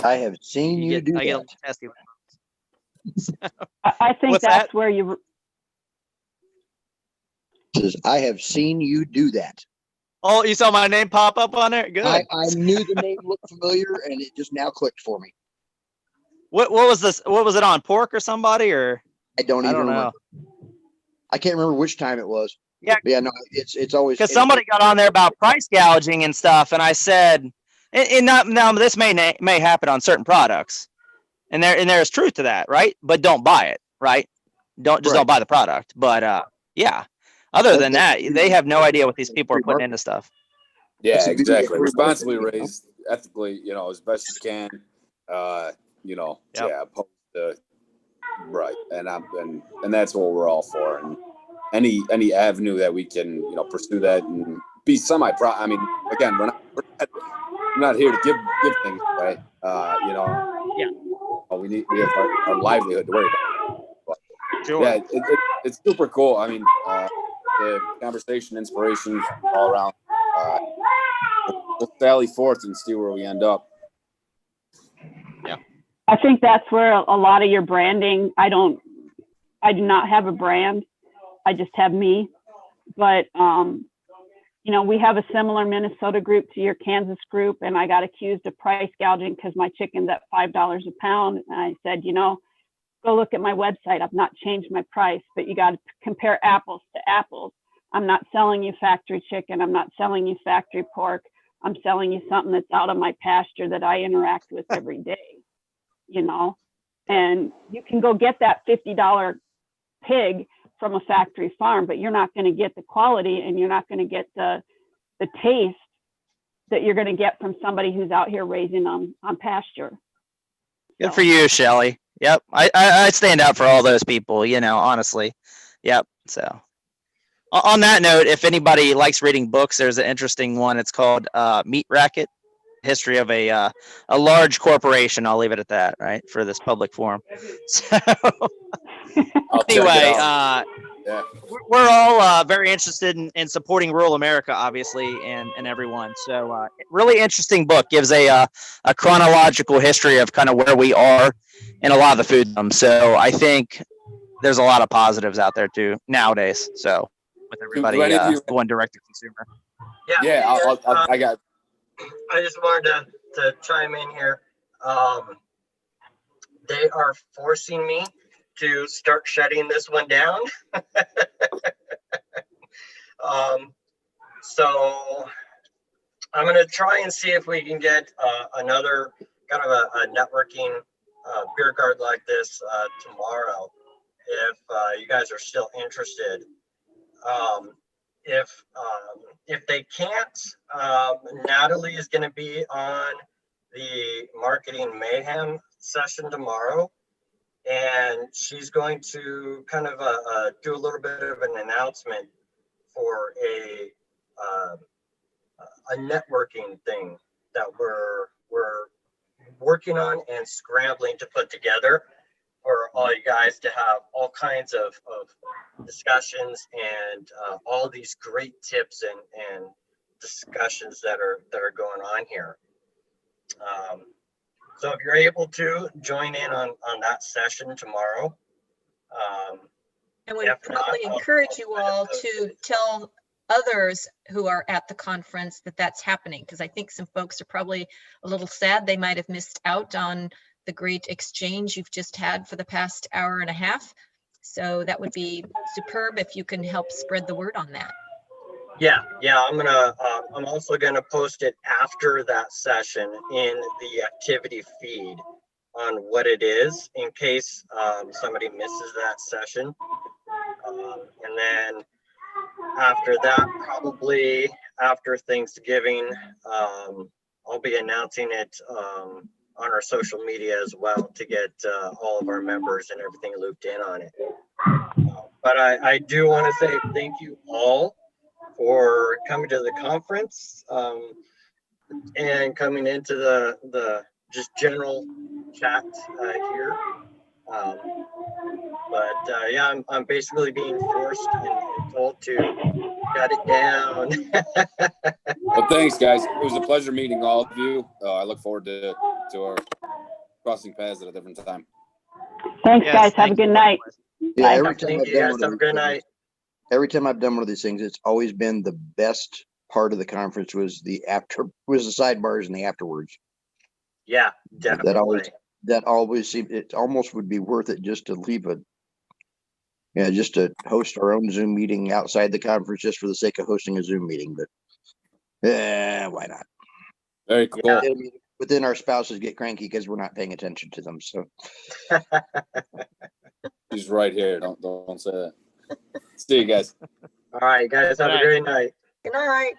I have seen you do I get a that. little testy. I think What's that's that? where you, Says, I have seen you do that. Oh, you saw my name pop up on there? Good. I knew the name looked familiar, and it just now clicked for me. What was this? What was it on? Pork or somebody or? I don't I even don't remember. know. I can't remember which time it was. Yeah. But yeah, no, it's always Because somebody got on there about price gouging and stuff, and I said, and not now this may happen on certain products, and there's truth to that, right? But don't buy it, right? Don't buy the product. But yeah. Other than that, they have no idea what these people are putting into stuff. Yeah, That's a beauty of exactly. free Responsibly marketing, raised, ethically, as best you can. Yep. Yeah, opposed to, right. And that's what we're all for. And any avenue that we can, pursue that and be semi-pro. I mean, again, we're not here to give things away. Yeah. We have our livelihood to worry about. But, Sure. yeah, it's super cool. I mean, the conversation, inspiration all around. We'll sally forth and see where we end up. Yeah. I think that's where a lot of your branding, I do not have a brand. I just have me. But, we have a similar Minnesota group to your Kansas group, and I got accused of price gouging because my chicken's at $5 a pound. And I said, go look at my website. I've not changed my price, but you got to compare apples to apples. I'm not selling you factory chicken. I'm not selling you factory pork. I'm selling you something that's out of my pasture that I interact with every day, and you can go get that $50 pig from a factory farm, but you're not going to get the quality and you're not going to get the taste that you're going to get from somebody who's out here raising on pasture. Good for you, Shelly. Yep. I stand out for all those people, honestly. Yep. So on that note, if anybody likes reading books, there's an interesting one. It's called Meat Racket, History of a Large Corporation. I'll leave it at that, right, for this public forum. So anyway, Yeah. we're all very interested in supporting rural America, obviously, and everyone. So really interesting book, gives a chronological history of kind of where we are in a lot of the food. So I think there's a lot of positives out there too nowadays. So with everybody going direct to consumer. Yeah, I got. I just wanted to chime in here. They are forcing me to start shutting this one down. So I'm going to try and see if we can get another kind of a networking beer garden like this tomorrow, if you guys are still interested. If they can't, Natalie is going to be on the Marketing Mayhem session tomorrow, and she's going to kind of do a little bit of an announcement for a networking thing that we're working on and scrambling to put together for all you guys to have all kinds of discussions and all these great tips and discussions that are going on here. So if you're able to join in on that session tomorrow. And we probably encourage you all to tell others who are at the conference that that's happening, because I think some folks are probably a little sad they might have missed out on the great exchange you've just had for the past hour and a half. So that would be superb if you can help spread the word on that. Yeah, I'm also gonna post it after that session in the activity feed on what it is, in case somebody misses that session. And then after that, probably after Thanksgiving, I'll be announcing it on our social media as well to get all of our members and everything looped in on it. But I do want to say thank you all for coming to the conference and coming into the just general chat here. But yeah, I'm basically being forced and told to shut it down. Well, thanks, guys. It was a pleasure meeting all of you. I look forward to our crossing paths at a different time. Thanks, Yes, guys. Have a thank good you. night. Yeah, Bye. every time Thank I've you done guys. one Have a of good these night. things, every time I've done one of these things, it's always been the best part of the conference was the sidebars and the afterwards. Yeah, definitely. That always seemed, it almost would be worth it just to leave just to host our own Zoom meeting outside the conference just for the sake of hosting a Zoom meeting, but why not? Very cool. Yeah. But then our spouses get cranky because we're not paying attention to them. So He's right here. Don't say that. See you guys. All right, guys. Have a Good night. great night. Good night.